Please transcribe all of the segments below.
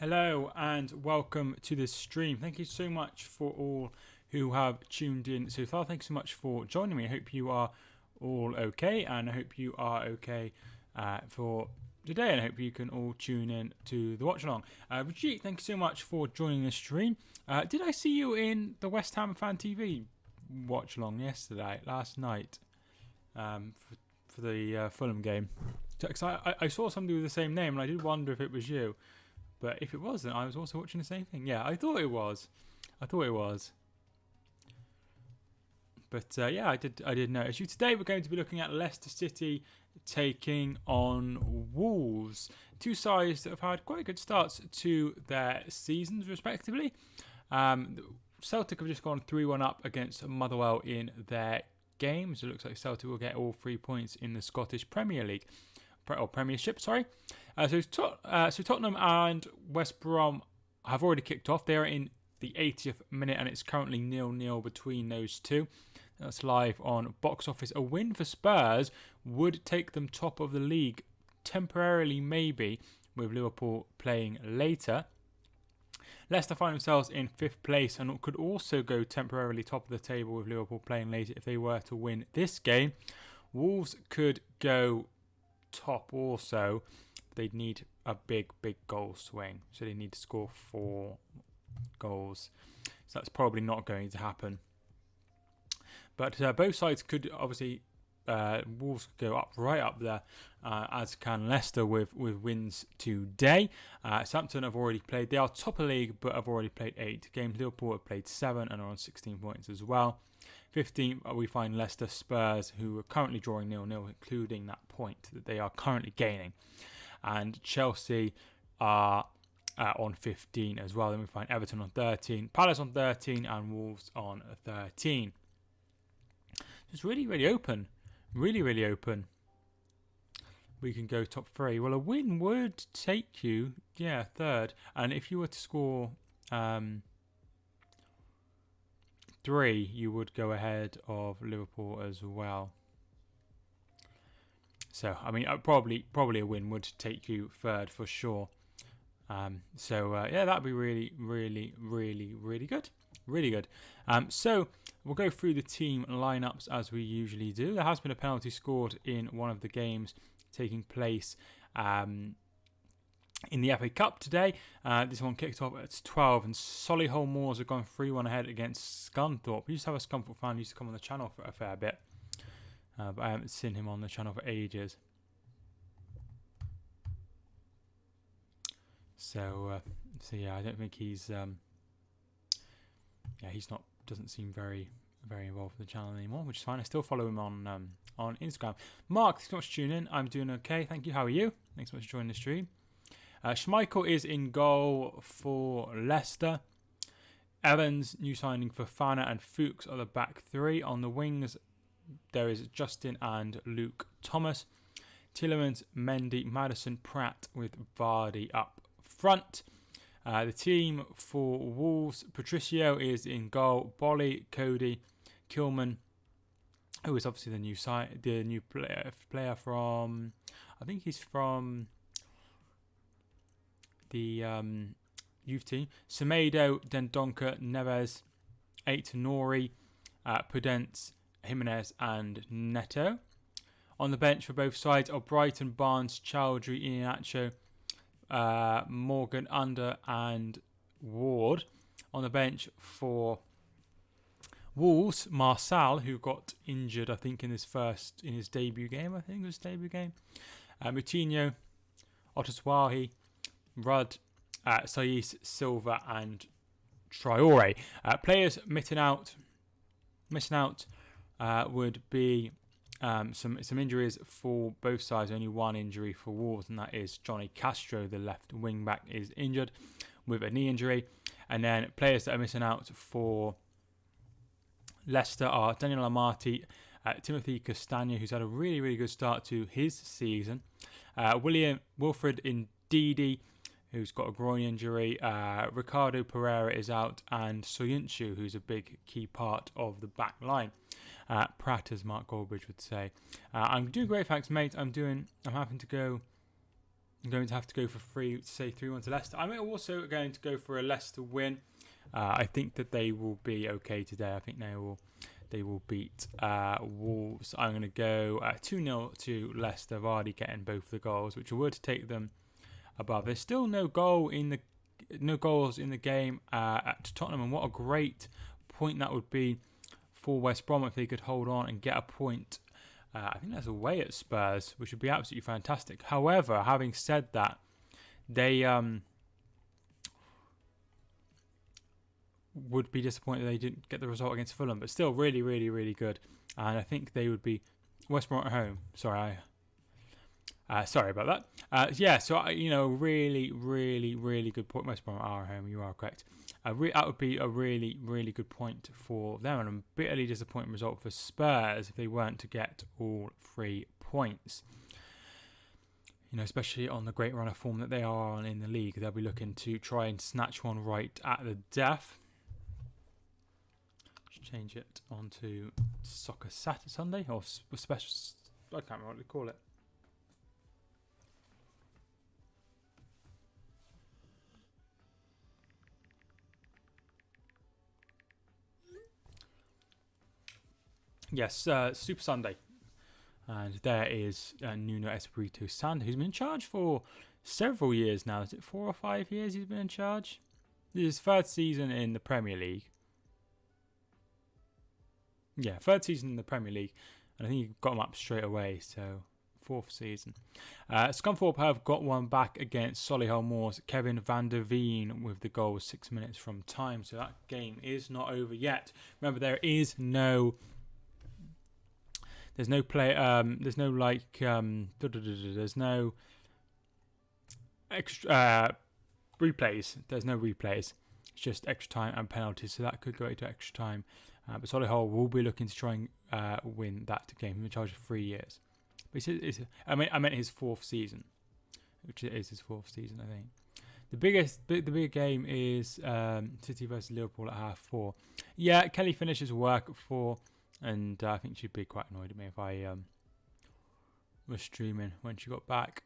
Hello and welcome to this stream. Thank you so much for all who have tuned in so far. Thanks so much for joining me. I hope you are all okay, and I hope you are okay for today, and I hope you can all tune in to the Watchalong. Rajit, thank you so much for joining the stream. Did I see you in the West Ham Fan TV Watchalong last night, for the Fulham game? Because I saw somebody with the same name, and I did wonder if it was you. But if it wasn't, I was also watching the same thing. Yeah, I thought it was. But yeah, I did notice you. Today we're going to be looking at Leicester City taking on Wolves. Two sides that have had quite good starts to their seasons, respectively. Celtic have just gone 3-1 up against Motherwell in their game. So it looks like Celtic will get all 3 points in the Scottish Premier League. Or Premiership, sorry. So Tottenham and West Brom have already kicked off. They are in the 80th minute, and it's currently 0-0 between those two. That's live on Box Office. A win for Spurs would take them top of the league temporarily, maybe, with Liverpool playing later. Leicester find themselves in 5th place and could also go temporarily top of the table with Liverpool playing later if they were to win this game. Wolves could go top also. They'd need a big goal swing, so they need to score 4 goals, so that's probably not going to happen. But both sides could obviously, Wolves could go right up there, as can Leicester with wins today. Southampton have already played. They are top of the league, but have already played 8 games. Liverpool have played 7 and are on 16 points as well. 15th, we find Leicester Spurs, who are currently drawing 0-0, including that point that they are currently gaining. And Chelsea are on 15 as well. Then we find Everton on 13, Palace on 13, and Wolves on 13. It's really open. Really open. We can go top 3. Well, a win would take you, 3rd. And if you were to score 3, you would go ahead of Liverpool as well. So, I mean, probably a win would take you 3rd for sure. That'd be really good. Really good. So we'll go through the team lineups as we usually do. There has been a penalty scored in one of the games taking place in the FA Cup today. This one kicked off at 12, and Solihull Moors have gone 3-1 ahead against Scunthorpe. We used to have a Scunthorpe fan who used to come on the channel for a fair bit, but I haven't seen him on the channel for ages. So yeah, I don't think he's doesn't seem very involved with the channel anymore, which is fine. I still follow him on Instagram. Mark, thanks so much for tuning in. I'm doing okay, thank you. How are you? Thanks so much for joining the stream. Schmeichel is in goal for Leicester. Evans, new signing for Fana, and Fuchs are the back 3. On the wings, there is Justin and Luke Thomas. Tielemans, Mendy, Maddison, Pratt with Vardy up front. The team for Wolves, Patricio is in goal. Bolly, Cody, Kilman, who is obviously the new player from, I think he's from the youth team. Semedo, Dendonka, Neves, Nori, Pudence, Jimenez, and Neto. On the bench for both sides are Brighton, Barnes, Chowdhury, Iheanacho, Morgan, Under, and Ward. On the bench for Wolves, Marçal, who got injured, I think, in his debut game. Moutinho, Otoswahi, Rudd, Saiss, Silva, and Traore. Players missing out would be some injuries for both sides. Only one injury for Wolves, and that is Johnny Castro, the left wing back, is injured with a knee injury. And then players that are missing out for Leicester are Daniel Amati, Timothy Castagna, who's had a really good start to his season, Wilfred Ndidi, who's got a groin injury, Ricardo Pereira is out, and Soyuncu, who's a big key part of the back line. Pratt, as Mark Goldbridge would say. I'm doing great, thanks, mate. I'm having to go I'm going to have to go for say 3-1 to Leicester. I'm also going to go for a Leicester win. I think that they will be okay today. I think they will beat Wolves. I'm going to go 2-0 to Leicester. Vardy getting both the goals, which would take them above. There's still no goals in the game at Tottenham, and what a great point that would be for West Brom if they could hold on and get a point. I think that's away at Spurs, which would be absolutely fantastic. However, having said that, they would be disappointed they didn't get the result against Fulham, but still really, really, really good. And I think they would be West Brom at home. Sorry about that. So really, really, really good point. West Brom are at home. You are correct. That would be a really, really good point for them, and a bitterly disappointing result for Spurs if they weren't to get all 3 points. Especially on the great run of form that they are on in the league, they'll be looking to try and snatch one right at the death. Change it onto Soccer Sunday or special. I can't remember what they call it. Yes, Super Sunday. And there is Nuno Espirito Santo, who's been in charge for several years now. Is it 4 or 5 years he's been in charge? This is his 3rd season in the Premier League. Yeah, 3rd season in the Premier League. And I think he got him up straight away, so 4th season. Scunthorpe have got one back against Solihull Moors. Kevin van der Veen with the goal 6 minutes from time. So that game is not over yet. Remember, there's no play. There's no there's no extra replays. There's no replays. It's just extra time and penalties. So that could go into extra time. But Solihull will be looking to try and win that game. He's in charge of 3 years. But I meant his 4th season, which is his 4th season, I think. The big game is City versus Liverpool at 4:30. Yeah, Kelly finishes work at 4, and I think she'd be quite annoyed at me if I was streaming when she got back.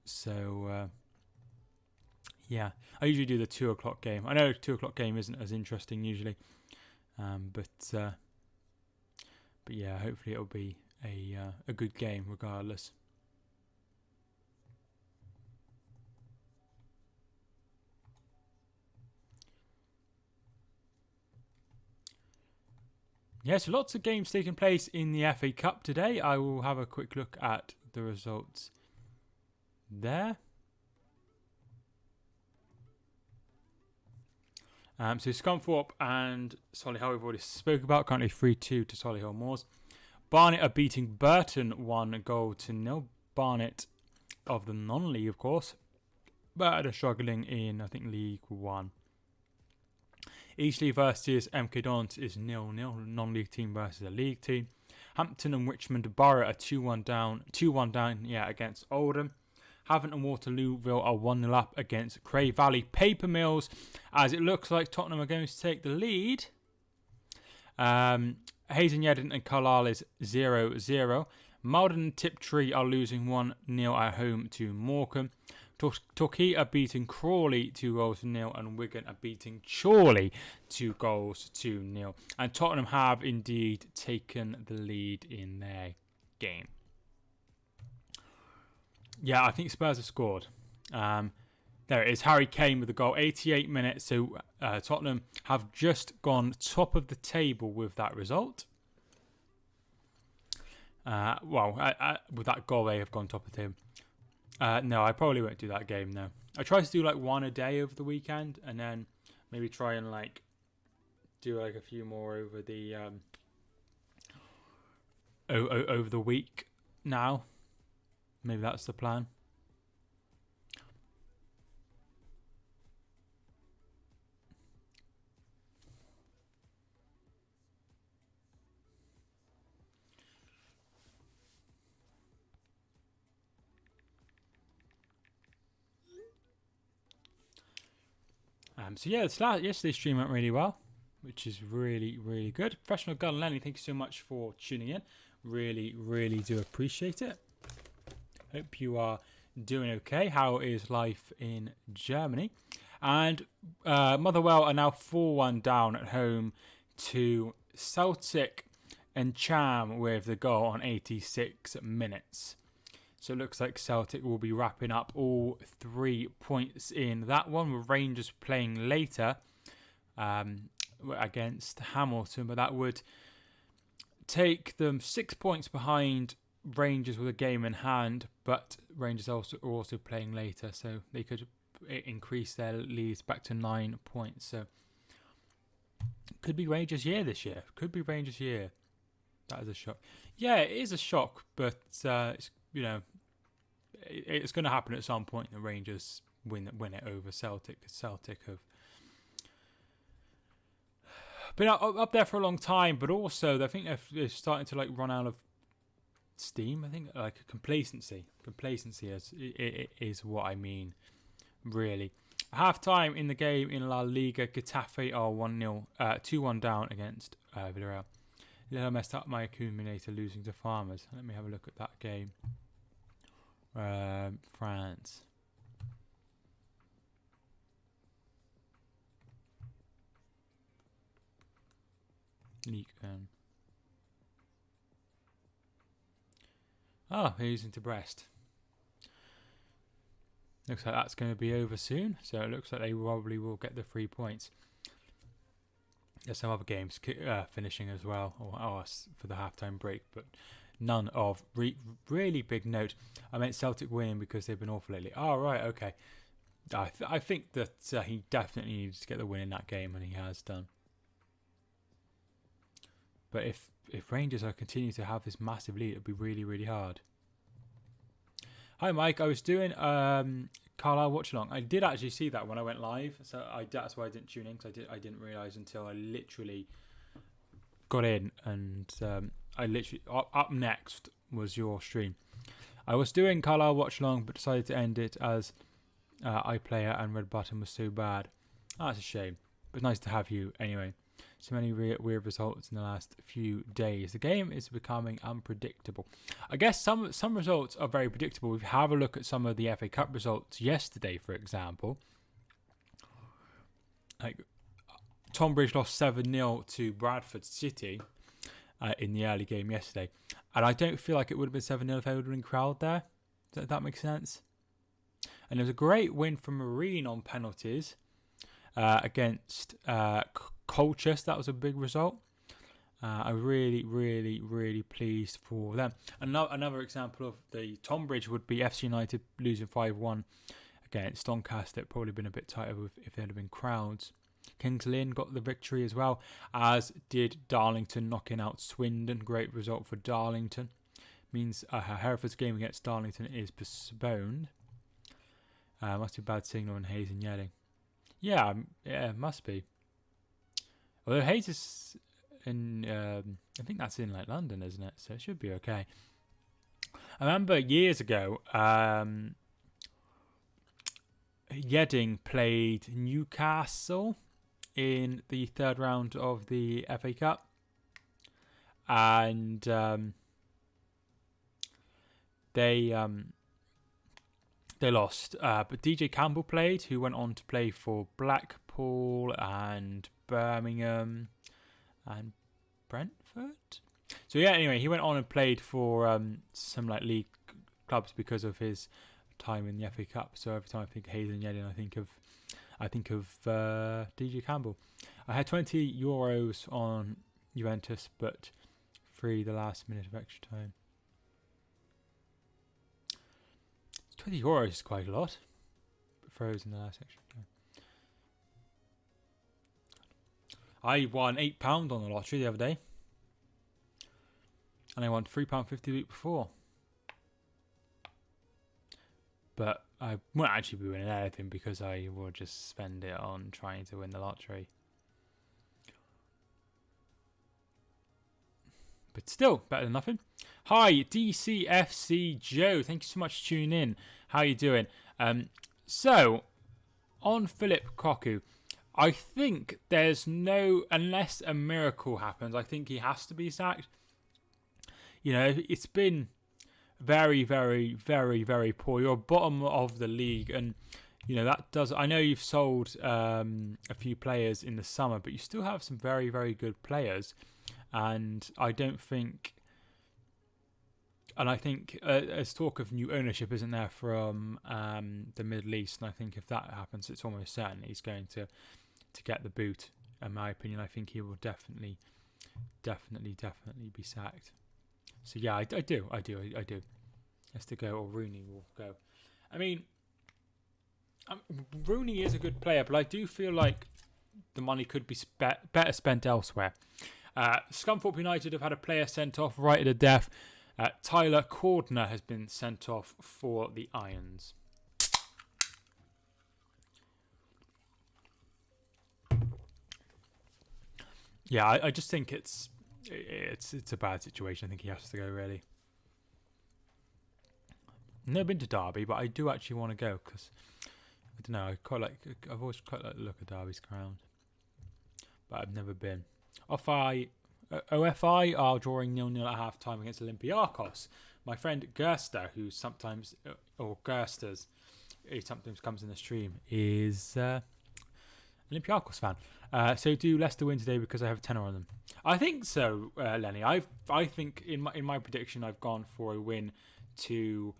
So yeah, I usually do the 2 o'clock game. I know 2 o'clock game isn't as interesting usually, but yeah, hopefully it'll be a good game regardless. Yes, lots of games taking place in the FA Cup today. I will have a quick look at the results there. So Scunthorpe and Solihull we've already spoke about. Currently 3-2 to Solihull Moors. Barnet are beating Burton 1-0. Barnet of the non-league, of course, but are struggling in, I think, League 1. Eastleigh versus MK Dons is 0-0. Non-league team versus a league team. Hampton and Richmond Borough are 2-1 down. 2-1 down, against Oldham. Havant and Waterlooville are 1-0 up against Cray Valley Paper Mills, as it looks like Tottenham are going to take the lead. Hazen Yedden and Carlisle is 0-0. Malden and Tiptree are losing 1-0 at home to Morecambe. Torquay are beating Crawley 2-0, and Wigan are beating Chorley 2-0. And Tottenham have indeed taken the lead in their game. Yeah, I think Spurs have scored. There it is. Harry Kane with the goal, 88 minutes. So Tottenham have just gone top of the table with that result. With that goal, they have gone top of the table. No, I probably won't do that game, no. I try to do like one a day over the weekend, and then maybe try and do a few more over the over the week now. Maybe that's the plan. So yeah, yesterday's stream went really well, which is really, really good. Professional Gun Lenny, thank you so much for tuning in. Really, really do appreciate it. Hope you are doing okay. How is life in Germany? And Motherwell are now 4-1 down at home to Celtic, and Cham with the goal on 86 minutes. So it looks like Celtic will be wrapping up all 3 points in that one, with Rangers playing later against Hamilton, but that would take them 6 points behind Rangers with a game in hand, but Rangers are also playing later, so they could increase their leads back to 9 points. So could be Rangers' year this year. Could be Rangers' year. That is a shock. Yeah, it is a shock, but it's, it's going to happen at some point. The Rangers win it over Celtic. Celtic have been up there for a long time, but also I think they're starting to run out of steam. I think complacency is what I mean, really. Half time in the game in La Liga, Getafe are 2-1 down against Villarreal. A little messed up my accumulator, losing to Farmers. Let me have a look at that game. France. League. They're losing to Brest. Looks like that's going to be over soon. So it looks like they probably will get the 3 points. There's some other games finishing as well, or for the halftime break, but none of really big note. I meant Celtic winning because they've been awful lately. Oh, right, okay. I think that he definitely needs to get the win in that game, and he has done. But if Rangers are continuing to have this massive lead, it'll be really, really hard. Hi, Mike. I was doing Carlisle Watchalong. I did actually see that when I went live, so that's why I didn't tune in, because I didn't realise until I literally got in, and I literally up next was your stream. I was doing Carlisle Watchalong, but decided to end it as iPlayer and Red Button was so bad. Oh, that's a shame, but nice to have you anyway. So many weird results in the last few days. The game is becoming unpredictable. I guess some results are very predictable. If you have a look at some of the FA Cup results yesterday, for example, like Tonbridge lost 7-0 to Bradford City in the early game yesterday, and I don't feel like it would have been 7-0 if there would have been a crowd there. Does that make sense? And there's a great win from Marine on penalties against Colchester. That was a big result. I'm really, really, really pleased for them. Another example of the Tonbridge would be FC United losing 5-1 against Doncaster. It'd probably been a bit tighter if there had been crowds. Kings Lynn got the victory as well, as did Darlington, knocking out Swindon. Great result for Darlington. Means Hereford's game against Darlington is postponed. Must be bad signal in Hayes and Yelling. Yeah, it must be. Although Hayes is in, I think that's in London, isn't it? So it should be okay. I remember years ago, Yeading played Newcastle in the third round of the FA Cup, and they lost. But DJ Campbell played, who went on to play for Blackpool and Birmingham and Brentford. So yeah, anyway, he went on and played for some league clubs because of his time in the FA Cup. So every time I think Hayes and Yedlin, I think of DJ Campbell. I had €20 on Juventus, but free the last minute of extra time. €20 is quite a lot, but froze in the last extra time. I won £8 on the lottery the other day, and I won £3.50 the week before. But I won't actually be winning anything because I will just spend it on trying to win the lottery. But still, better than nothing. Hi, DCFC Joe. Thank you so much for tuning in. How you doing? So, on Philip Cocu, I think there's unless a miracle happens, I think he has to be sacked. You know, it's been very, very, very, very poor. You're bottom of the league, and that does. I know you've sold a few players in the summer, but you still have some very, very good players, and I don't think. And I think there's talk of new ownership, isn't there, from the Middle East? And I think if that happens, it's almost certain he's going to get the boot. In my opinion, I think he will definitely be sacked. So yeah, I do. Has to go, or Rooney will go. I mean, Rooney is a good player, but I do feel like the money could be better spent elsewhere. Scunthorpe United have had a player sent off right at the death. Tyler Cordner has been sent off for the Irons. Yeah, I just think it's a bad situation. I think he has to go, really. Never been to Derby, but I do actually want to go because I don't know. I've always quite liked the look of Derby's ground, but I've never been. OFI are drawing 0-0 at half time against Olympiacos. My friend Gerster, who sometimes comes in the stream, is Olympiacos fan. So do Leicester win today because I have a tenner on them? I think so, Lenny. I think in my prediction I've gone for a win to.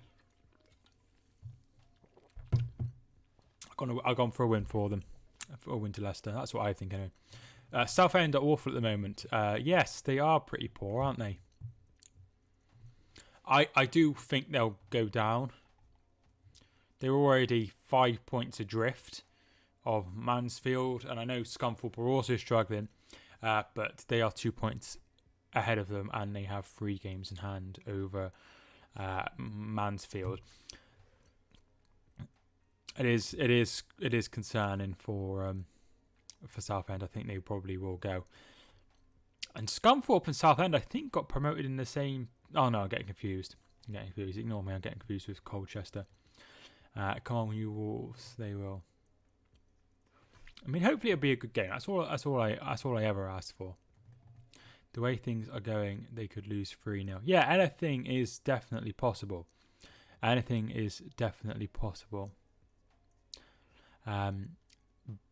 I've gone for a win for them, for a win to Leicester. That's what I think anyway. Southend are awful at the moment. Yes, they are pretty poor, aren't they? I do think they'll go down. They're already 5 points adrift of Mansfield, and I know Scunthorpe are also struggling, but they are 2 points ahead of them, and they have 3 games in hand over Mansfield. It is concerning for Southend. I think they probably will go. And Scunthorpe and Southend, I think, got promoted in the same. Oh no, I'm getting confused. Ignore me. I'm getting confused with Colchester. Come on, you Wolves. They will. I mean, hopefully it'll be a good game. That's all I ever asked for. The way things are going, they could lose 3-0. Yeah, anything is definitely possible.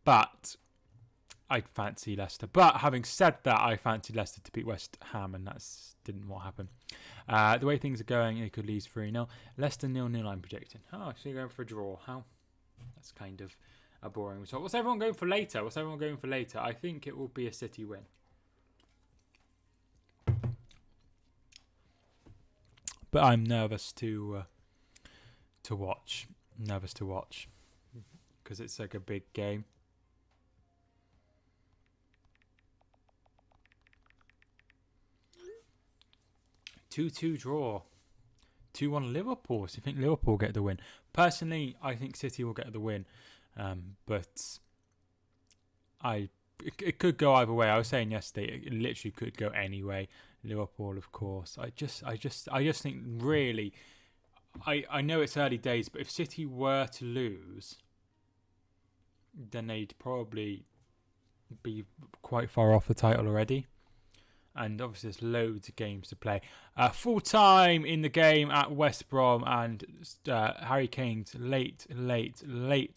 But I'd fancy Leicester. But having said that, I fancied Leicester to beat West Ham, and that didn't what happened. The way things are going, they could lose 3-0. Leicester 0-0, I'm predicting. Oh, so you're going for a draw. How? That's kind of a boring result. What's everyone going for later? I think it will be a City win. But I'm nervous to watch. Because it's like a big game. 2-2 draw. 2-1 Liverpool. So you think Liverpool will get the win? Personally, I think City will get the win. But it could go either way. I was saying yesterday, it literally could go any way. Liverpool, of course. I just think really, I know it's early days, but if City were to lose, then they'd probably be quite far off the title already. And obviously there's loads of games to play. Full time in the game at West Brom, and Harry Kane's late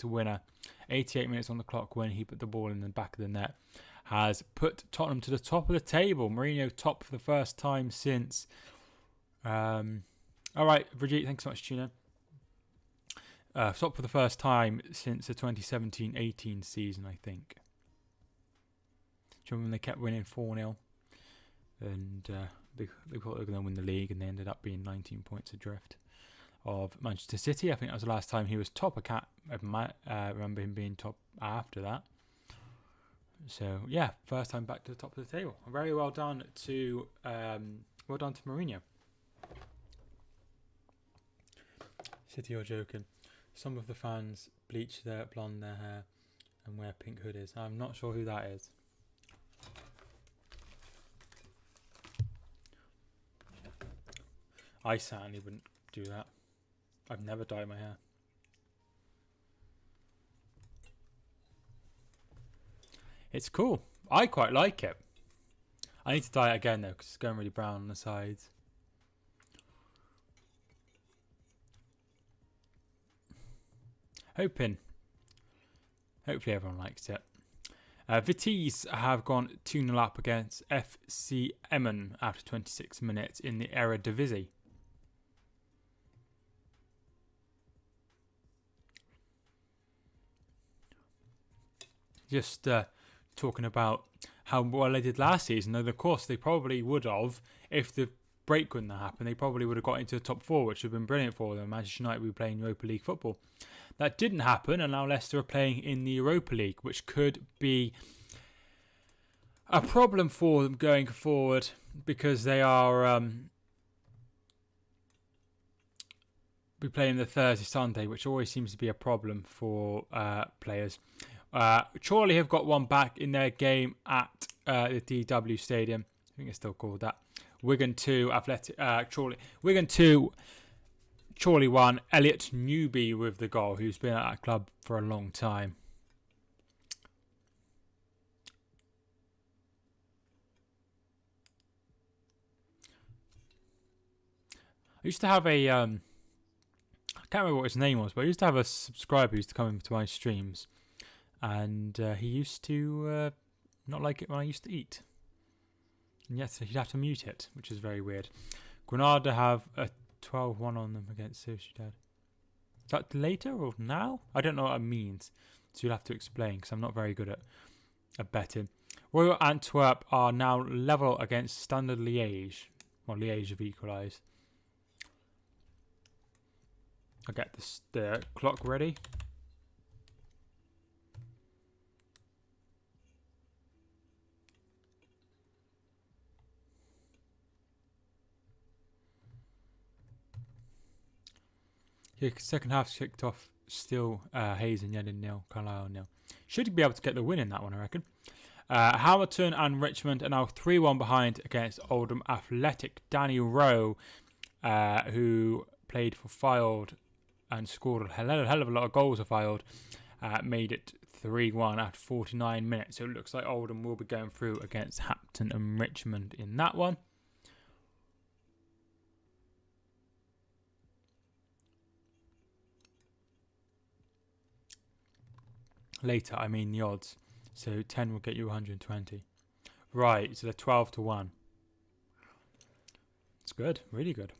winner, 88 minutes on the clock when he put the ball in the back of the net, has put Tottenham to the top of the table. Mourinho top for the first time since... all right, Brigitte, thanks so much, Tuna. Top for the first time since the 2017-18 season, I think. Do you remember when they kept winning 4-0? And they thought they were going to win the league, and they ended up being 19 points adrift of Manchester City. I think that was the last time he was top. I remember him being top after that. So yeah, first time back to the top of the table. Very well done to Mourinho. City are joking. Some of the fans bleach their blonde their hair and wear pink hoodies. I'm not sure who that is. I certainly wouldn't do that. I've never dyed my hair. It's cool. I quite like it. I need to dye it again though, because it's going really brown on the sides. Hopefully everyone likes it. Vitesse have gone 2-0 up against FC Emmen after 26 minutes in the Eredivisie. Just talking about how well they did last season. Though, of course, they probably would have, if the break wouldn't have happened, they probably would have got into the top 4, which would have been brilliant for them. Manchester United would be playing Europa League football. That didn't happen, and now Leicester are playing in the Europa League, which could be a problem for them going forward, because they are be playing the Thursday, Sunday, which always seems to be a problem for players. Chorley have got one back in their game at the DW Stadium. I think it's still called that. Wigan 2, Wigan 2, Chorley 1. Elliot Newby with the goal, who's been at that club for a long time. I used to have a I can't remember what his name was, but I used to have a subscriber who used to come into my streams, and he used to not like it when I used to eat. And yes, he'd have to mute it, which is very weird. Granada have a 12-1 on them against Sociedad. Is that later or now? I don't know what it means, so you'll have to explain, because I'm not very good at betting. Royal Antwerp are now level against Standard Liège. Well, Liège have equalised. I'll get the clock ready. Yeah, second half's kicked off. Still Hayes and Yedlin 0, Carlisle 0. Should be able to get the win in that one, I reckon. Hamilton and Richmond are now 3-1 behind against Oldham Athletic. Danny Rowe, who played for Fylde and scored a hell of a lot of goals for Fylde, made it 3-1 after 49 minutes. So it looks like Oldham will be going through against Hampton and Richmond in that one. Later, I mean the odds. So 10 will get you 120. Right, so they're 12-1. It's good, really good.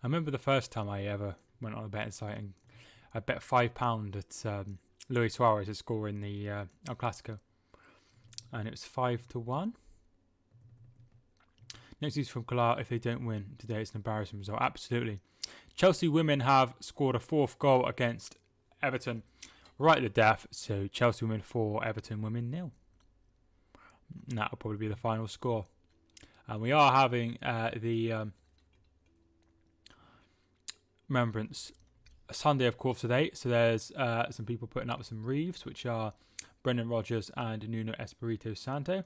I remember the first time I ever went on a betting site and I bet £5 at Luis Suarez to score in the El Clasico, and it was 5-1. Next news from Kalar: if they don't win today, it's an embarrassing result. Absolutely. Chelsea women have scored a 4th goal against Everton right at the death. So Chelsea women 4, Everton women 0. And that'll probably be the final score. And we are having the Remembrance Sunday, of course, today. So there's some people putting up some wreaths, which are Brendan Rodgers and Nuno Espirito Santo.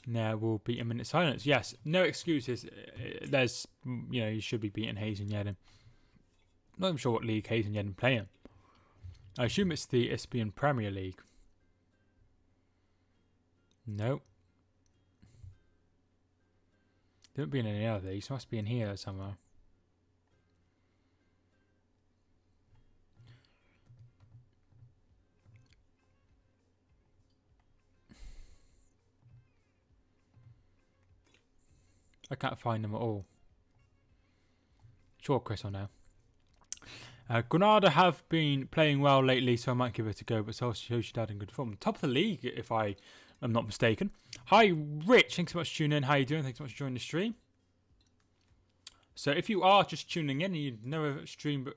There will be a minute silence. Yes, no excuses. There's, you should be beating Hayes and Yedlin. Not even sure what league Hayes and Yedlin play in. I assume it's the Isbian Premier League. No. They don't be in any other. These must be in here somewhere. I can't find them at all. Sure, Chris will know. Granada have been playing well lately, so I might give it a go, but Sociedad in good form. Top of the league, if I am not mistaken. Hi, Rich. Thanks so much for tuning in. How you doing? Thanks so much for joining the stream. So if you are just tuning in and you've never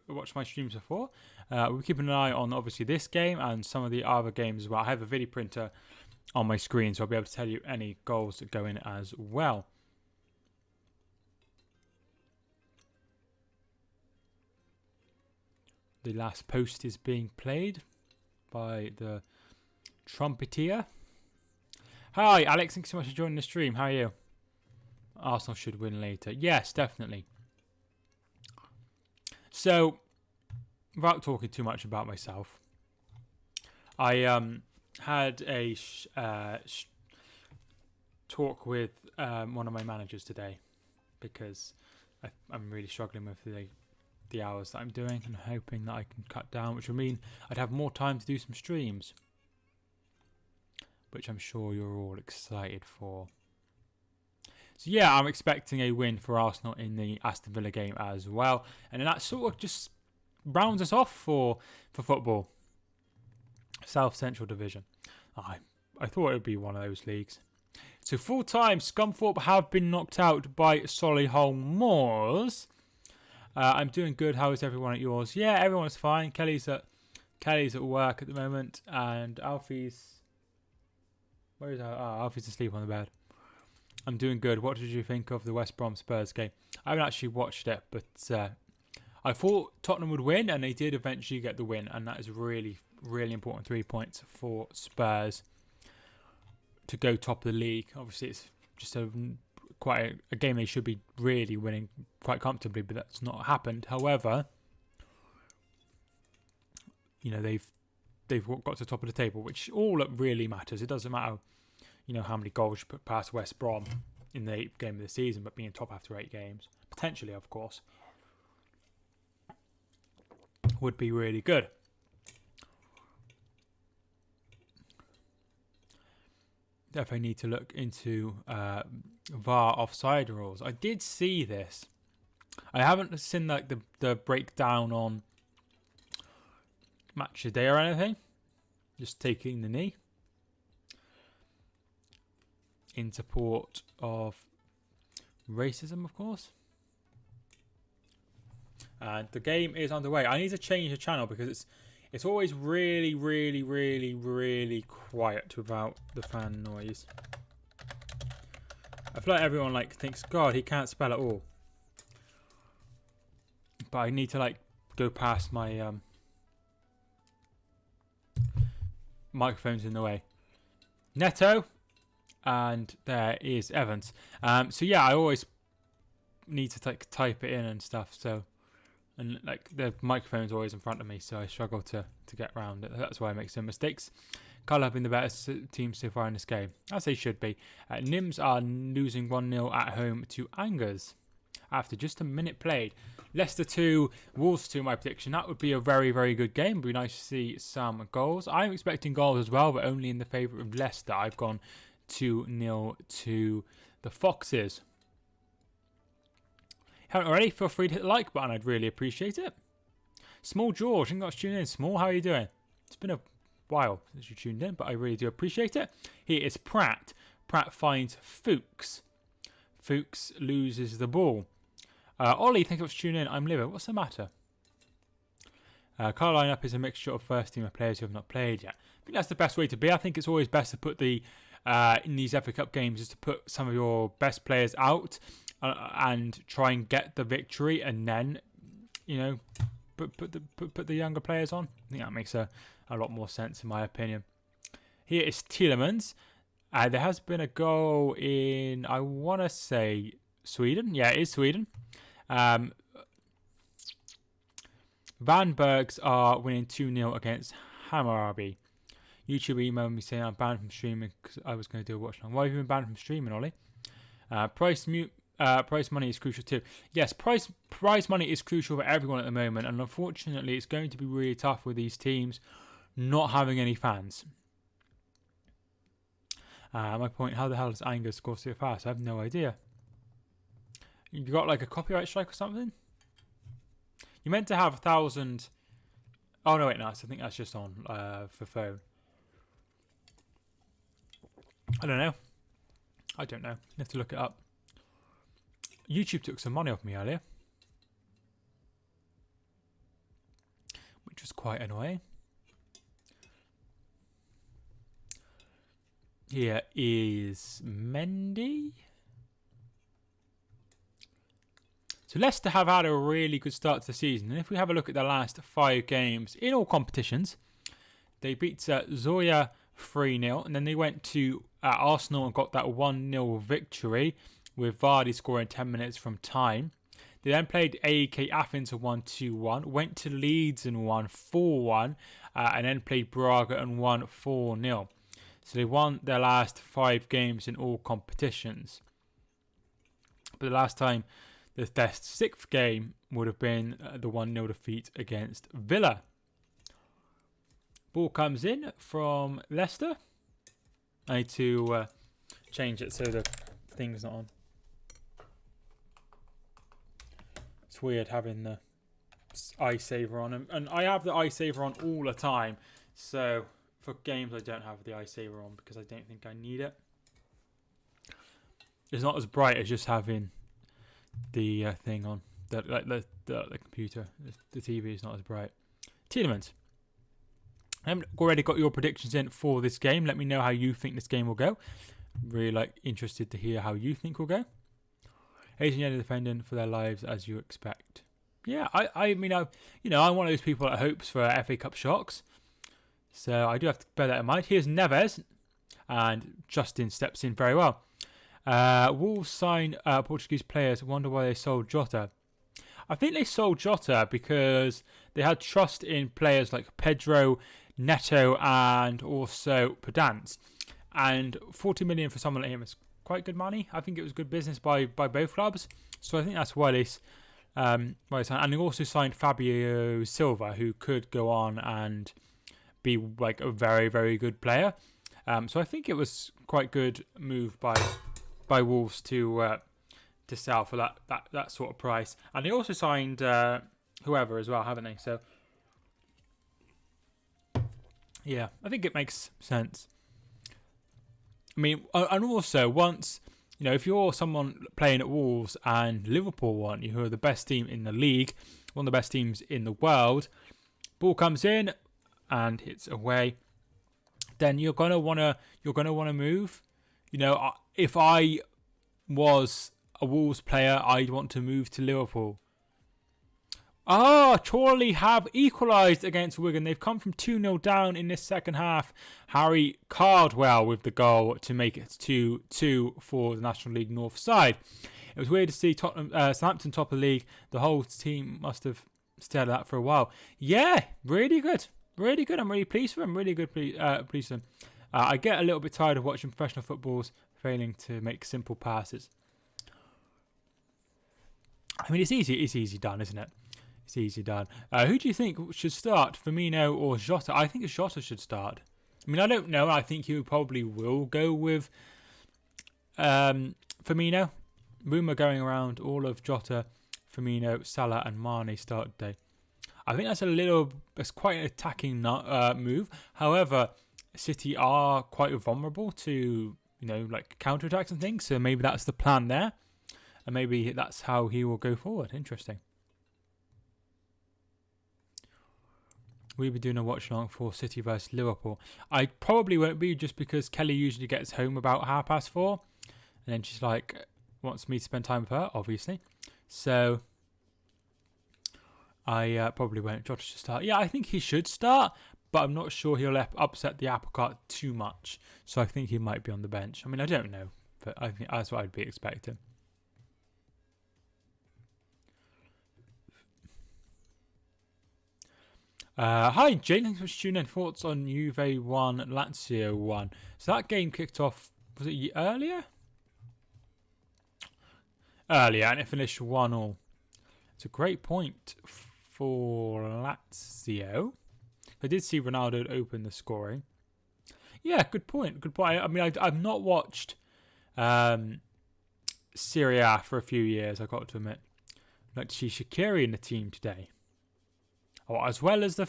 watched my streams before, we're keeping an eye on, obviously, this game and some of the other games as well. I have a video printer on my screen, so I'll be able to tell you any goals that go in as well. The last post is being played by the trumpeter. Hi, Alex. Thanks so much for joining the stream. How are you? Arsenal should win later. Yes, definitely. So, without talking too much about myself, I had a talk with one of my managers today because I'm really struggling with the hours that I'm doing and hoping that I can cut down, which will mean I'd have more time to do some streams, which I'm sure you're all excited for. So yeah, I'm expecting a win for Arsenal in the Aston Villa game as well, and then that sort of just rounds us off for football. South Central Division. I thought it would be one of those leagues. So full time, Scunthorpe have been knocked out by Solihull Moors. I'm doing good. How is everyone at yours? Yeah, everyone's fine. Kelly's at work at the moment, and Alfie's Alfie's asleep on the bed. I'm doing good. What did you think of the West Brom Spurs game? I haven't actually watched it, but I thought Tottenham would win, and they did eventually get the win, and that is really, really important. 3 points for Spurs to go top of the league. Obviously, it's just quite a game they should be really winning quite comfortably, but that's not happened. However, you know, they've got to the top of the table, which all that really matters. It doesn't matter, you know, how many goals you put past West Brom in the 8th game of the season, but being top after 8 games, potentially, of course, would be really good. Definitely need to look into VAR offside rules. I did see this. I haven't seen like the breakdown on Match of the Day or anything. Just taking the knee in support of racism, of course. And the game is underway. I need to change the channel because it's always really, really, really, really quiet without the fan noise. I feel like everyone thinks, God, he can't spell at all. But I need to go past my microphones in the way. Neto, and there is Evans. So yeah, I always need to type it in and stuff. So. And the microphone's always in front of me, so I struggle to get around it. That's why I make some mistakes. Carl have been the better team so far in this game, as they should be. Nims are losing 1-0 at home to Angers after just a minute played. Leicester 2, Wolves 2, my prediction. That would be a very, very good game. It would be nice to see some goals. I'm expecting goals as well, but only in the favour of Leicester. I've gone 2-0 to the Foxes. Haven't already? Feel free to hit the like button. I'd really appreciate it. Small George, thank you for tuning in. Small, how are you doing? It's been a while since you tuned in, but I really do appreciate it. Here is Pratt. Pratt finds Fuchs. Fuchs loses the ball. Ollie, thank you for tuning in. I'm livid. What's the matter? Car lineup is a mixture of first team players who have not played yet. I think that's the best way to be. I think it's always best to put in these FA Cup games is to put some of your best players out. And try and get the victory, and then, you know, put the younger players on. I think that makes a lot more sense in my opinion. Here is Tielemans. There has been a goal in, I want to say, Sweden. Yeah, it is Sweden. Van Bergs are winning 2-0 against Hammaraby. YouTube emailed me saying I'm banned from streaming because I was going to do a watch along. Why have you been banned from streaming, Ollie? Prize money is crucial too. Yes, prize money is crucial for everyone at the moment, and unfortunately it's going to be really tough with these teams not having any fans. My point, how the hell does Angers score so fast? I have no idea. You got a copyright strike or something? You meant to have 1,000... Oh no, wait, no, I think that's just on for phone. I don't know. You have to look it up. YouTube took some money off me earlier, which was quite annoying. Here is Mendy. So Leicester have had a really good start to the season, and if we have a look at the last 5 games in all competitions, they beat Zoya 3-0, and then they went to Arsenal and got that 1-0 victory, with Vardy scoring 10 minutes from time. They then played AEK Athens and won 2-1. Went to Leeds and won 4-1. And then played Braga and won 4-0. So they won their last 5 games in all competitions. But the last time, their 6th game would have been the 1-0 defeat against Villa. Ball comes in from Leicester. I need to change it so the thing's not on. It's weird having the eye saver on, and I have the eye saver on all the time. So for games, I don't have the eye saver on because I don't think I need it. It's not as bright as just having the thing on. The computer, the TV is not as bright. Tielemans. I haven't already got your predictions in for this game. Let me know how you think this game will go. Really interested to hear how you think will go. Asian United defending for their lives as you expect. Yeah, I mean, I'm one of those people that hopes for FA Cup shocks. So I do have to bear that in mind. Here's Neves, and Justin steps in very well. Wolves signed Portuguese players. Wonder why they sold Jota. I think they sold Jota because they had trust in players like Pedro, Neto, and also Pedance. And 40 million for someone like him is quite good money. I think it was good business by both clubs. So I think that's why they signed. And they also signed Fabio Silva, who could go on and be like a very, very good player. So I think it was quite good move by Wolves to sell for that sort of price. And they also signed whoever as well, haven't they? So yeah, I think it makes sense. I mean, and also once, if you're someone playing at Wolves and Liverpool want you, who are the best team in the league, one of the best teams in the world, ball comes in and hits away, then you're gonna wanna move. If I was a Wolves player, I'd want to move to Liverpool. Chorley have equalised against Wigan. They've come from 2-0 down in this second half. Harry Cardwell with the goal to make it 2-2 for the National League North side. It was weird to see Southampton top of the league. The whole team must have stared at that for a while. Yeah, really good. Really good. I'm really pleased for them. Really good pleased for them. I get a little bit tired of watching professional footballs failing to make simple passes. I mean, it's easy done, isn't it? It's easy done. Who do you think should start, Firmino or Jota? I think Jota should start. I mean, I don't know. I think he probably will go with Firmino. Rumour going around all of Jota, Firmino, Salah and Mane start day. I think that's quite an attacking move. However, City are quite vulnerable to, like counter-attacks and things. So maybe that's the plan there. And maybe that's how he will go forward. Interesting. We'll be doing a watch-along for City versus Liverpool. I probably won't be, just because Kelly usually gets home about 4:30. And then she's wants me to spend time with her, obviously. So I probably won't. Jota should start. Yeah, I think he should start. But I'm not sure he'll upset the apple cart too much. So I think he might be on the bench. I mean, I don't know. But I think that's what I'd be expecting. Hi, Jane. Thanks for tuning in. Thoughts on Juve 1, Lazio 1. So that game kicked off, was it earlier? Earlier, and it finished 1-1. It's a great point for Lazio. I did see Ronaldo open the scoring. Yeah, good point. Good point. I mean, I've not watched Serie A for a few years, I've got to admit. I'd like to see Shaqiri in the team today. Or as well as the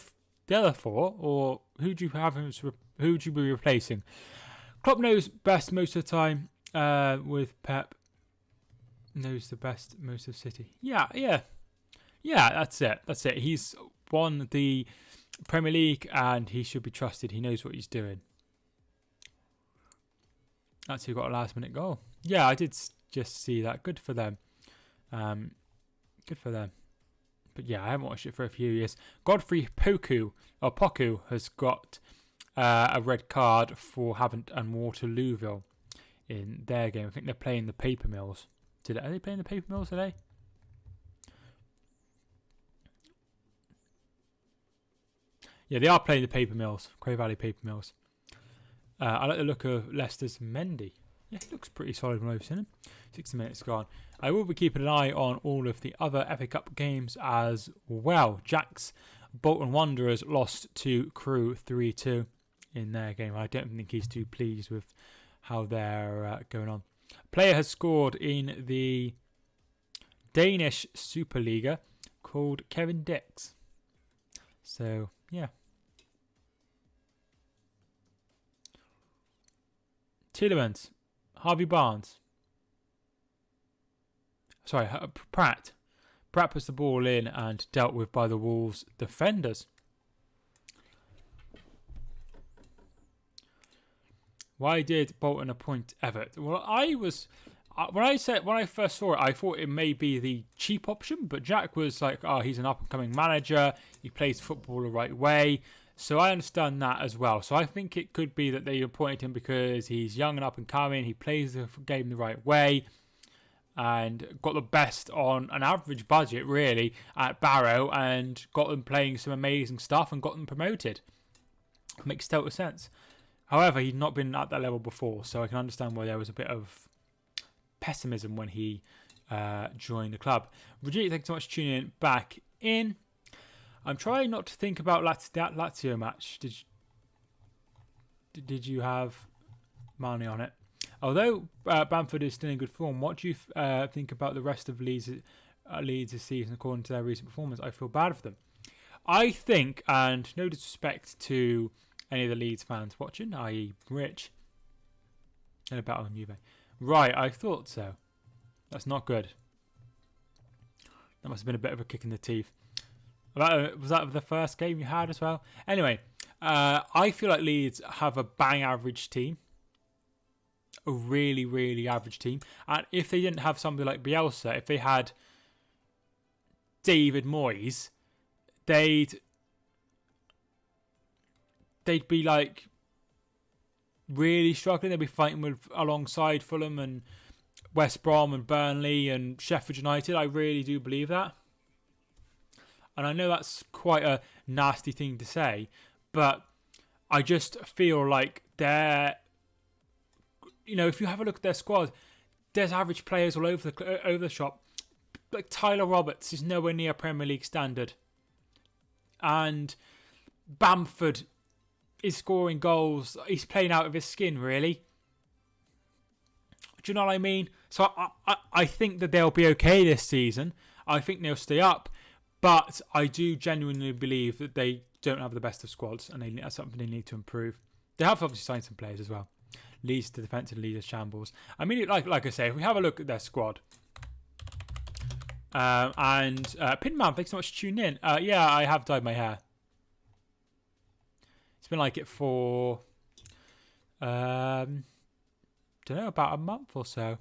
other four, or who do you have? Who would you be replacing? Klopp knows best most of the time. With Pep, knows the best most of City. Yeah. That's it. He's won the Premier League, and he should be trusted. He knows what he's doing. That's who got a last-minute goal. Yeah, I did just see that. Good for them. Good for them. But yeah, I haven't watched it for a few years. Godfrey Poku has got a red card for Havant and Waterlooville in their game. I think they're playing the Paper Mills. Are they playing the Paper Mills today? Yeah, they are playing the Paper Mills, Cray Valley Paper Mills. I like the look of Leicester's Mendy. Yeah, he looks pretty solid when I've seen him. 60 minutes gone. I will be keeping an eye on all of the other FA Cup games as well. Jack's Bolton Wanderers lost to Crewe 3-2 in their game. I don't think he's too pleased with how they're going on. Player has scored in the Danish Superliga called Kevin Dix. So, yeah. Tielemans, Harvey Barnes. Sorry, Pratt. Pratt puts the ball in and dealt with by the Wolves defenders. Why did Bolton appoint Everett? Well, when I first saw it, I thought it may be the cheap option, but Jack was like, "Oh, he's an up-and-coming manager. He plays football the right way." So I understand that as well. So I think it could be that they appointed him because he's young and up-and-coming. He plays the game the right way, and got the best on an average budget, really, at Barrow, and got them playing some amazing stuff and got them promoted. Makes total sense. However, he'd not been at that level before, so I can understand why there was a bit of pessimism when he joined the club. Brigitte, thanks so much for tuning in back in. I'm trying not to think about that Lazio match. Did you have money on it? Although Bamford is still in good form, what do you think about the rest of Leeds this season according to their recent performance? I feel bad for them. I think, and no disrespect to any of the Leeds fans watching, i.e. Rich, and about on Juve. Right, I thought so. That's not good. That must have been a bit of a kick in the teeth. Was that the first game you had as well? Anyway, I feel like Leeds have a bang average team. A really, really average team. And if they didn't have somebody like Bielsa, if they had David Moyes, they'd be like really struggling. They'd be fighting with alongside Fulham and West Brom and Burnley and Sheffield United. I really do believe that. And I know that's quite a nasty thing to say, but I just feel like they're, if you have a look at their squad, there's average players all over the shop. Like Tyler Roberts is nowhere near Premier League standard. And Bamford is scoring goals. He's playing out of his skin, really. Do you know what I mean? So I think that they'll be okay this season. I think they'll stay up. But I do genuinely believe that they don't have the best of squads, and that's something they need to improve. They have obviously signed some players as well. Leeds to defence and Leeds shambles. I mean, like I say, if we have a look at their squad, Pinman, thanks so much for tuning in. Yeah, I have dyed my hair. It's been like it for, don't know, about a month or so.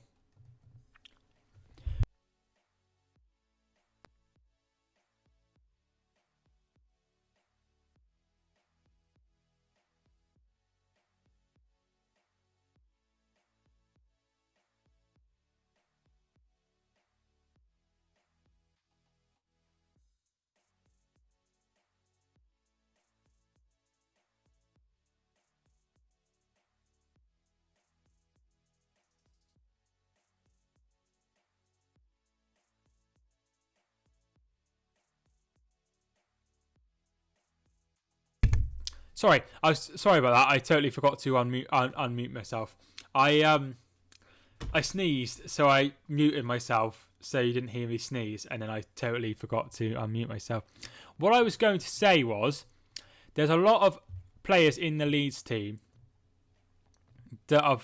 Sorry about that. I totally forgot to unmute myself. I sneezed, so I muted myself so you didn't hear me sneeze, and then I totally forgot to unmute myself. What I was going to say was, there's a lot of players in the Leeds team that are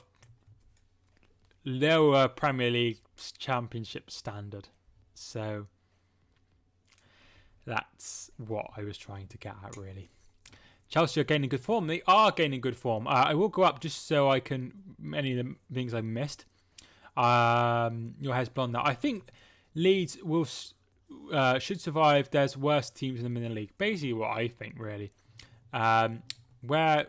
lower Premier League Championship standard. So that's what I was trying to get at, really. Chelsea are gaining good form. They are gaining good form. I will go up just so I can any of the things I missed. Your hair's blonde now. I think Leeds will should survive. There's worse teams in the league. Basically, what I think, really. Where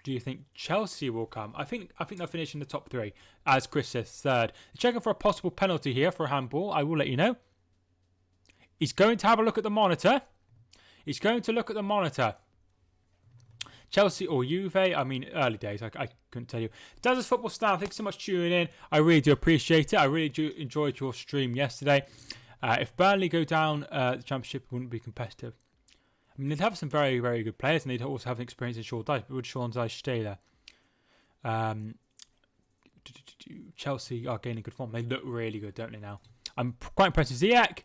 do you think Chelsea will come? I think they'll finish in the top three, as Chris says, third. They're checking for a possible penalty here for a handball. I will let you know. He's going to have a look at the monitor. He's going to look at the monitor. Chelsea or Juve? I mean, early days, I couldn't tell you. Daz's Football Stand, thanks so much for tuning in. I really do appreciate it. I really do enjoyed your stream yesterday. If Burnley go down the Championship, it wouldn't be competitive. I mean, they'd have some very, very good players, and they'd also have an experience in Sean Dyche, but would Sean Dyche stay there? Chelsea are gaining good form. They look really good, don't they, now? I'm quite impressed with Ziyech.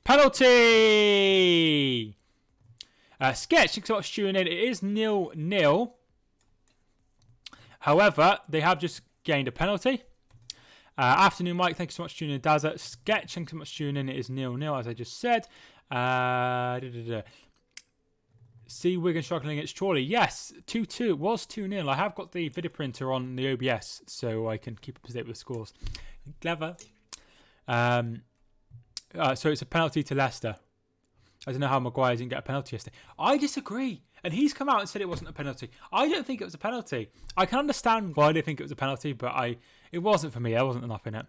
Penalty! Sketch, thanks so much for tuning in. It is 0-0. However, they have just gained a penalty. Afternoon, Mike. Thank you so much for tuning in. Dazza. Sketch, thank you so much for tuning in. It is 0-0, as I just said. See Wigan struggling against Chorley. Yes, 2-2. It was 2-0. I have got the video printer on the OBS, so I can keep up to date with the scores. Clever. So it's a penalty to Leicester. I don't know how Maguire didn't get a penalty yesterday. I disagree. And he's come out and said it wasn't a penalty. I don't think it was a penalty. I can understand why they think it was a penalty, but it wasn't for me. There wasn't enough in it.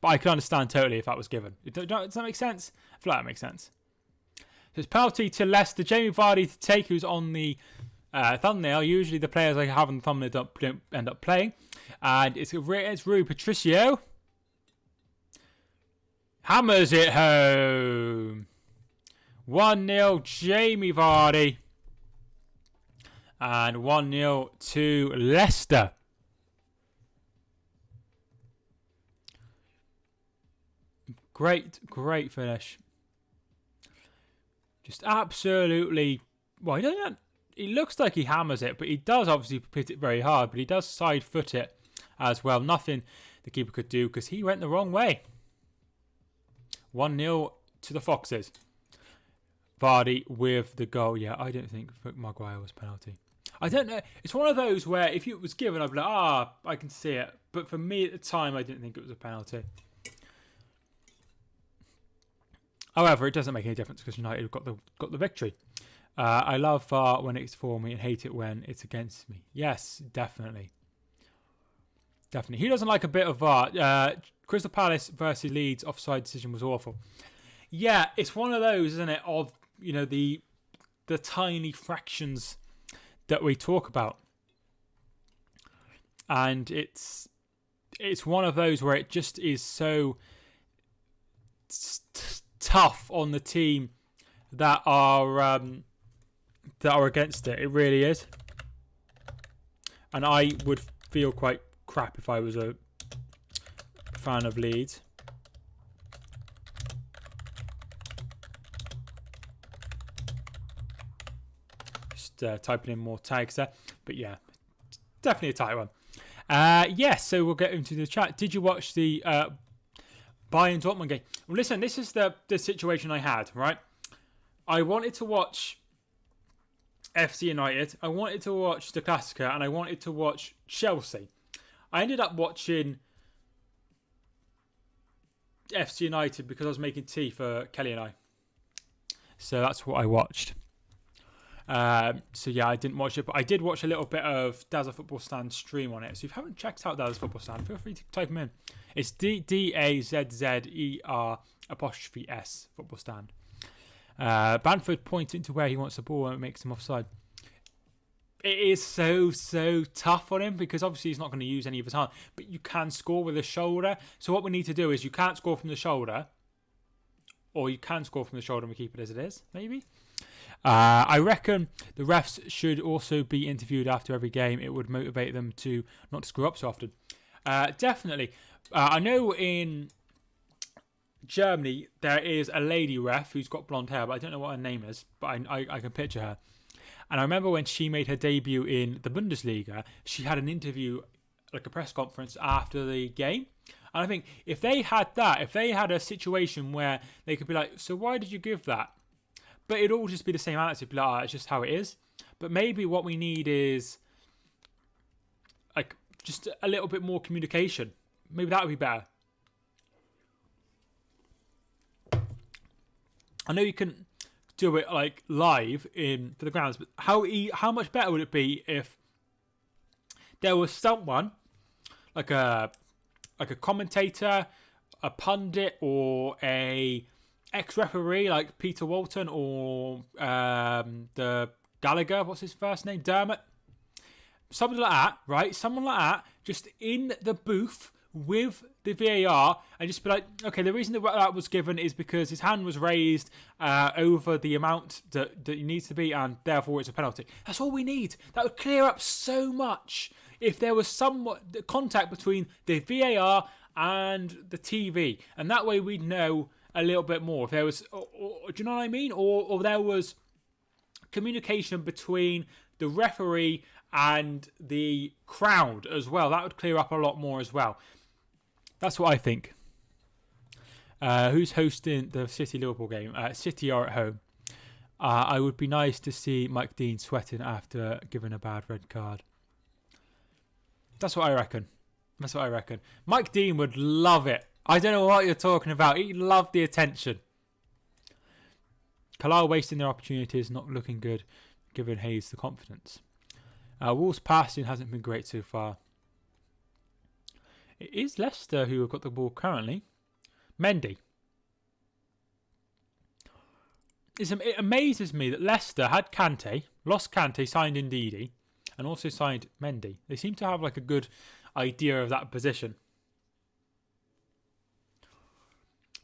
But I can understand totally if that was given. Does that make sense? I feel like that makes sense. So it's penalty to Leicester. Jamie Vardy to take, who's on the thumbnail. Usually the players I have on the thumbnail don't end up playing. And it's Rui Patricio. Hammers it home. 1-0 Jamie Vardy. And 1-0 to Leicester. Great finish. Just absolutely... Well, he looks like he hammers it, but he does obviously hit it very hard, but he does side foot it as well. Nothing the keeper could do because he went the wrong way. 1-0 to the Foxes. Vardy with the goal. Yeah, I don't think Maguire was penalty. I don't know. It's one of those where if it was given, I'd be like, I can see it. But for me at the time, I didn't think it was a penalty. However, it doesn't make any difference because United have got the victory. I love VAR when it's for me and hate it when it's against me. Yes, definitely. Definitely. He doesn't like a bit of VAR. Crystal Palace versus Leeds offside decision was awful. Yeah, it's one of those, isn't it, of, the tiny fractions that we talk about. And it's one of those where it just is so tough on the team that are against it. It really is. And I would feel quite crap if I was a fan of Leeds. Just typing in more tags there. But yeah, definitely a tight one. Yes, so we'll get into the chat. Did you watch the Bayern Dortmund game? Well, listen, this is the situation I had, right? I wanted to watch FC United, I wanted to watch the Classica, and I wanted to watch Chelsea. I ended up watching FC United because I was making tea for Kelly and I. So that's what I watched. So yeah, I didn't watch it, but I did watch a little bit of Dazza Football Stand stream on it. So if you haven't checked out Dazza Football Stand, feel free to type him in. It's DAZZER_S Football Stand. Bamford pointing to where he wants the ball and it makes him offside. It is so tough on him because obviously he's not going to use any of his hand, but you can score with the shoulder. So what we need to do is you can't score from the shoulder, or you can score from the shoulder and we keep it as it is, maybe. I reckon the refs should also be interviewed after every game. It would motivate them to not screw up so often. Definitely. I know in Germany there is a lady ref who's got blonde hair, but I don't know what her name is, but I can picture her. And I remember when she made her debut in the Bundesliga, she had an interview, like a press conference after the game. And I think if they had a situation where they could be like, so why did you give that? But it'd all just be the same answer. Be like, it's just how it is. But maybe what we need is like just a little bit more communication. Maybe that would be better. I know you can do it like live for the grounds, but how much better would it be if there was someone like a commentator, a pundit, or a ex-referee like Peter Walton, or the Gallagher, what's his first name? Dermot. Something like that, right? Someone like that, just in the booth with the VAR and just be like, okay, the reason that was given is because his hand was raised over the amount that it needs to be, and therefore it's a penalty. That's all we need. That would clear up so much if there was some contact between the VAR and the TV, and that way we'd know a little bit more. If there was, do you know what I mean? Or there was communication between the referee and the crowd as well. That would clear up a lot more as well. That's what I think. Who's hosting the City-Liverpool game? City are at home. I would be nice to see Mike Dean sweating after giving a bad red card. That's what I reckon. Mike Dean would love it. I don't know what you're talking about. He'd love the attention. Carlisle wasting their opportunities, not looking good, giving Hayes the confidence. Wolves' passing hasn't been great so far. It is Leicester who have got the ball currently. Mendy. It amazes me that Leicester had Kante, lost Kante, signed Ndidi, and also signed Mendy. They seem to have like a good idea of that position.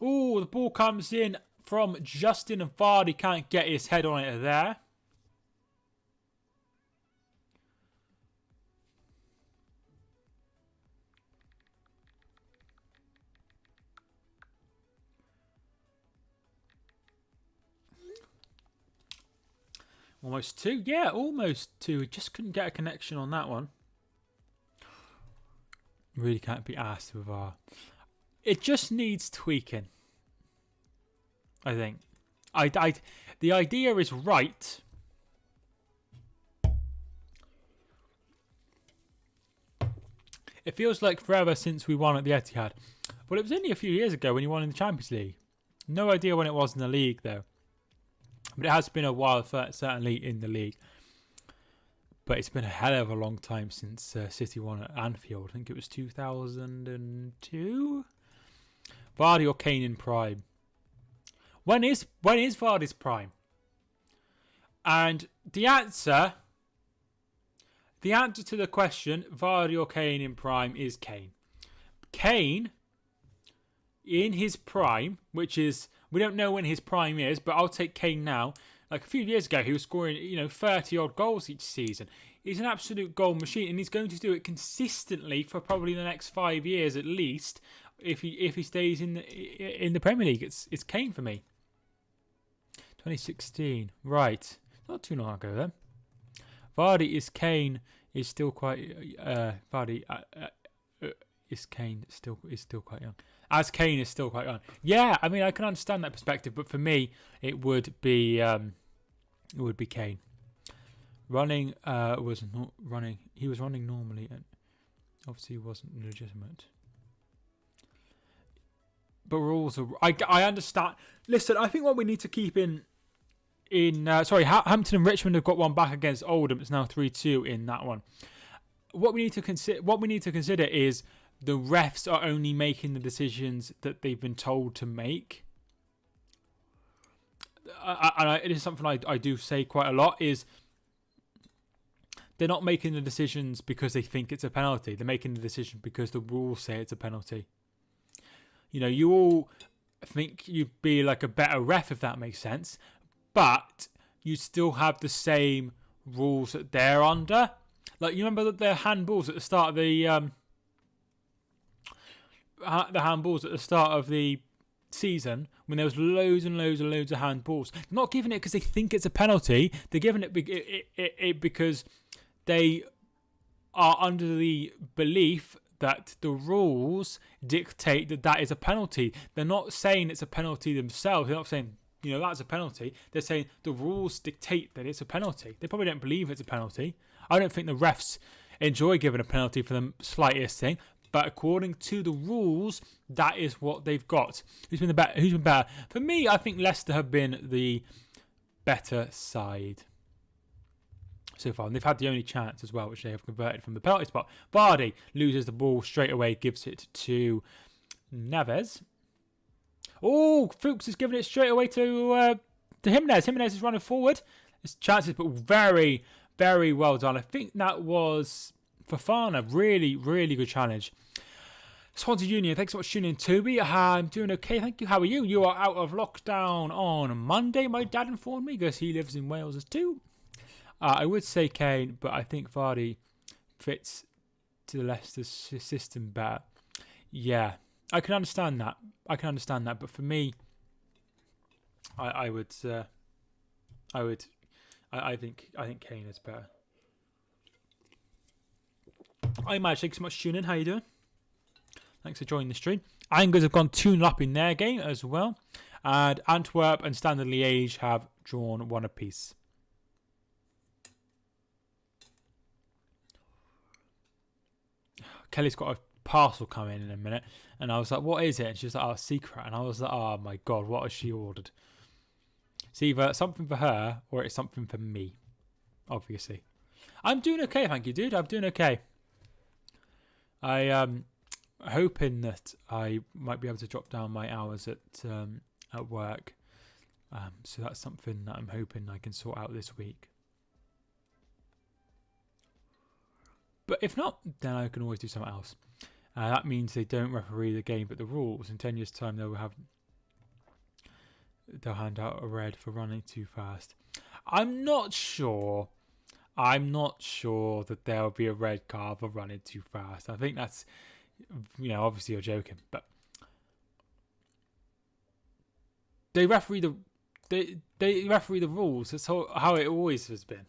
Oh, the ball comes in from Justin, and Vardy can't get his head on it there. Almost two. Yeah, almost two. Just couldn't get a connection on that one. Really can't be asked with VAR. It just needs tweaking, I think. The idea is right. It feels like forever since we won at the Etihad. Well, it was only a few years ago when you won in the Champions League. No idea when it was in the league, though. But it has been a while, certainly, in the league. But it's been a hell of a long time since City won at Anfield. I think it was 2002? Vardy or Kane in prime? When is Vardy's prime? And the answer to the question, Vardy or Kane in prime, is Kane. Kane, in his prime, which is... We don't know when his prime is, but I'll take Kane now. Like a few years ago, he was scoring, 30-odd goals each season. He's an absolute goal machine, and he's going to do it consistently for probably the next 5 years at least. If he stays in the Premier League, it's Kane for me. 2016, right? Not too long ago then. Vardy is Kane is still quite. Vardy is Kane is still quite young. As Kane is still quite young. Yeah, I mean I can understand that perspective, but for me it would be Kane. Running was not running. He was running normally, and obviously wasn't legitimate. But rules are. I understand. Listen, I think what we need to keep in Hampton and Richmond have got one back against Oldham. It's now 3-2 in that one. What we need to consider is the refs are only making the decisions that they've been told to make. It is something I do say quite a lot, is they're not making the decisions because they think it's a penalty. They're making the decision because the rules say it's a penalty. You all think you'd be like a better ref if that makes sense, but you still have the same rules that they're under. Like, you remember the handballs at the start of the season when there was loads and loads and loads of handballs. They're not giving it because they think it's a penalty. They're giving it because they are under the belief that the rules dictate that is a penalty. They're not saying it's a penalty themselves. They're not saying, that's a penalty. They're saying the rules dictate that it's a penalty. They probably don't believe it's a penalty. I don't think the refs enjoy giving a penalty for the slightest thing. But according to the rules, that is what they've got. Who's been better? For me, I think Leicester have been the better side so far. And they've had the only chance as well, which they have converted from the penalty spot. Vardy loses the ball straight away, gives it to Neves. Oh, Fuchs is giving it straight away to Jimenez. Jimenez is running forward. It's chances, but very, very well done. I think that was Fafana. Really, really good challenge. Swansea Union, thanks so much for tuning in, Toby. I'm doing okay, thank you. How are you? You are out of lockdown on Monday, my dad informed me, because he lives in Wales too. I would say Kane, but I think Vardy fits to the Leicester system better. Yeah, I can understand that. But for me, I think Kane is better. Hi, Maj. Thanks so much for tuning in. How you doing? Thanks for joining the stream. Angers have gone 2-0 up in their game as well. And Antwerp and Standard Liège have drawn 1 apiece. Kelly's got a parcel coming in a minute. And I was like, what is it? And she was like, secret. And I was like, oh my God, what has she ordered? It's either something for her or it's something for me. Obviously. I'm doing okay, thank you, dude. I'm doing okay. Hoping that I might be able to drop down my hours at work. So that's something that I'm hoping I can sort out this week. But if not, then I can always do something else. That means they don't referee the game, but the rules. In 10 years' time, they'll hand out a red for running too fast. I'm not sure that there'll be a red card for running too fast. I think that's, obviously you're joking, but they referee the rules. That's how it always has been.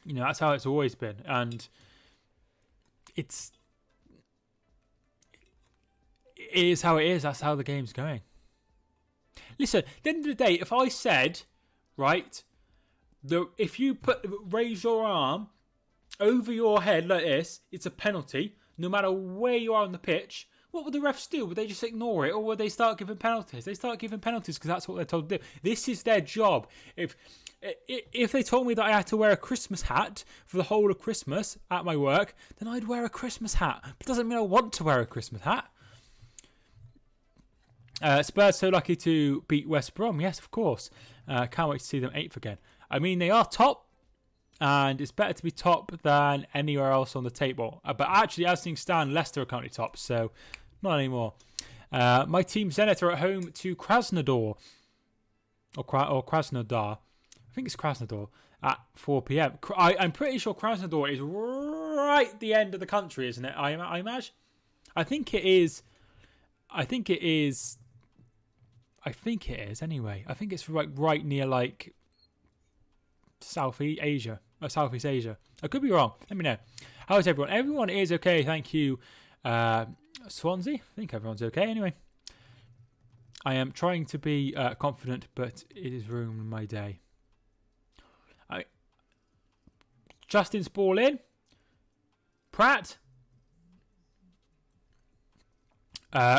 That's how it's always been, and it is how it is. That's how the game's going. Listen, at the end of the day, if I said, right, if you raise your arm over your head like this, it's a penalty, no matter where you are on the pitch, what would the refs do? Would they just ignore it, or would they start giving penalties? They start giving penalties because that's what they're told to do. This is their job. If they told me that I had to wear a Christmas hat for the whole of Christmas at my work, then I'd wear a Christmas hat. But it doesn't mean I want to wear a Christmas hat. Spurs so lucky to beat West Brom. Yes, of course. Can't wait to see them 8th again. I mean, they are top, and it's better to be top than anywhere else on the table. But actually, as things stand, Leicester are currently top, so not anymore. My team Zenit are at home to Krasnodar. Or Krasnodar. I think it's Krasnodar at 4 p.m. I'm pretty sure Krasnodar is right at the end of the country, isn't it? I imagine. I think it is. Anyway. I think it's right near Southeast Asia. I could be wrong. Let me know. How is everyone? Everyone is okay. Thank you. Swansea. I think everyone's okay. Anyway. I am trying to be confident, but it is ruining my day. Justin's ball in. Pratt.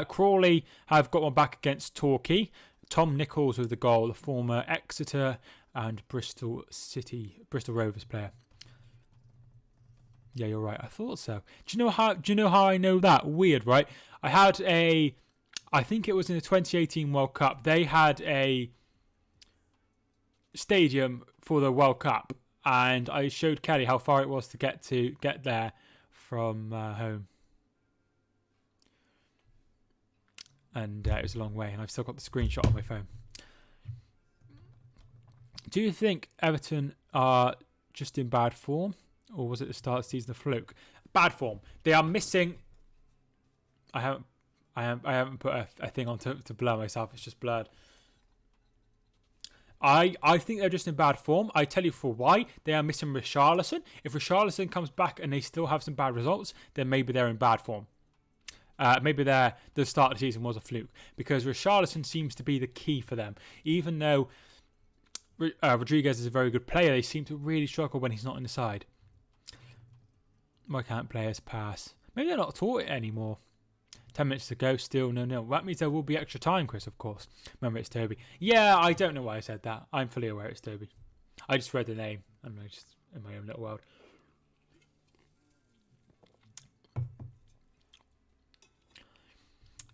Crawley have got one back against Torquay. Tom Nichols with the goal, the former Exeter and Bristol Rovers player. Yeah, you're right. I thought so. Do you know how I know that? Weird, right? I think it was in the 2018 World Cup. They had a stadium for the World Cup, and I showed Kelly how far it was to get there from home. And it was a long way, and I've still got the screenshot on my phone. Do you think Everton are just in bad form, or was it the start of the season a fluke? Bad form. They are missing. I haven't put a thing on to blur myself. It's just blurred. I think they're just in bad form. I tell you for why. They are missing Richarlison. If Richarlison comes back and they still have some bad results, then maybe they're in bad form. Maybe the start of the season was a fluke, because Richarlison seems to be the key for them. Even though Rodriguez is a very good player, they seem to really struggle when he's not in the side. Why can't players pass? Maybe they're not taught it anymore. 10 minutes to go, still 0-0. That means there will be extra time, Chris, of course. Remember, it's Toby. Yeah, I don't know why I said that. I'm fully aware it's Toby. I just read the name, and I just in my own little world.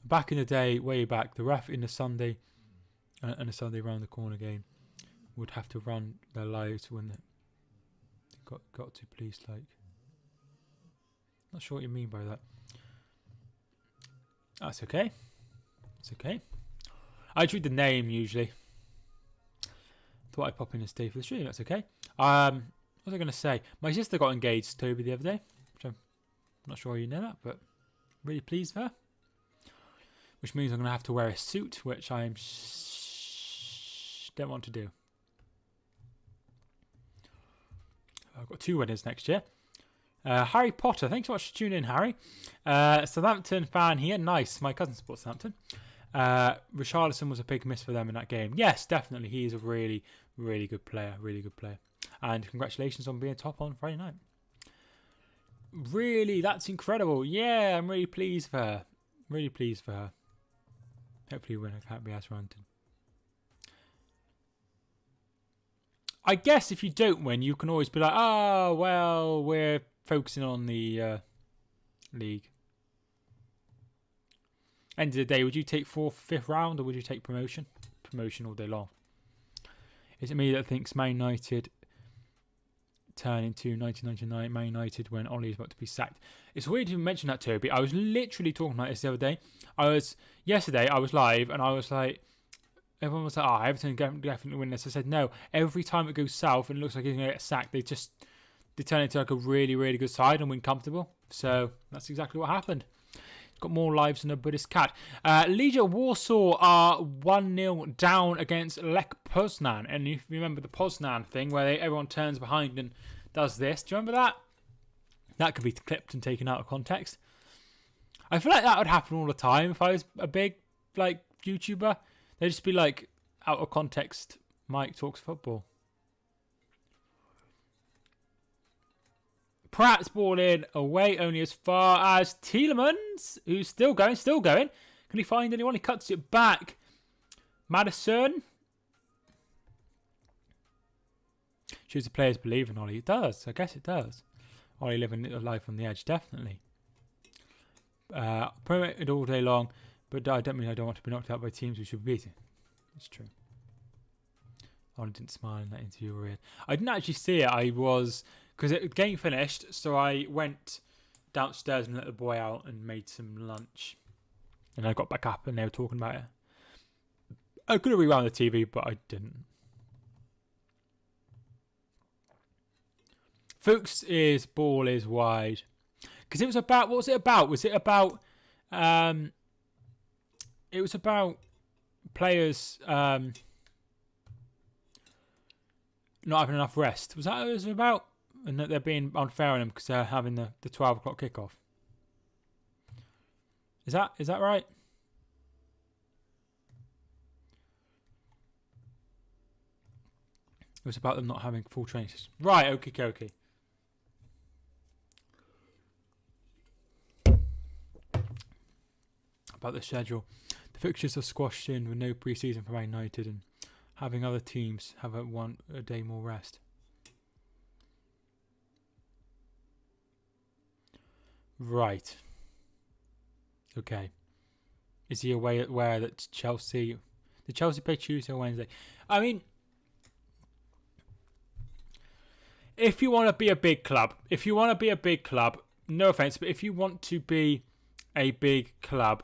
Back in the day, way back, the ref in the Sunday and the Sunday round the corner game would have to run their lives when they got to police, like. Not sure what you mean by that. That's okay. It's okay. I read the name usually. Thought I'd pop in and stay for the stream. That's okay. What was I going to say? My sister got engaged to Toby the other day. Which I'm not sure you know that, but really pleased for her. Which means I'm going to have to wear a suit, which I don't want to do. I've got 2 weddings next year. Harry Potter, thanks so much for tuning in, Harry. Southampton fan here, nice. My cousin supports Southampton. Richarlison was a big miss for them in that game. Yes, definitely. He is a really, really good player. Really good player. And congratulations on being top on Friday night. Really, that's incredible. Yeah, I'm really pleased for her. Really pleased for her. Hopefully win. I can't be as ranting. I guess if you don't win, you can always be like, oh, well, we're focusing on the league. End of the day, would you take 4th, 5th round, or would you take promotion? Promotion all day long. Is it me that thinks Man United turn into 1999 Man United when Ollie is about to be sacked? It's weird you mention that, Toby. I was literally talking about this the other day. Yesterday, I was live, and I was like, everyone was like, oh, Everton definitely win this. I said, no, every time it goes south and it looks like he's going to get sacked, they turn into like a really, really good side and win comfortable. So that's exactly what happened. Got more lives than a Buddhist cat. Legia Warsaw are 1-0 down against Lech Poznan. And if you remember the Poznan thing where everyone turns behind and does this. Do you remember that? That could be clipped and taken out of context. I feel like that would happen all the time if I was a big like YouTuber. They'd just be like, out of context, Mike talks football. Pratt's ball in away only as far as Tielemans, who's still going. Can he find anyone? He cuts it back. Madison. Shows the players believe in Ollie. It does. I guess it does. Ollie living a life on the edge, definitely. Promoted all day long, but I don't want to be knocked out by teams we should be beating. It's true. Ollie didn't smile in that interview. Weird. I didn't actually see it. I was... Because the game finished, so I went downstairs and let the boy out and made some lunch. And I got back up and they were talking about it. I could have rewound the TV, but I didn't. Fuchs' ball is wide. Because it was about... What was it about? Was it about... it was about players not having enough rest. Was that what it was about? And that they're being unfair on them because they're having the 12 o'clock kickoff. Is that right? It was about them not having full training sessions. Right, okay. About the schedule. The fixtures are squashed in with no pre-season for Man United and having other teams have a day more rest. Right. Okay. Is he aware that Chelsea... Did Chelsea play Tuesday or Wednesday? I mean... If you want to be a big club... No offence, but if you want to be a big club...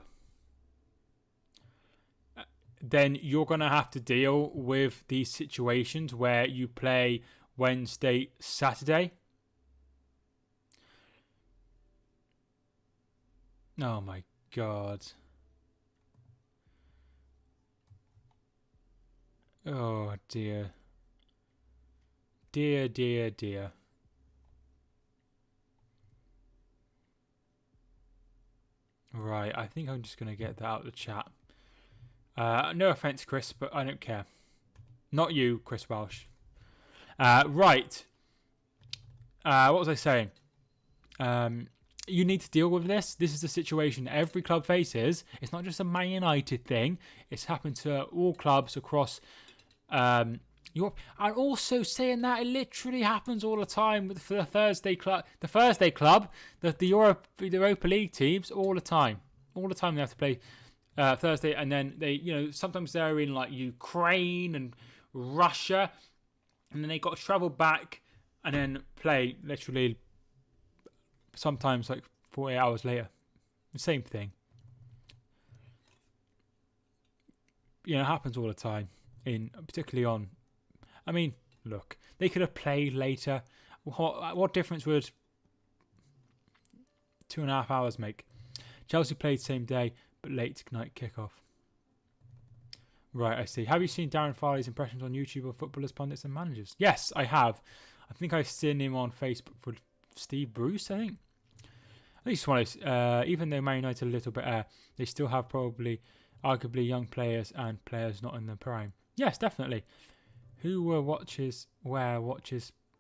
Then you're going to have to deal with these situations where you play Wednesday, Saturday... Oh my God. Oh dear. Dear. Right, I think I'm just going to get that out of the chat. No offence, Chris, but I don't care. Not you, Chris Welsh. Right. What was I saying? You need to deal with this. This is the situation every club faces. It's not just a Man United thing. It's happened to all clubs across Europe. And also saying that, it literally happens all the time for the Thursday club. The Europa League teams, all the time. All the time they have to play Thursday, and then they, sometimes they're in like Ukraine and Russia, and then they got to travel back and then play literally sometimes like 48 hours later. The same thing. It happens all the time. Particularly on. I mean, look, they could have played later. What difference would 2.5 hours make? Chelsea played same day, but late night kickoff. Right, I see. Have you seen Darren Farley's impressions on YouTube of footballers, pundits, and managers? Yes, I have. I think I've seen him on Facebook for Steve Bruce, I think. I just want to, even though Man United are a little bit they still have arguably young players and players not in their prime. Yes, definitely. Who watches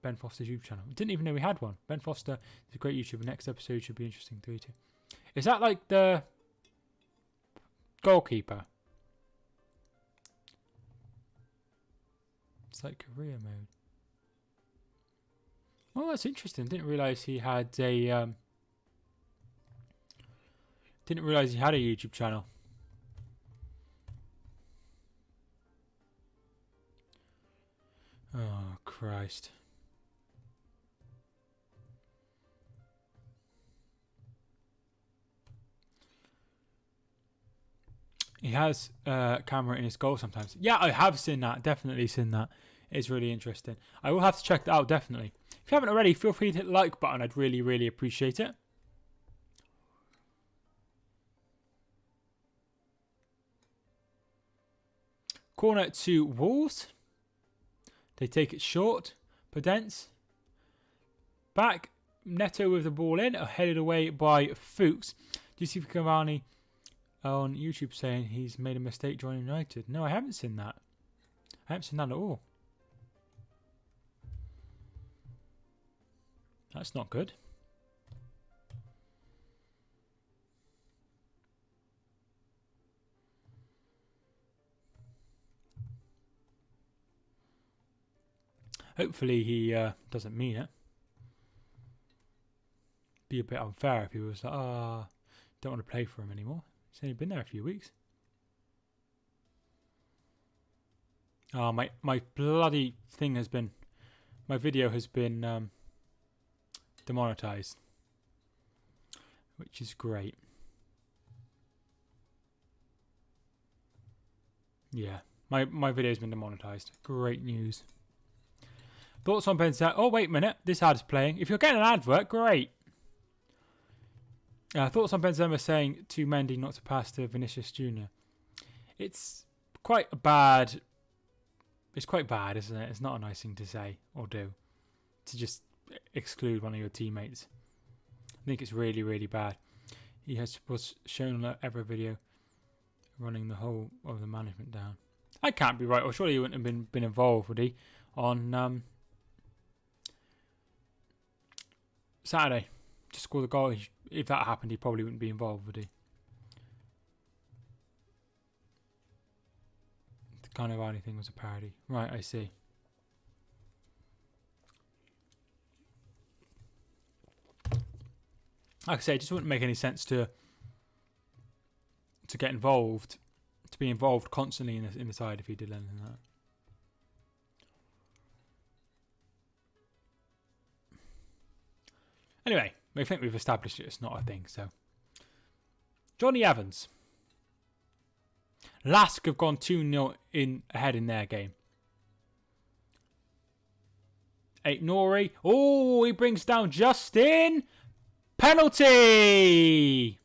Ben Foster's YouTube channel? Didn't even know we had one. Ben Foster is a great YouTuber. Next episode should be interesting to YouTube. Is that like the goalkeeper? It's like career mode. Oh, that's interesting. Didn't realise he had a YouTube channel. Oh, Christ. He has camera in his goal sometimes. Yeah, I have seen that. Definitely seen that. It's really interesting. I will have to check that out, definitely. If you haven't already, feel free to hit the like button. I'd really, really appreciate it. Corner to Wolves. They take it short. Podence. Back. Neto with the ball in. Headed away by Fuchs. Do you see Cavani on YouTube saying he's made a mistake joining United? No, I haven't seen that. I haven't seen that at all. That's not good. Hopefully he doesn't mean it. Be a bit unfair if he was like, don't want to play for him anymore. He's only been there a few weeks. Oh, my bloody thing has been... My video has been demonetized. Which is great. Yeah. My video has been demonetized. Great news. Thoughts on Benzema? Oh, wait a minute. This ad is playing. If you're getting an advert, great. Thoughts on Benzema saying to Mendy not to pass to Vinicius Jr. It's quite bad. It's quite bad, isn't it? It's not a nice thing to say or do. To just exclude one of your teammates. I think it's really, really bad. He was shown on every video running the whole of the management down. I can't be right. Or surely he wouldn't have been involved, would he? On Saturday to score the goal. If that happened, he probably wouldn't be involved, would he? The kind of only thing was a parody. Right, I see. Like I say, it just wouldn't make any sense to get involved, to be involved constantly in the side if he did anything like that. Anyway, I think we've established it's not a thing, so. Johnny Evans. Lask have gone 2-0 ahead in their game. Nori. Oh, he brings down Justin. Penalty.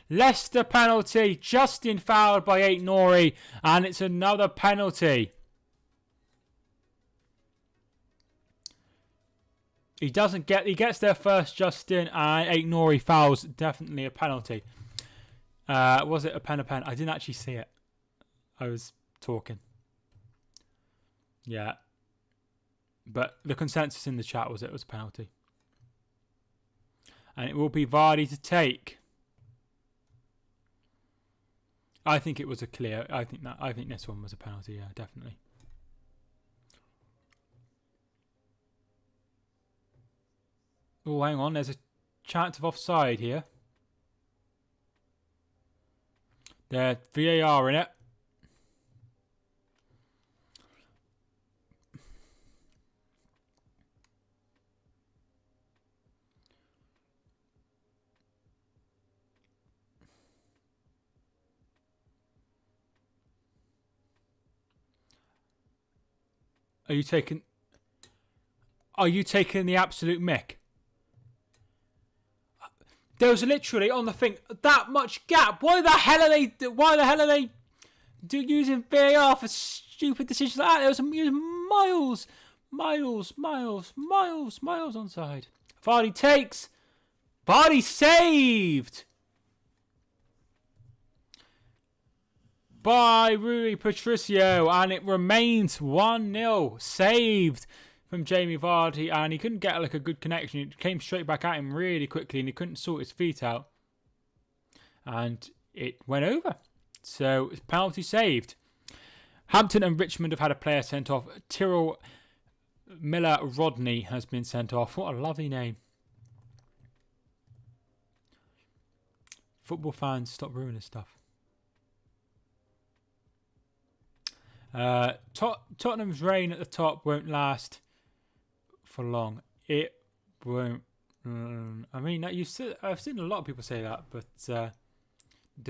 Leicester penalty. Justin fouled by Nori, and it's another penalty. He gets there first, Justin, and Nori fouls. Definitely a penalty. Was it a pen? I didn't actually see it. I was talking. Yeah. But the consensus in the chat was it was a penalty. And it will be Vardy to take. I think it was a clear. I think this one was a penalty, yeah, definitely. Oh, hang on. There's a chance of offside here. There's VAR in it. Are you taking the absolute mick? There was literally on the thing that much gap. Why the hell are they using VAR for stupid decisions like that? There was miles onside. Vardy takes. Vardy saved by Rui Patricio, and it remains 1-0. Saved from Jamie Vardy, and he couldn't get like a good connection. It came straight back at him really quickly, and he couldn't sort his feet out, and it went over. So it's penalty saved. Hampton and Richmond have had a player sent off. Tyrrell Miller-Rodney has been sent off. What a lovely name. Football fans, stop ruining stuff. Tottenham's reign at the top won't last for long. It won't. I mean, I've seen a lot of people say that, but they're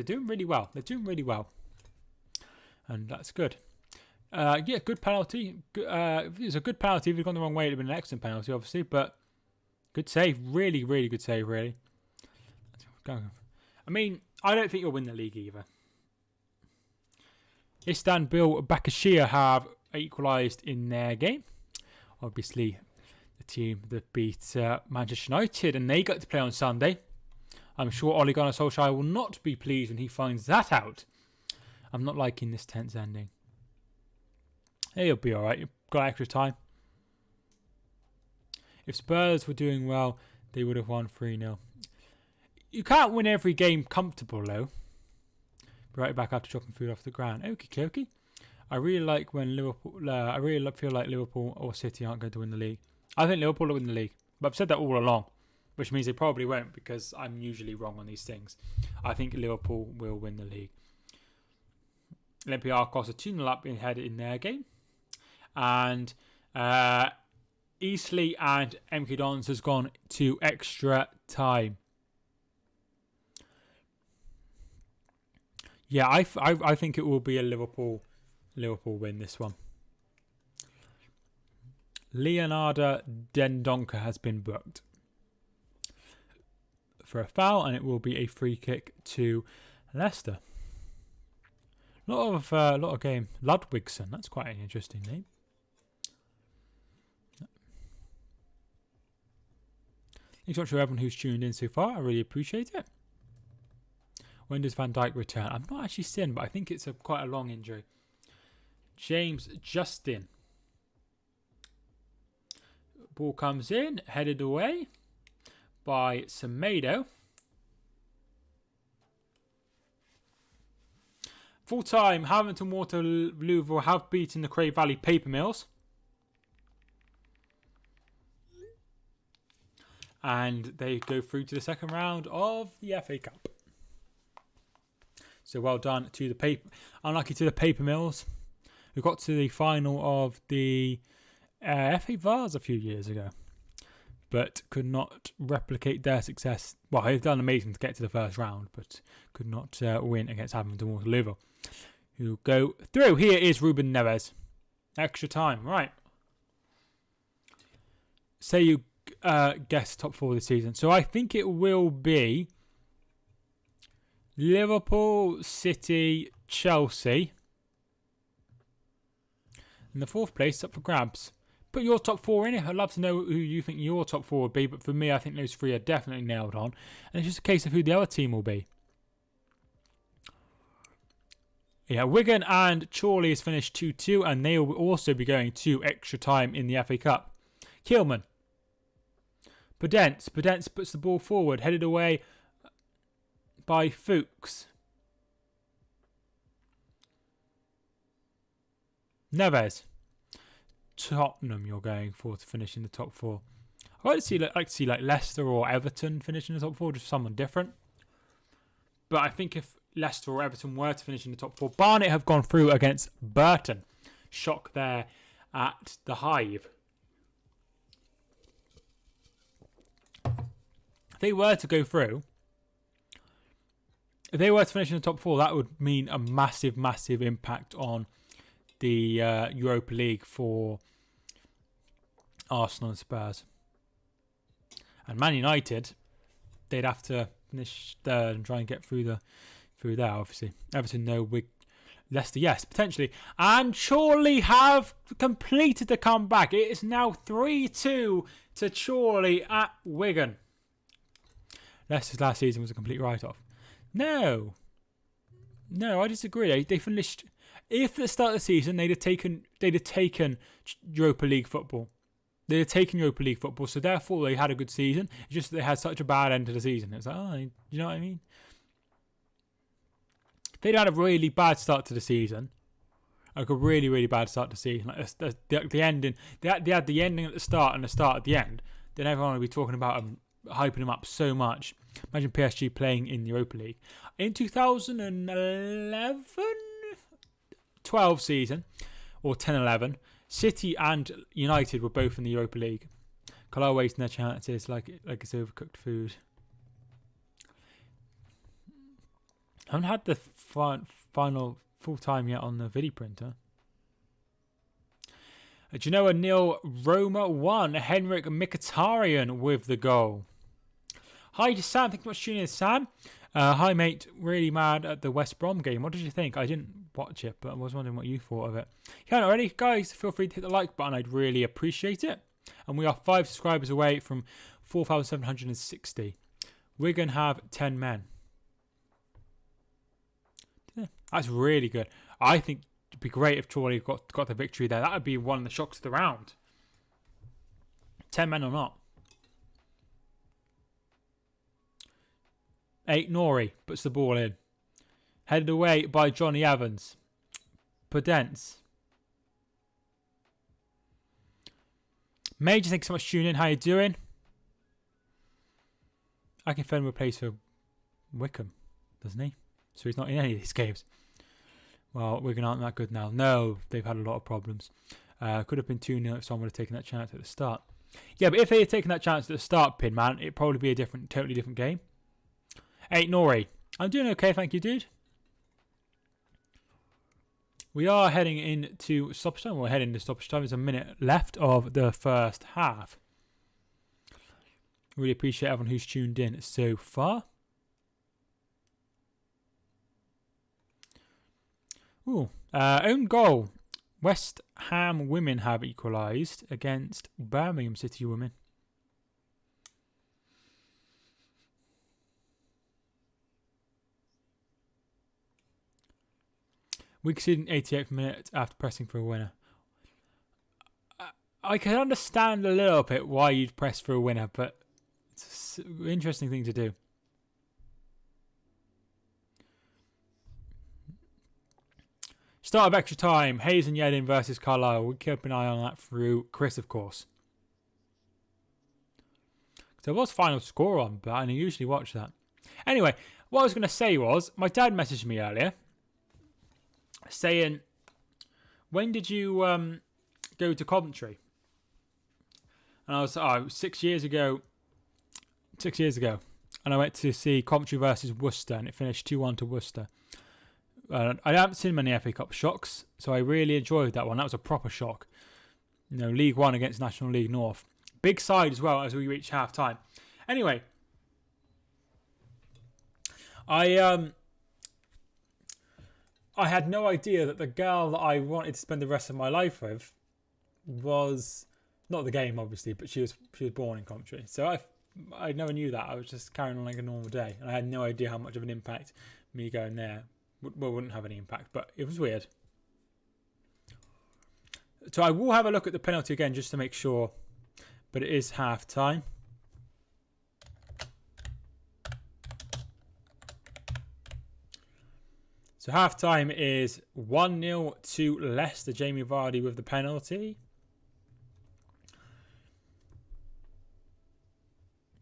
doing really well. And that's good. Good penalty. If it was a good penalty, if it had gone the wrong way, it'd have been an excellent penalty, obviously. But good save, really, really good save, really. I mean, I don't think you'll win the league either. Istanbul Bakashia have equalised in their game. Obviously, the team that beat Manchester United, and they got to play on Sunday. I'm sure Ole Gunnar Solskjaer will not be pleased when he finds that out. I'm not liking this tense ending. He'll be alright. You've got extra time. If Spurs were doing well, they would have won 3-0. You can't win every game comfortable, though. Right back after dropping food off the ground. Okie dokie. I really like when Liverpool. Feel like Liverpool or City aren't going to win the league. I think Liverpool will win the league, but I've said that all along, which means they probably won't because I'm usually wrong on these things. I think Liverpool will win the league. Olympiacos are 2-0 up ahead in their game, and Eastleigh and MK Dons has gone to extra time. Yeah, I think it will be a Liverpool win, this one. Leonardo Dendoncker has been booked for a foul, and it will be a free kick to Leicester. A lot of game. Ludwigson, that's quite an interesting name. Thanks so much for everyone who's tuned in so far. I really appreciate it. When does Van Dijk return? I'm not actually seeing, but I think it's quite a long injury. James Justin. Ball comes in, headed away by Semedo. Full time, Hamilton Waterloo have beaten the Cray Valley Paper Mills. And they go through to the second round of the FA Cup. So well done to the unlucky to the Paper Mills, who got to the final of the FA Vars a few years ago, but could not replicate their success. Well, they've done amazing to get to the first round, but could not win against Hamilton Waterloo, who go through. Here is Ruben Neves. Extra time, right? Say you guess top 4 this season. So I think it will be Liverpool, City, Chelsea. And the 4th place is up for grabs. Put your top 4 in it. I'd love to know who you think your top 4 would be. But for me, I think those 3 are definitely nailed on. And it's just a case of who the other team will be. Yeah, Wigan and Chorley has finished 2-2. And they will also be going to extra time in the FA Cup. Keelman. Podence puts the ball forward. Headed away by Fuchs. Neves. Tottenham you're going for to finish in the top 4. I'd like to see like Leicester or Everton finish in the top 4, just someone different. But I think if Leicester or Everton were to finish in the top 4. Barnet have gone through against Burton. Shock there at the Hive. If they were to go through, if they were to finish in the top 4, that would mean a massive, massive impact on the Europa League for Arsenal and Spurs. And Man United, they'd have to finish third and try and get through there, obviously. Everton, no. Leicester, yes, potentially. And Chorley have completed the comeback. It is now 3-2 to Chorley at Wigan. Leicester's last season was a complete write-off. No, I disagree. They finished. If at the start of the season they'd have taken Europa League football. They'd have taken Europa League football, so therefore they had a good season. It's just that they had such a bad end to the season. It's like, you know what I mean? They'd had a really bad start to the season. Like a really, really bad start to the season. Like the ending. They had the ending at the start and the start at the end. Then everyone would be talking about them, hyping them up so much. Imagine PSG playing in the Europa League. In 2011-12 season, or 10-11, City and United were both in the Europa League. Carlisle wasting their chances like it's overcooked food. I haven't had the final full time yet on the video printer. Genoa 0, Roma 1. Henrik Mkhitaryan with the goal. Hi to Sam. Thanks so much for tuning in, Sam. Hi, mate. Really mad at the West Brom game. What did you think? I didn't watch it, but I was wondering what you thought of it. If you haven't already, guys, feel free to hit the like button. I'd really appreciate it. And we are 5 subscribers away from 4,760. Wigan have 10 men. Yeah, that's really good. I think it'd be great if Chorley got the victory there. That would be one of the shocks of the round. 10 men or not. 8 Nori puts the ball in. Headed away by Johnny Evans. Podence. Major, thanks so much for tuning in. How you doing? I can Fenn plays for Wickham, doesn't he? So he's not in any of these games. Well, Wigan aren't that good now. No, they've had a lot of problems. Could have been 2-0 if someone would have taken that chance at the start. Yeah, but if they had taken that chance at the start, Pin Man, it'd probably be a totally different game. 8 Nori. I'm doing okay, thank you, dude. We are heading into stoppage time. We're heading into stoppage time. There's a minute left of the first half. Really appreciate everyone who's tuned in so far. Ooh, own goal. West Ham women have equalised against Birmingham City women. We conceded in 88th minute after pressing for a winner. I can understand a little bit why you'd press for a winner, but it's an interesting thing to do. Start of extra time. Hayes and Yedlin versus Carlisle. We'll keep an eye on that through Chris, of course. There was final score on, but I usually watch that. Anyway, what I was going to say was, my dad messaged me earlier saying, when did you go to Coventry? And I was 6 years ago. 6 years ago. And I went to see Coventry versus Worcester, and it finished 2-1 to Worcester. I haven't seen many FA Cup shocks, so I really enjoyed that one. That was a proper shock. You know, League One against National League North. Big side as well as we reach half time. Anyway, I had no idea that the girl that I wanted to spend the rest of my life with was not the game, obviously, but she was born in Coventry. So I never knew that. I was just carrying on like a normal day, and I had no idea how much of an impact me going there wouldn't have any impact, but it was weird. So I will have a look at the penalty again just to make sure, but it is half time. So half time is 1-0 to Leicester. Jamie Vardy with the penalty.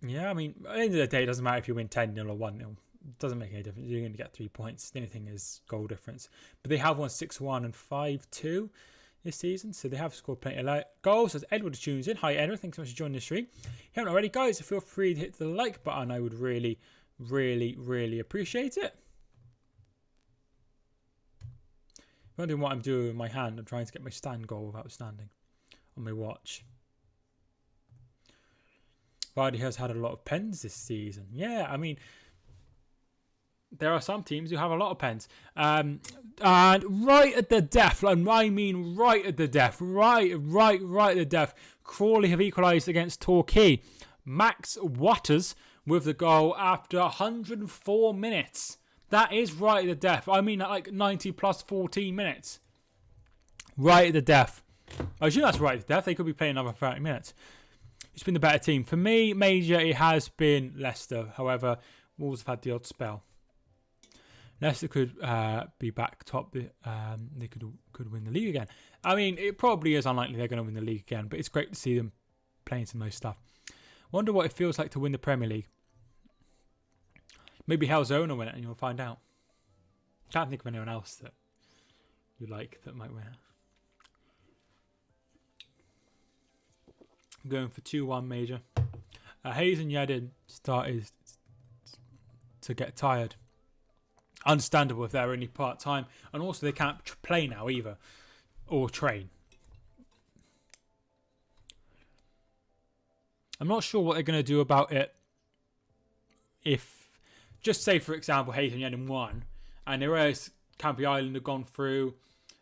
Yeah, I mean, at the end of the day, it doesn't matter if you win 10-0 or 1-0. doesn't make any difference. You're going to get 3 points. The only thing is goal difference. But they have won 6-1 and 5-2 this season, so they have scored plenty of goals. As Edward tunes in, hi Edward, thanks so much for joining the stream. If you haven't already, guys, feel free to hit the like button. I would really, really, really appreciate it. Wondering what I'm doing with my hand. I'm trying to get my stand goal without standing on my watch. Vardy has had a lot of pens this season. Yeah, I mean, there are some teams who have a lot of pens. And right at the death, and I mean right at the death, right at the death, Crawley have equalised against Torquay. Max Waters with the goal after 104 minutes. That is right at the death. I mean, like 90 plus 14 minutes. Right at the death. I assume that's right at the death. They could be playing another 30 minutes. Who's been the better team? For me, major, it has been Leicester. However, Wolves have had the odd spell. Leicester could be back top. They could win the league again. I mean, it probably is unlikely they're going to win the league again, but it's great to see them playing some nice stuff. Wonder what it feels like to win the Premier League. Maybe Hellzone will win it and you'll find out. Can't think of anyone else that you like that might win it. I'm going for 2-1 major. Hayes and Yedin started to get tired. Understandable if they're only part-time. And also they can't play now either. Or train. I'm not sure what they're going to do about it if... Just say, for example, Hayes and Yedin won, and the rest, Campy Island have gone through,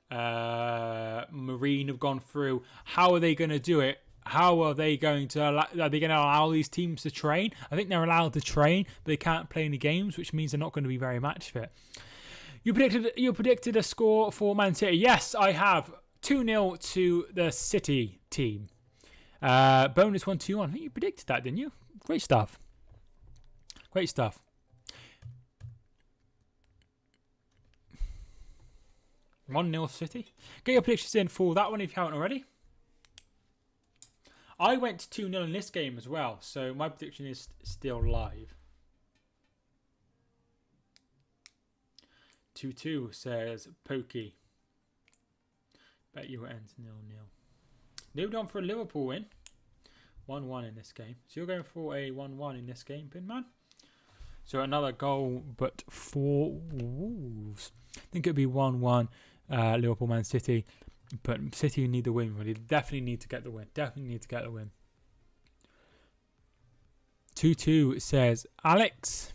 Marine have gone through. How are they going to do it? How are they going to allow these teams to train? I think they're allowed to train, but they can't play any games, which means they're not going to be very match fit. You predicted a score for Man City. Yes, I have. 2-0 to the City team. Bonus 1-2-1. I think you predicted that, didn't you? Great stuff. Great stuff. One 0 City. Get your predictions in for that one if you haven't already. I went 2-0 in this game as well, so my prediction is still live. 2-2 says Pokey. Bet you it ends 0-0. Moved on for a Liverpool win. 1-1 in this game. So you're going for a 1-1 in this game, Pinman. So another goal, but for Wolves. I think it'd be 1-1. Liverpool, Man City, but City need the win. Really, definitely need to get the win. 2-2 says Alex.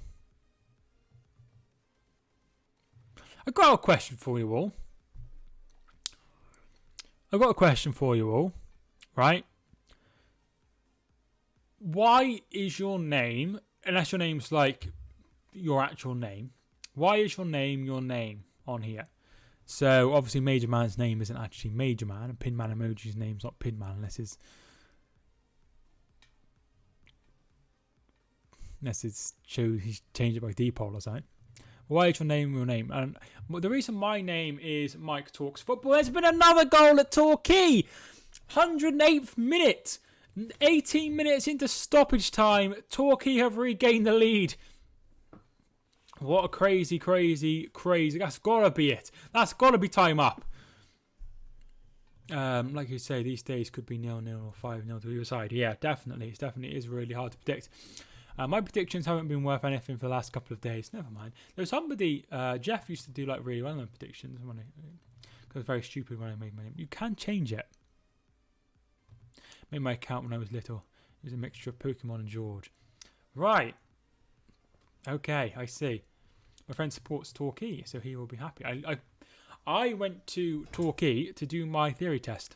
I've got a question for you all. Right? Why is your name, unless your name's like your actual name, why is your name on here? So, obviously, Major Man's name isn't actually Major Man, and Pinman Emoji's name's not Pinman, unless it's he's changed it by default or something. Why is your name? And the reason my name is Mike Talks Football, there's been another goal at Torquay! 108th minute! 18 minutes into stoppage time, Torquay have regained the lead. What a crazy. That's got to be it. That's got to be time up. Like you say, these days could be 0-0 or 5-0 to either side. Yeah, definitely. It is really hard to predict. My predictions haven't been worth anything for the last couple of days. Never mind. There was somebody, Jeff used to do like really well on predictions. It was very stupid when I made my name. You can change it. Made my account when I was little. It was a mixture of Pokemon and George. Right. Okay, I see. My friend supports Torquay, so he will be happy. I went to Torquay to do my theory test.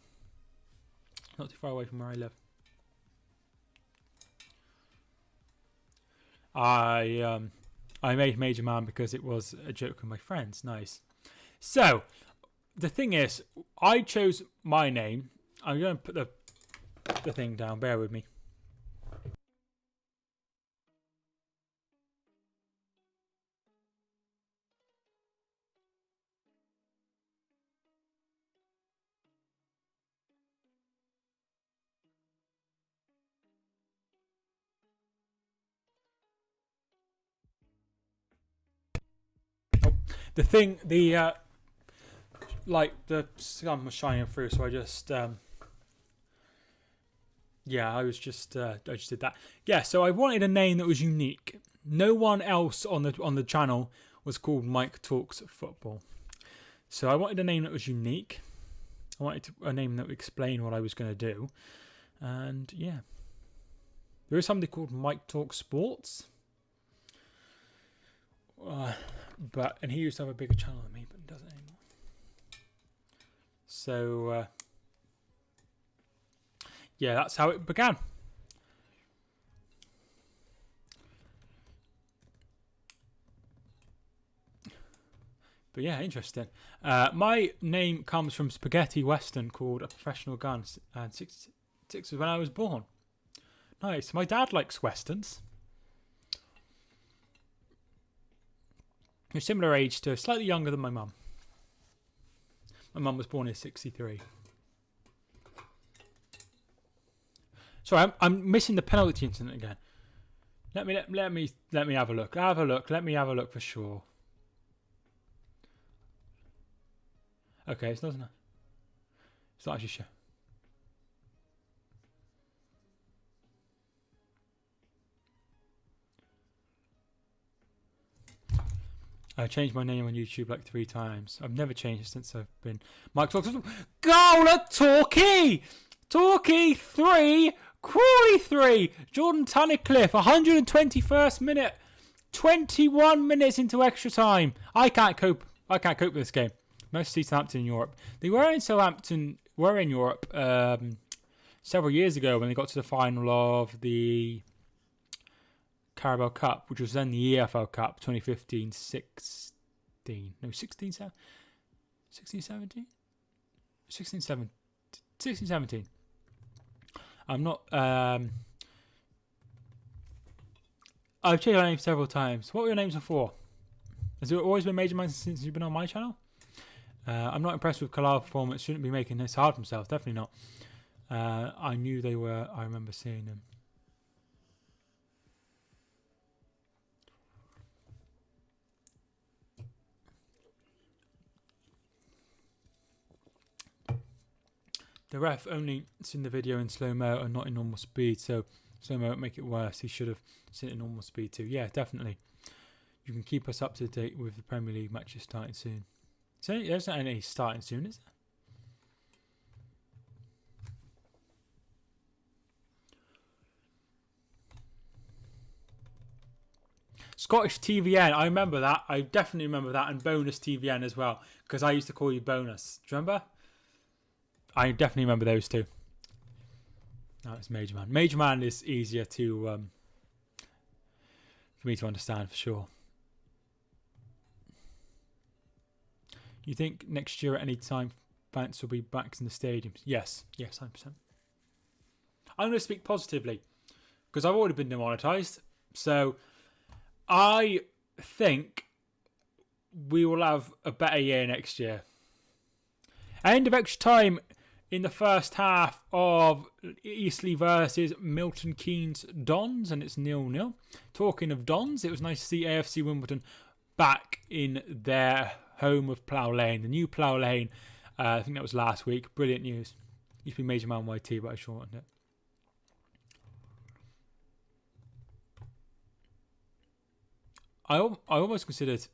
Not too far away from where I live. I made Major Man because it was a joke with my friends. Nice. So, the thing is, I chose my name. I'm going to put the thing down. Bear with me. The thing, the like the sun was shining through, so I just yeah, I just did that. Yeah, so I wanted a name that was unique. No one else on the channel was called Mike Talks Football, so I wanted a name that was unique. I wanted a name that would explain what I was going to do, and yeah, there is somebody called Mike Talks Sports, and he used to have a bigger channel than me, but he doesn't anymore. So yeah, that's how it began. But yeah, interesting. My name comes from spaghetti western called A Professional Gun, and 66 was when I was born. Nice. My dad likes westerns. You're similar age to, slightly younger than my mum. My mum was born in 63. Sorry, I'm missing the penalty incident again. Let me have a look. Let me have a look for sure. Okay, it's not actually sure. I changed my name on YouTube like 3 times. I've never changed it since I've been Mike Talks. Goal at Torquay! Torquay 3, Crawley 3. Jordan Tunnicliffe, 121st minute. 21 minutes into extra time. I can't cope with this game. Most see Southampton in Europe. They were in Europe several years ago when they got to the final of the Carabao Cup, which was then the EFL Cup 2015-16. No, 16-17? 16-17. I'm not... I've changed my name several times. What were your names before? Has it always been Major Man since you've been on my channel? I'm not impressed with Carlisle's performance. Shouldn't be making this hard for himself. Definitely not. I knew they were. I remember seeing them. The ref only seen the video in slow-mo and not in normal speed, so slow-mo won't make it worse. He should have seen it in normal speed too. Yeah, definitely. You can keep us up to date with the Premier League matches starting soon. So there's not any starting soon, is there? Scottish TVN, I remember that. I definitely remember that, and Bonus TVN as well, because I used to call you Bonus. Do you remember? I definitely remember those two. No, it's Major Man. Major Man is easier to for me to understand for sure. You think next year at any time fans will be back in the stadiums? Yes, 100%. I'm going to speak positively because I've already been demonetised. So I think we will have a better year next year. End of extra time in the first half of Eastleigh versus Milton Keynes Dons, and it's 0-0. Talking of Dons, it was nice to see AFC Wimbledon back in their home of Plough Lane, the new Plough Lane. I think that was last week. Brilliant news. Used to be Major Man YT, but I shortened it. I almost considered.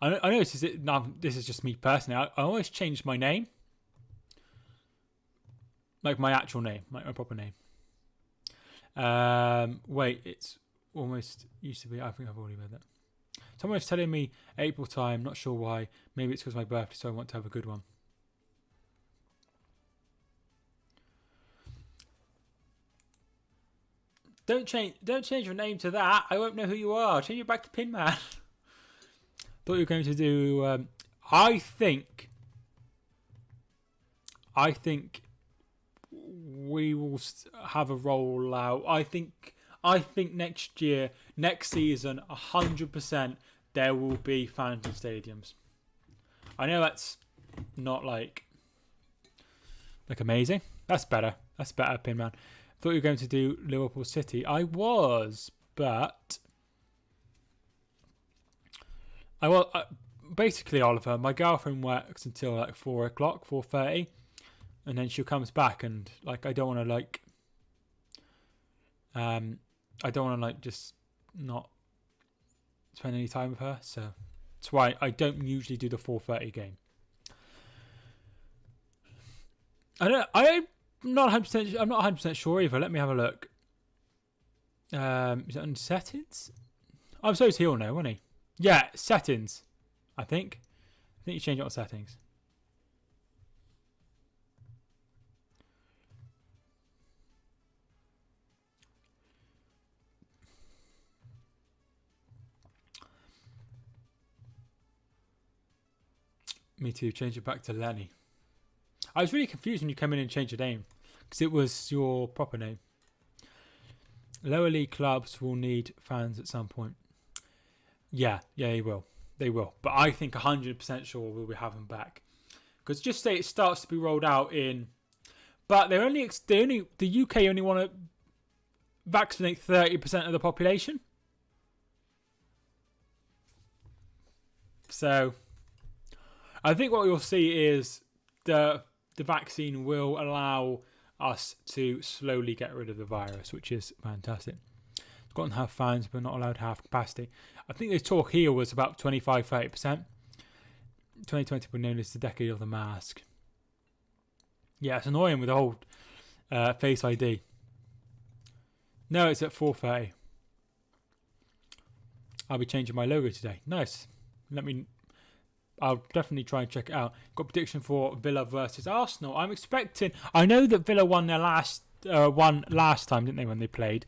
I know this is it. Now this is just me personally. I almost changed my name, like my actual name, like my proper name. Wait, it's almost used to be. I think I've already read that. Someone was telling me April time, not sure why. Maybe it's because of my birthday, so I want to have a good one. Don't change your name to that. I won't know who you are. Change it back to Pin Man. Thought you were going to do. I think we will have a rollout. I think next year, next season, 100%, there will be fans in stadiums. I know that's not like amazing. That's better. That's better, Pinman. Thought you were going to do Liverpool City. I was, but basically, Oliver, my girlfriend works until like 4 o'clock, 4:30, and then she comes back, and like I don't want to just not spend any time with her, so that's why I don't usually do the 4:30 game. I'm not 100% sure either. Let me have a look. Is it on settings? I'm supposed he'll know, won't he? Yeah, settings. I think you change it on settings. Me too. Change it back to Lenny. I was really confused when you came in and changed your name because it was your proper name. Lower league clubs will need fans at some point. Yeah, they will. But I think 100% sure we'll be having back. Because just say it starts to be rolled out in, but the UK only want to vaccinate 30% of the population. So I think what you'll see is the vaccine will allow us to slowly get rid of the virus, which is fantastic. It's got to have fans, but not allowed to have capacity. I think the talk here was about 25-30%. 2020 was known as the decade of the mask. Yeah, it's annoying with the whole Face ID. No, it's at 4:30. I'll be changing my logo today. Nice. I'll definitely try and check it out. Got a prediction for Villa versus Arsenal. I'm expecting. I know that Villa won their last time, didn't they, when they played?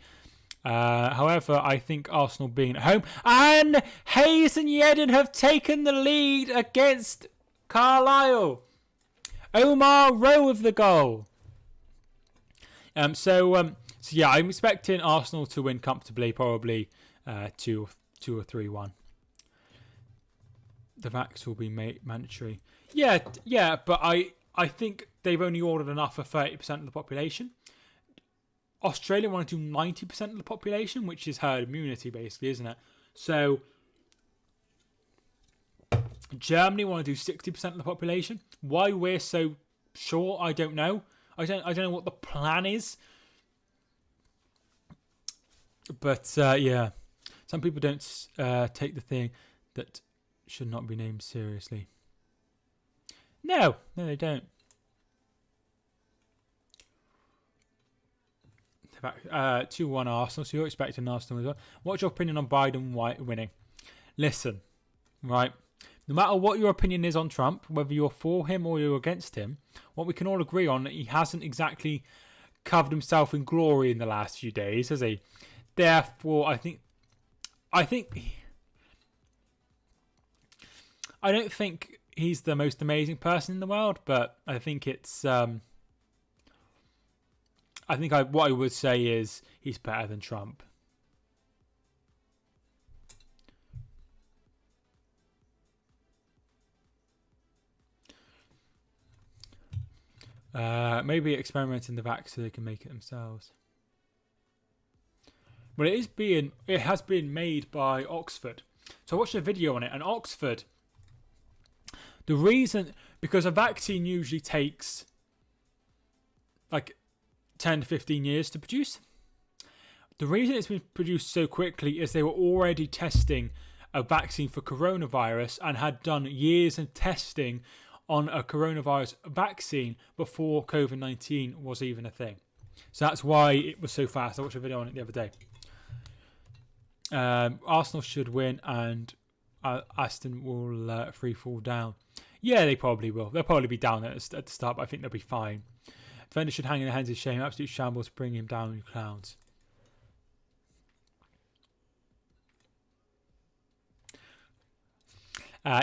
However, I think Arsenal being at home and Hayes and Yedlin have taken the lead against Carlisle. Omar Rowe with the goal. So yeah, I'm expecting Arsenal to win comfortably, probably 2 or 3-1. The vax will be mandatory. Yeah, but I think they've only ordered enough for 30% of the population. Australia want to do 90% of the population, which is herd immunity, basically, isn't it? So Germany want to do 60% of the population. Why we're so short, I don't know. I don't know what the plan is. But yeah, some people don't take the thing that should not be named seriously. No, they don't. 2-1 Arsenal, so you're expecting Arsenal as well. What's your opinion on Biden winning? Listen, right, no matter what your opinion is on Trump, whether you're for him or you're against him, what we can all agree on, he hasn't exactly covered himself in glory in the last few days, has he? Therefore, I don't think he's the most amazing person in the world, but I think it's what I would say is he's better than Trump. Maybe experimenting the vaccine so they can make it themselves. But it has been made by Oxford. So I watched a video on it, and Oxford, the reason, because a vaccine usually takes like 10 to 15 years to produce. The reason it's been produced so quickly is they were already testing a vaccine for coronavirus and had done years of testing on a coronavirus vaccine before COVID-19 was even a thing. So that's why it was so fast. I watched a video on it the other day. Arsenal should win and Aston will free fall down. Yeah, they probably will. They'll probably be down at the start, but I think they'll be fine. Defender should hang in their hands of shame. Absolute shambles. Bring him down, you clowns.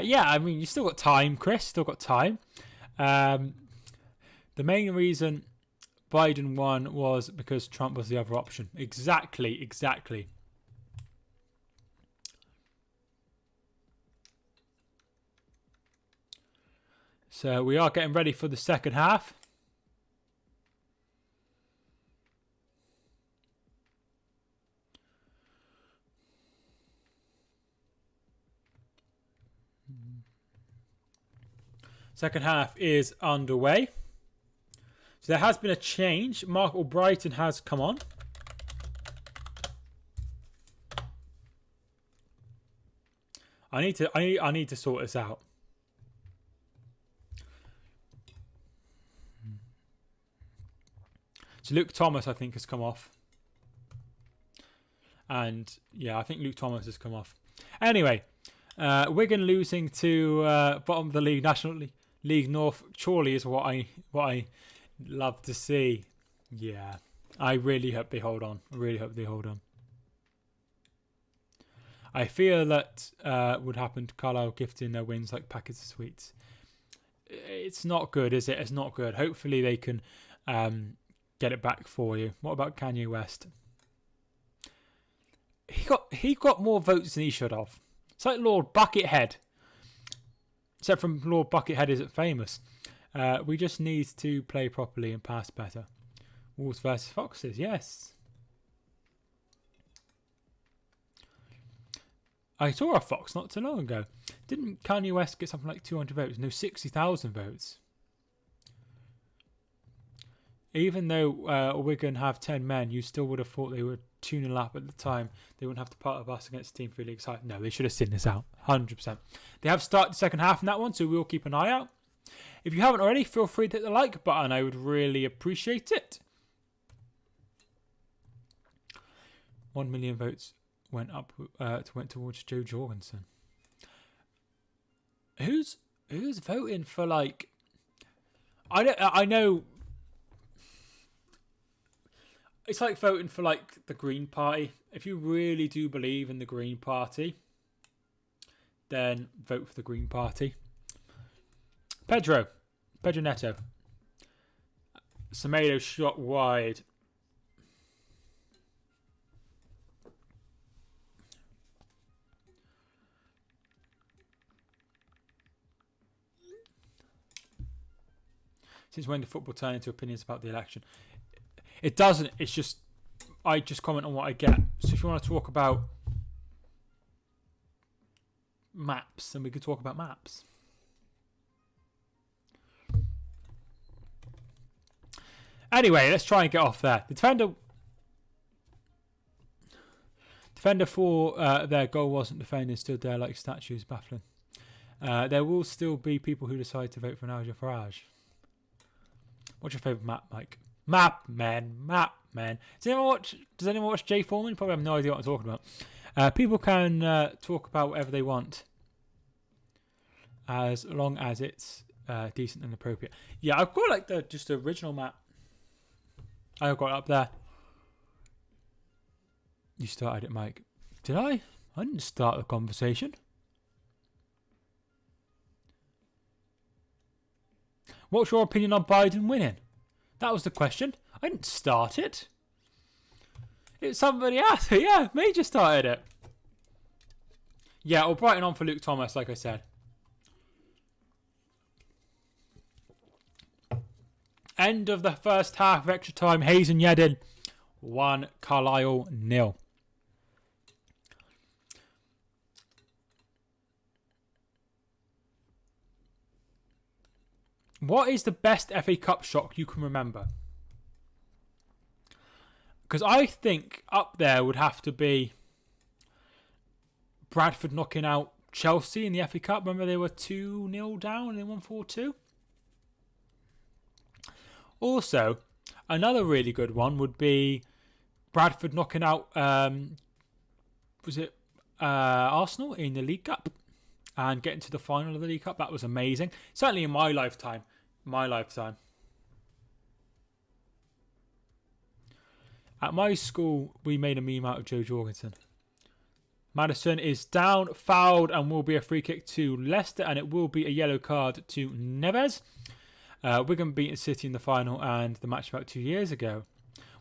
Yeah, I mean, you still got time, Chris. Still got time. The main reason Biden won was because Trump was the other option. Exactly. So we are getting ready for the second half. Second half is underway. So there has been a change. Mark Albrighton has come on. I need to sort this out. So Luke Thomas, I think, has come off. And yeah, I think Luke Thomas has come off. Anyway, Wigan losing to bottom of the league, National League North. Surely is what I love to see. Yeah, I really hope they hold on. I fear that would happen to Carlisle gifting their wins like packets of sweets. It's not good, is it? It's not good. Hopefully they can get it back for you. What about Kanye West? He got more votes than he should have. It's like Lord Buckethead. Except from Lord Buckethead isn't famous. We just need to play properly and pass better. Wolves versus Foxes, yes. I saw a Fox not too long ago. Didn't Kanye West get something like 200 votes? No, 60,000 votes. Even though Wigan have 10 men, you still would have thought they were 2-0 up at the time. They wouldn't have to part of us against Team 3 League side. No, they should have seen this out. 100%. They have started the second half in that one, so we'll keep an eye out. If you haven't already, feel free to hit the like button. I would really appreciate it. 1 million votes went towards Joe Jorgensen. Who's voting for, like, I know it's like voting for, like, the Green Party. If you really do believe in the Green Party, then vote for the Green Party. Pedro Neto. Semedo shot wide. Since when did football turn into opinions about the election? It doesn't. It's just, I just comment on what I get. So if you want to talk about maps, then we could talk about maps. Anyway, let's try and get off there. The defender for their goal wasn't defending, stood there like statues, baffling. There will still be people who decide to vote for Nigel Farage. What's your favourite map, Mike? Map man. Does anyone watch Jay Foreman? You probably have no idea what I'm talking about. People can talk about whatever they want, as long as it's decent and appropriate. Yeah, I've got like just the original map. I've got it up there. You started it, Mike. Did I? I didn't start the conversation. What's your opinion on Biden winning? That was the question. I didn't start it. It's somebody else. Yeah, Major started it. Yeah, or Brighton on for Luke Thomas, like I said. End of the first half of extra time. Hayes and Yedin 1, Carlisle 0. What is the best FA Cup shock you can remember? Because I think up there would have to be Bradford knocking out Chelsea in the FA Cup. Remember they were 2-0 down and they won 4-2? Also, another really good one would be Bradford knocking out, Arsenal in the League Cup and getting to the final of the League Cup. That was amazing. Certainly in my lifetime. At my school, we made a meme out of Joe Jorgensen. Maddison is down, fouled, and will be a free kick to Leicester, and it will be a yellow card to Neves. Wigan beating City in the final and the match about 2 years ago.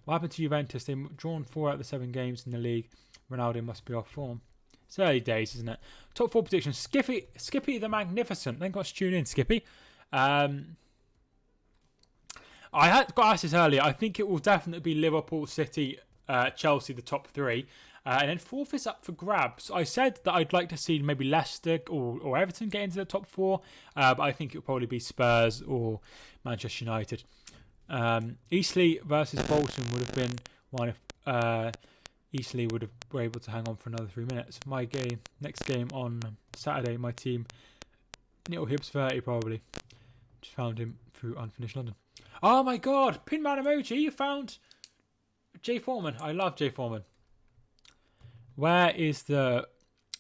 What happened to Juventus? They've drawn 4 out of the 7 games in the league. Ronaldo must be off form. It's early days, isn't it? Top 4 predictions. Skippy the Magnificent. Thank God to tune in, Skippy. I got asked this earlier. I think it will definitely be Liverpool, City, Chelsea, the top 3. And then fourth is up for grabs. I said that I'd like to see maybe Leicester or Everton get into the top 4, but I think it'll probably be Spurs or Manchester United. Eastleigh versus Bolton would have been one if Eastleigh were able to hang on for another 3 minutes. My game, next game on Saturday, my team, Little Hibbs 30 probably. Just found him through Unfinished London. Oh my god, Pinman emoji, you found Jay Foreman. I love Jay Foreman. Where is the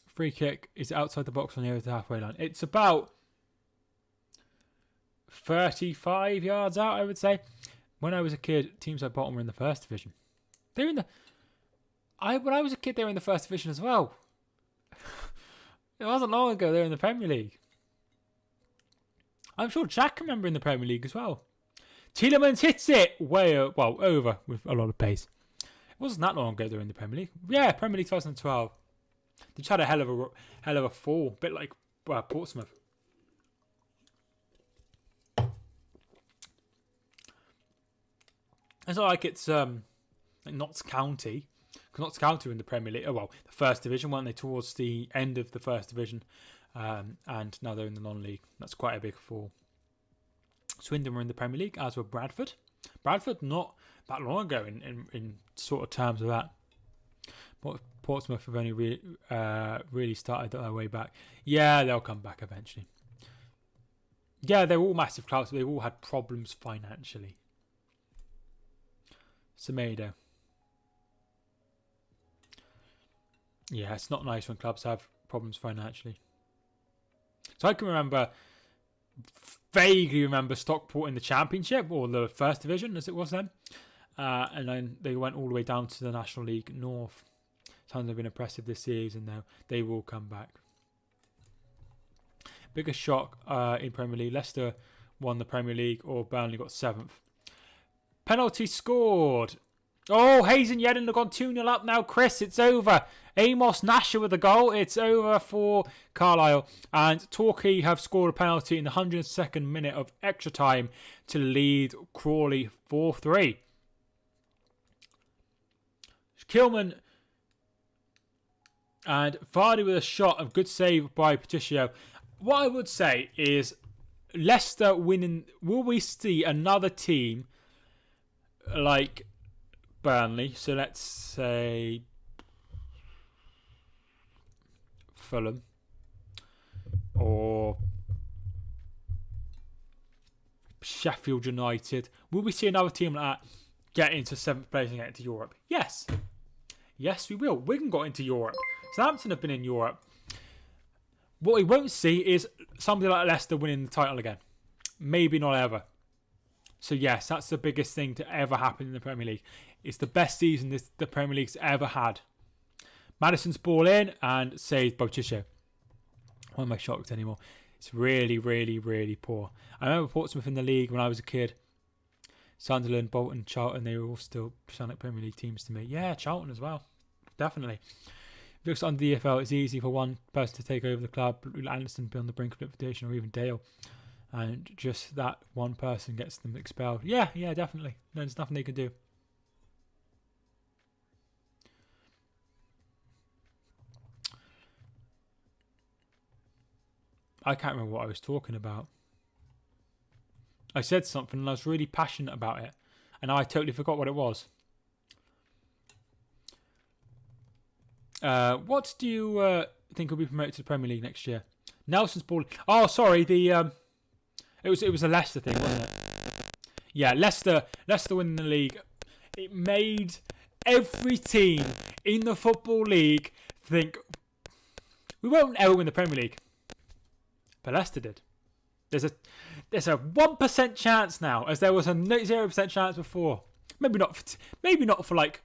free kick? Is it outside the box or near the halfway line? It's about 35 yards out, I would say. When I was a kid, teams like Bolton were in the first division. They're in the... when I was a kid, they were in the first division as well. It wasn't long ago they were in the Premier League. I'm sure Jack can remember in the Premier League as well. Tielemans hits it over with a lot of pace. It wasn't that long ago they were in the Premier League. Yeah, Premier League 2012. They just had a hell of a fall, a bit like Portsmouth. It's not like it's like Notts County. Because Notts County were in the Premier League. Oh, well, the first division, weren't they? Towards the end of the first division. And now they're in the non-league. That's quite a big fall. Swindon were in the Premier League, as were Bradford. Bradford, not that long ago in sort of terms of that. But Portsmouth have only really started their way back. Yeah, they'll come back eventually. Yeah, they're all massive clubs, but they've all had problems financially. Semedo. Yeah, it's not nice when clubs have problems financially. So I can vaguely remember Stockport in the Championship, or the First Division as it was then. And then they went all the way down to the National League North. Sounds have been impressive this season though. They will come back. Biggest shock in Premier League. Leicester won the Premier League, or Burnley got 7th. Penalty scored. Oh, Hayes and Yedden have gone 2-0 up now. Chris, it's over. Amos Nasher with a goal. It's over for Carlisle. And Torquay have scored a penalty in the 102nd minute of extra time to lead Crawley 4-3. Kilman and Vardy with a shot. A good save by Patricio. What I would say is Leicester winning. Will we see another team like Burnley? So let's say Fulham or Sheffield United. Will we see another team like that get into 7th place and get into Europe? Yes. Yes, we will. Wigan got into Europe. Southampton have been in Europe. What we won't see is somebody like Leicester winning the title again. Maybe not ever. So yes, that's the biggest thing to ever happen in the Premier League. It's the best season the Premier League's ever had. Madison's ball in and saved by Patricio. Why am I shocked anymore? It's really, really, really poor. I remember Portsmouth in the league when I was a kid. Sunderland, Bolton, Charlton, they were all still sound like Premier League teams to me. Yeah, Charlton as well. Definitely. If it looks under the EFL, it's easy for one person to take over the club. Anderson be on the brink of liquidation, or even Dale. And just that one person gets them expelled. Yeah, definitely. No, there's nothing they can do. I can't remember what I was talking about. I said something and I was really passionate about it. And I totally forgot what it was. What do you think will be promoted to the Premier League next year? Nelson's ball. Oh, sorry. It was a Leicester thing, wasn't it? Yeah, Leicester winning the league. It made every team in the Football League think we won't ever win the Premier League. But Leicester did. There's a 1% chance now, as there was a 0% chance before. Maybe not for like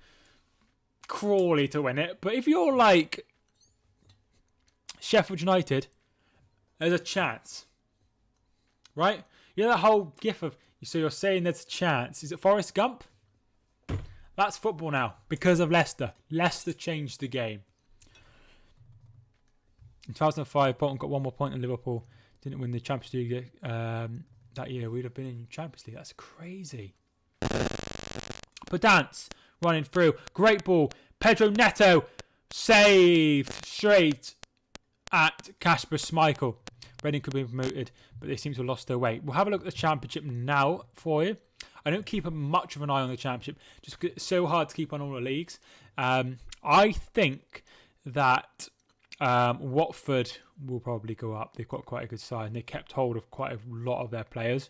Crawley to win it, but if you're like Sheffield United, there's a chance, right? You know that whole gif of so you're saying there's a chance. Is it Forrest Gump? That's football now because of Leicester. Leicester changed the game. In 2005, Bolton got one more point than Liverpool. Didn't win the Champions League that year. We'd have been in Champions League. That's crazy. Pedance running through. Great ball. Pedro Neto Saved straight at Kasper Schmeichel. Reading could be promoted, but they seem to have lost their way. We'll have a look at the Championship now for you. I don't keep much of an eye on the Championship just because it's so hard to keep on all the leagues. I think that Watford will probably go up. They've got quite a good side and they kept hold of quite a lot of their players.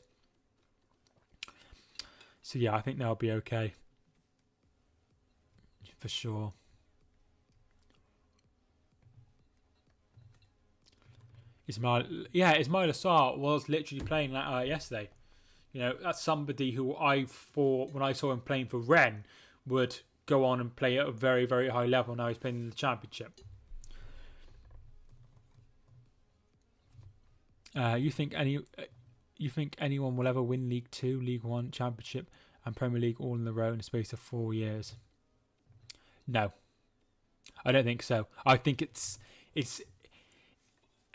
So yeah, I think they'll be okay. For sure. Ismail Assar was literally playing like yesterday. You know, that's somebody who I thought, when I saw him playing for Rennes, would go on and play at a very, very high level. Now he's playing in the Championship. You think anyone will ever win League 2, League 1, Championship and Premier League all in a row in the space of 4 years? No. I don't think so. I think it's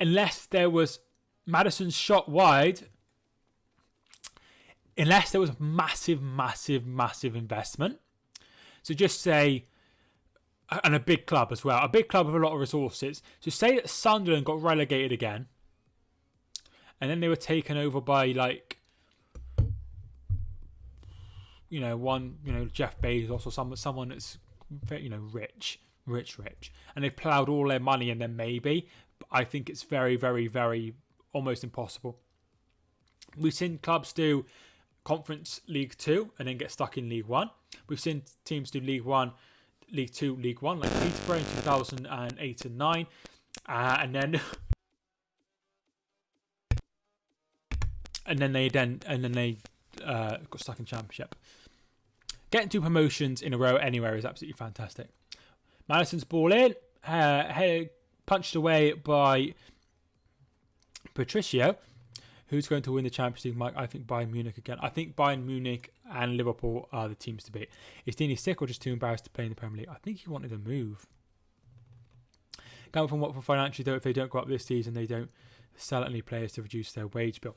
unless there was Maddison's shot wide, unless there was massive investment. So just say, and a big club as well, a big club with a lot of resources. So say that Sunderland got relegated again, and then they were taken over by like, Jeff Bezos or someone that's, rich, and they ploughed all their money in, then maybe. But I think it's very, very, very almost impossible. We've seen clubs do Conference League 2 and then get stuck in League 1. We've seen teams do League 1, League 2, League 1, like Peterborough in 2008 and 9, and then they got stuck in Championship. Getting 2 promotions in a row anywhere is absolutely fantastic. Maddison's ball in, punched away by Patricio, who's going to win the Champions League, Mike? I think Bayern Munich again. I think Bayern Munich and Liverpool are the teams to beat. Is Deeney sick or just too embarrassed to play in the Premier League? I think he wanted to move. Coming from Watford financially, though, if they don't go up this season, they don't sell any players to reduce their wage bill.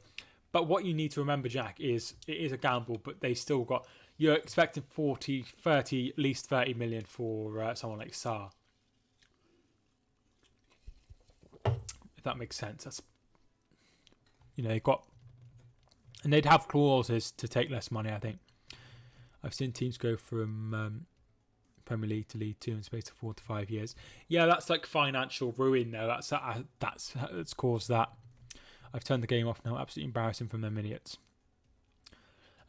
But what you need to remember, Jack, is it is a gamble, but they still got... You're expecting 30, at least 30 million for someone like Sarr. If that makes sense. That's, they've got... And they'd have clauses to take less money, I think. I've seen teams go from Premier League to League 2 in the space of 4 to 5 years. Yeah, that's like financial ruin, though. That's caused that. I've turned the game off now. Absolutely embarrassing from them idiots.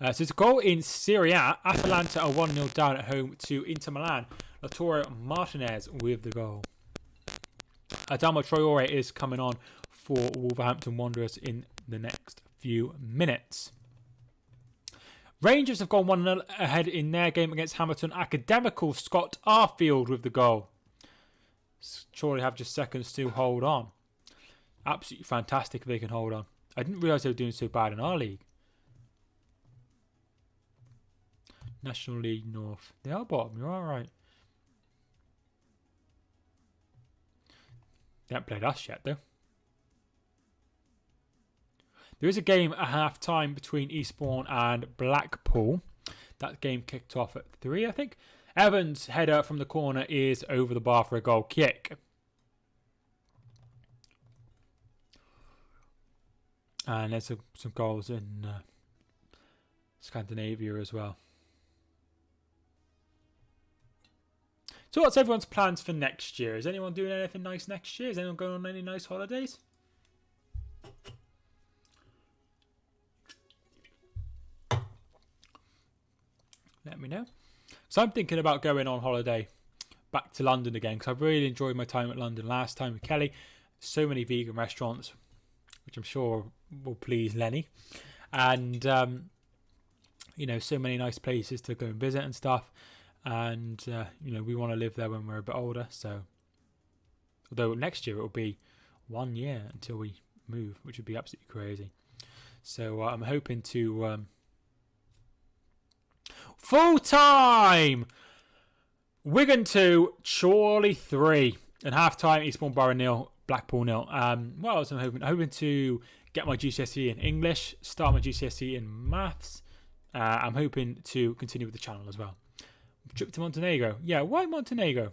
So it's a goal in Serie A. Atalanta are 1-0 down at home to Inter Milan. Lautaro Martinez with the goal. Adama Traore is coming on for Wolverhampton Wanderers in the next few minutes. Rangers have gone 1-0 ahead in their game against Hamilton Academical. Scott Arfield with the goal. Surely have just seconds to hold on. Absolutely fantastic if they can hold on. I didn't realise they were doing so bad in our league. National League North. They are bottom. You're all right. They haven't played us yet, though. There is a game at half-time between Eastbourne and Blackpool. That game kicked off at 3, I think. Evans' header from the corner is over the bar for a goal kick. And there's some goals in Scandinavia as well. So what's everyone's plans for next year? Is anyone doing anything nice next year? Is anyone going on any nice holidays? Let me know. So I'm thinking about going on holiday back to London again because I've really enjoyed my time at London last time with Kelly. So many vegan restaurants, which I'm sure will please Lenny. And, so many nice places to go and visit and stuff. And, we want to live there when we're a bit older. So, although next year it will be 1 year until we move, which would be absolutely crazy. So, I'm hoping to... Full-time! Wigan 2, Chorley 3. And half-time, Eastbourne Borough 0, Blackpool 0. What else am I hoping? I'm hoping to get my GCSE in English, start my GCSE in Maths. I'm hoping to continue with the channel as well. Trip to Montenegro. Yeah, why Montenegro?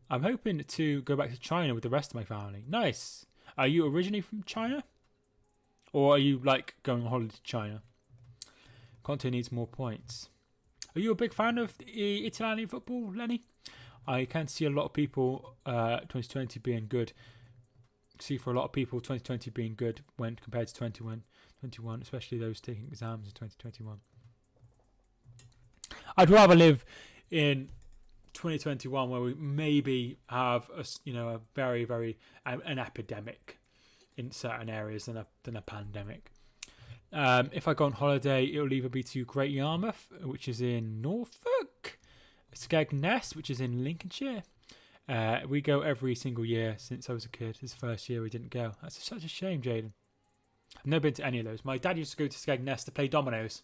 I'm hoping to go back to China with the rest of my family. Nice. Are you originally from China? Or are you like going on holiday to China? Conte needs more points. Are you a big fan of Italian football, Lenny? I can see a lot of people 2020 being good. See for a lot of people 2020 being good when compared to 21, especially those taking exams in 2021. I'd rather live in 2021 where we maybe have a very, very an epidemic in certain areas than a pandemic. If I go on holiday, it'll either be to Great Yarmouth, which is in Norfolk, Skegness, which is in Lincolnshire. We go every single year since I was a kid. This first year we didn't go. That's such a shame, Jaden. I've never been to any of those. My dad used to go to Skegness to play dominoes.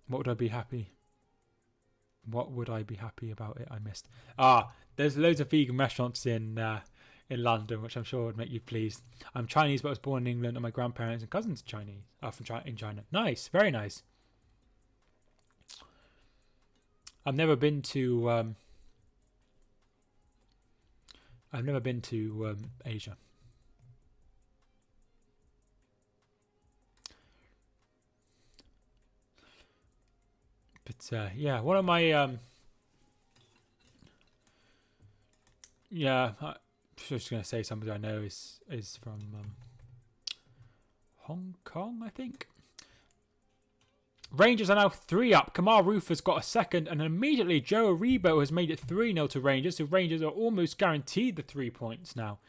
What would I be happy about it? I missed. There's loads of vegan restaurants in London, which I'm sure would make you pleased. I'm Chinese, but I was born in England, and my grandparents and cousins are Chinese. In China. Nice, very nice. I've never been to Asia. But yeah, one of my I'm just gonna say somebody I know is from Hong Kong, I think. Rangers are now 3 up. Kamal Rufer's got a second, and immediately Joe Aribo has made it 3-0 to Rangers. So Rangers are almost guaranteed the 3 points now.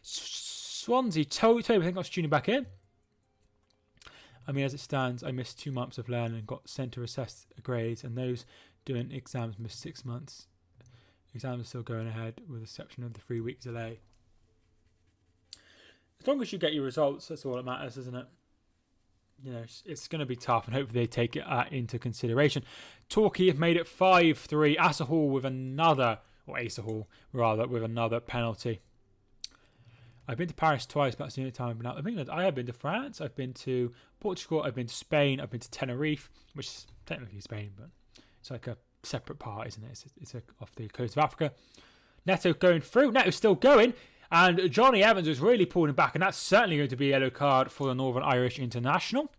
Swansea, Toby, I think I was tuning back in. I mean, as it stands, I missed 2 months of learning and got centre assessed grades, and those doing exams missed 6 months. Exams are still going ahead with the exception of the 3-week delay. As long as you get your results, that's all that matters, isn't it? You know, it's going to be tough, and hopefully they take it into consideration. Torquay have made it 5-3. Asa Hall with another penalty. I've been to Paris twice, but that's the only time I've been out of England. I have been to France, I've been to Portugal, I've been to Spain, I've been to Tenerife, which is technically Spain, but it's like a separate part, isn't it? It's off the coast of Africa. Neto going through. Neto's still going. And Johnny Evans is really pulling back, and that's certainly going to be a yellow card for the Northern Irish international.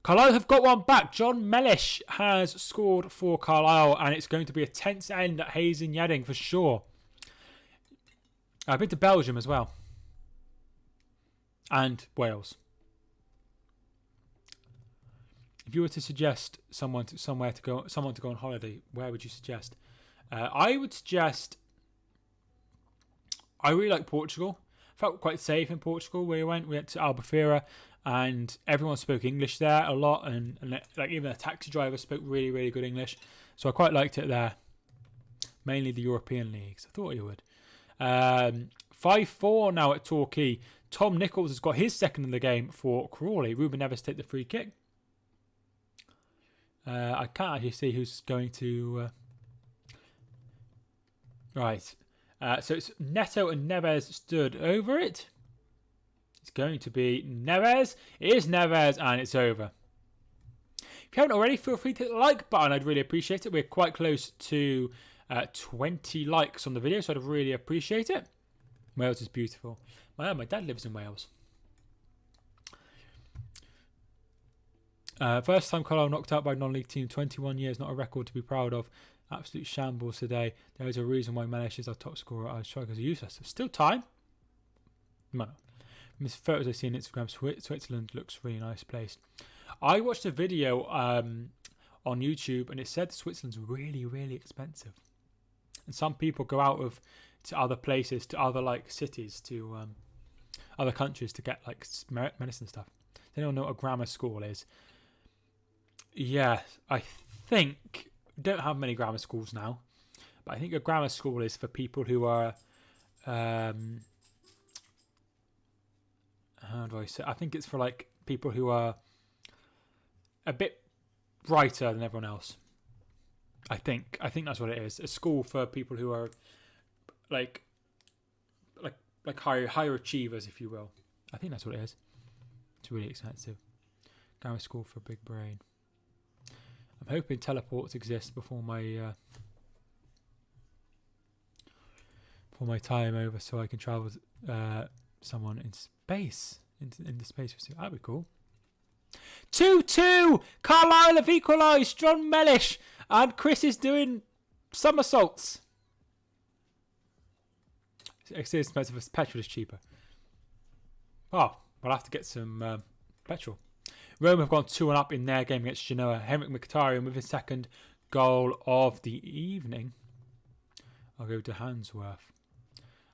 Carlisle have got one back. John Mellish has scored for Carlisle, and it's going to be a tense end at Hayes and Yedding for sure. I've been to Belgium as well. And Wales. If you were to suggest someone to go on holiday, where would you suggest? I would suggest... I really like Portugal. Felt quite safe in Portugal where we went. We went to Albufeira, and everyone spoke English there a lot, and like even a taxi driver spoke really, really good English. So I quite liked it there. Mainly the European leagues. I thought you would. 5-4 now at Torquay. Tom Nichols has got his second in the game for Crawley. Ruben Neves take the free kick. I can't actually see who's going to... Right. So it's Neto and Neves stood over it. It's going to be Neves. It is Neves, and it's over. If you haven't already, feel free to hit the like button. I'd really appreciate it. We're quite close to 20 likes on the video, so I'd really appreciate it. Wales is beautiful. My dad lives in Wales. First time Carlisle knocked out by non-league team. 21 years, not a record to be proud of. Absolute shambles today. There is a reason why Mellish is our top scorer. Our strikers are useless. Still time. No. Miss photos I see on Instagram. Switzerland looks really nice place. I watched a video on YouTube, and it said Switzerland's really, really expensive. And some people go out to other places, to other like cities, to other countries to get like medicine stuff. They don't know what a grammar school is. Yeah, I think... don't have many grammar schools now, but I think a grammar school is for people who are how do I say? I think it's for like people who are a bit brighter than everyone else. I think that's what it is. A school for people who are like higher achievers, if you will. I think that's what it is. It's really expensive. Grammar school for big brain. I'm hoping teleports exist before my for my time over so I can travel with someone in space. Into space. That'd be cool. 2-2! Carlisle have equalised. John Mellish. And Chris is doing somersaults. It's expensive. Petrol is cheaper. Oh, we'll have to get some petrol. Rome have gone 2-1 up in their game against Genoa. Henrik Mkhitaryan with his second goal of the evening. I'll go to Handsworth.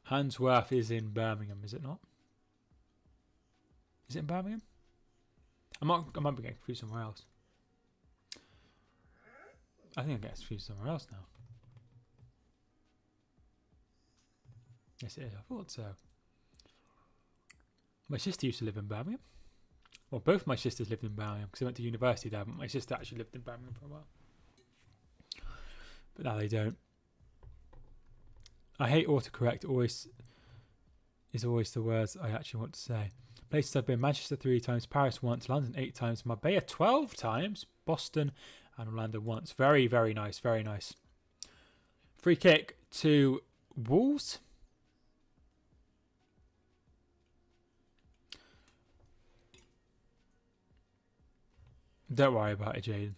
Handsworth is in Birmingham, is it not? Is it in Birmingham? I might be getting confused somewhere else. I think I'm getting confused somewhere else now. Yes, it is. I thought so. My sister used to live in Birmingham. Well, both my sisters lived in Birmingham because I went to university there, but my sister actually lived in Birmingham for a while. But now they don't. I hate autocorrect. Always the words I actually want to say. Places I've been: Manchester 3 times, Paris once, London 8 times, Marbella 12 times, Boston and Orlando once. Very, very nice. Very nice. Free kick to Wolves. Don't worry about it, Jaden.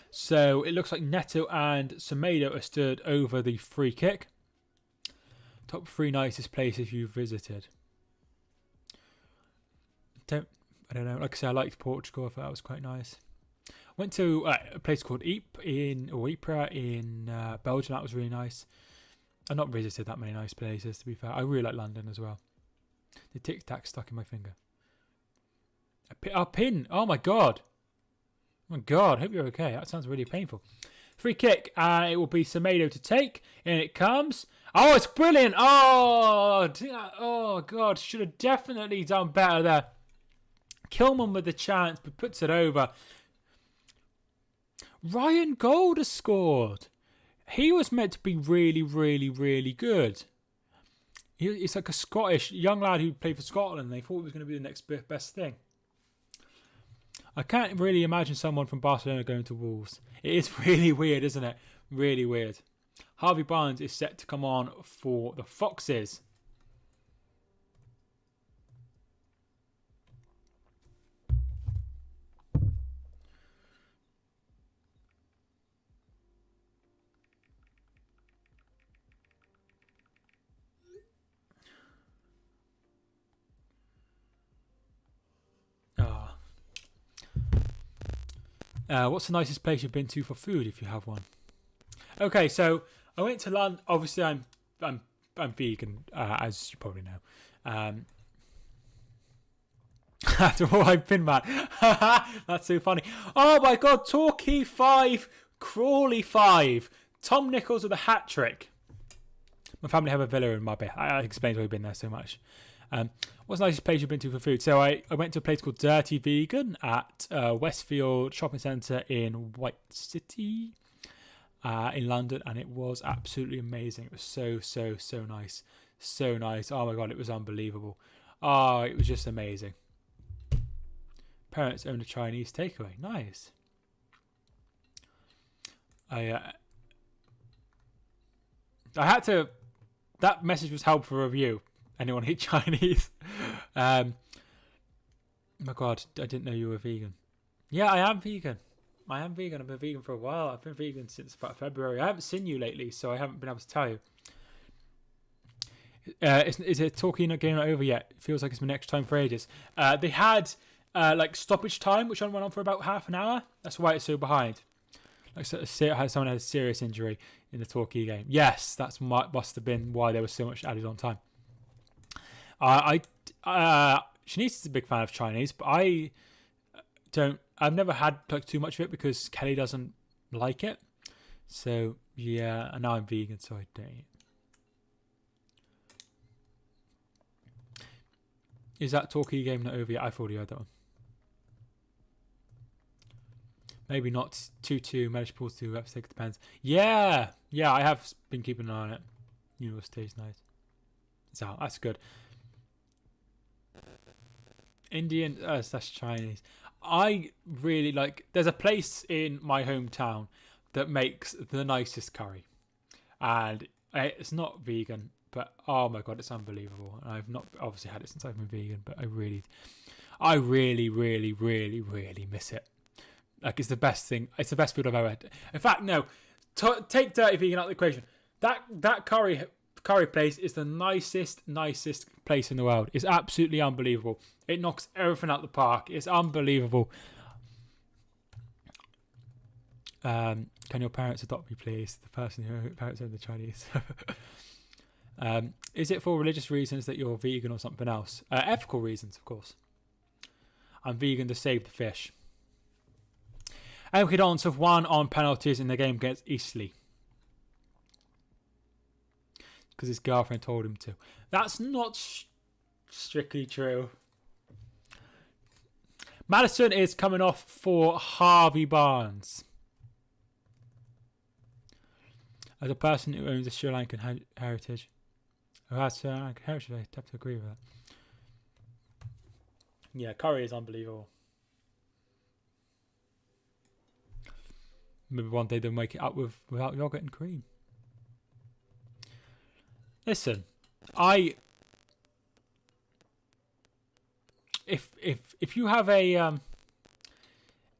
So it looks like Neto and Semedo are stood over the free kick. Top 3 nicest places you've visited. I don't know. Like I said, I liked Portugal. I thought that was quite nice. Went to a place called Ypres in Belgium. That was really nice. I've not visited that many nice places, to be fair. I really like London as well. The Tic Tac stuck in my finger. A pin. Oh my god. Oh my god, hope you're okay. That sounds really painful. Free kick, and it will be Semedo to take. And it comes. Oh, it's brilliant. Oh god, should have definitely done better there. Kilman with the chance, but puts it over. Ryan Gold has scored. He was meant to be really, really, really good. He's like a Scottish young lad who played for Scotland. They thought he was going to be the next best thing. I can't really imagine someone from Barcelona going to Wolves. It is really weird, isn't it? Really weird. Harvey Barnes is set to come on for the Foxes. What's the nicest place you've been to for food, if you have one? Okay, so I went to London. Obviously, I'm vegan, as you probably know. After all I've been, man. That's so funny. Oh my god, Torquay 5, Crawley 5. Tom Nichols with a hat trick. My family have a villa in Marbella. That explains why we've been there so much. What's the nicest place you've been to for food? So I went to a place called Dirty Vegan at Westfield Shopping Centre in White City in London, and it was absolutely amazing. It was so nice. So nice. Oh my god, it was unbelievable. Oh, it was just amazing. Parents own a Chinese takeaway. Nice. I had to... That message was held for review. Anyone eat Chinese? My god, I didn't know you were vegan. Yeah, I am vegan. I've been vegan for a while. I've been vegan since about February. I haven't seen you lately, so I haven't been able to tell you. Is it talking game not over yet? It feels like it's been extra time for ages. They had like stoppage time, which went on for about half an hour. That's why it's so behind. Like someone had a serious injury in the Torquay game. Yes, that's must have been why there was so much added on time. Shanice is a big fan of Chinese, but I've never had like too much of it because Kelly doesn't like it. So yeah, and now I'm vegan, so I don't eat. Is that Torquay game not over yet? I've already heard that one. Maybe not 2-2, managed pulls to episode, depends. Yeah, I have been keeping an eye on it. University's nice. So that's good. Indian / Chinese. I really like... There's a place in my hometown that makes the nicest curry. And it's not vegan. But oh my god, it's unbelievable. And I've not obviously had it since I've been vegan, but I really, really miss it. Like, it's the best thing. It's the best food I've ever had. In fact, no, take dirty vegan out of the equation. That curry place is the nicest place in the world. It's absolutely unbelievable. It knocks everything out the park. It's unbelievable. Can your parents adopt me, please? The person who parents own the Chinese. Is it for religious reasons that you're vegan or something else? Ethical reasons, of course. I'm vegan to save the fish. MK Dons have won on penalties in the game against Eastleigh. Because his girlfriend told him to. That's not strictly true. Madison is coming off for Harvey Barnes. As a person who owns a Sri Lankan heritage, who has Sri Lankan heritage, I have to agree with that. Yeah, curry is unbelievable. Maybe one day they'll make it up without yogurt and cream. Listen, if you have a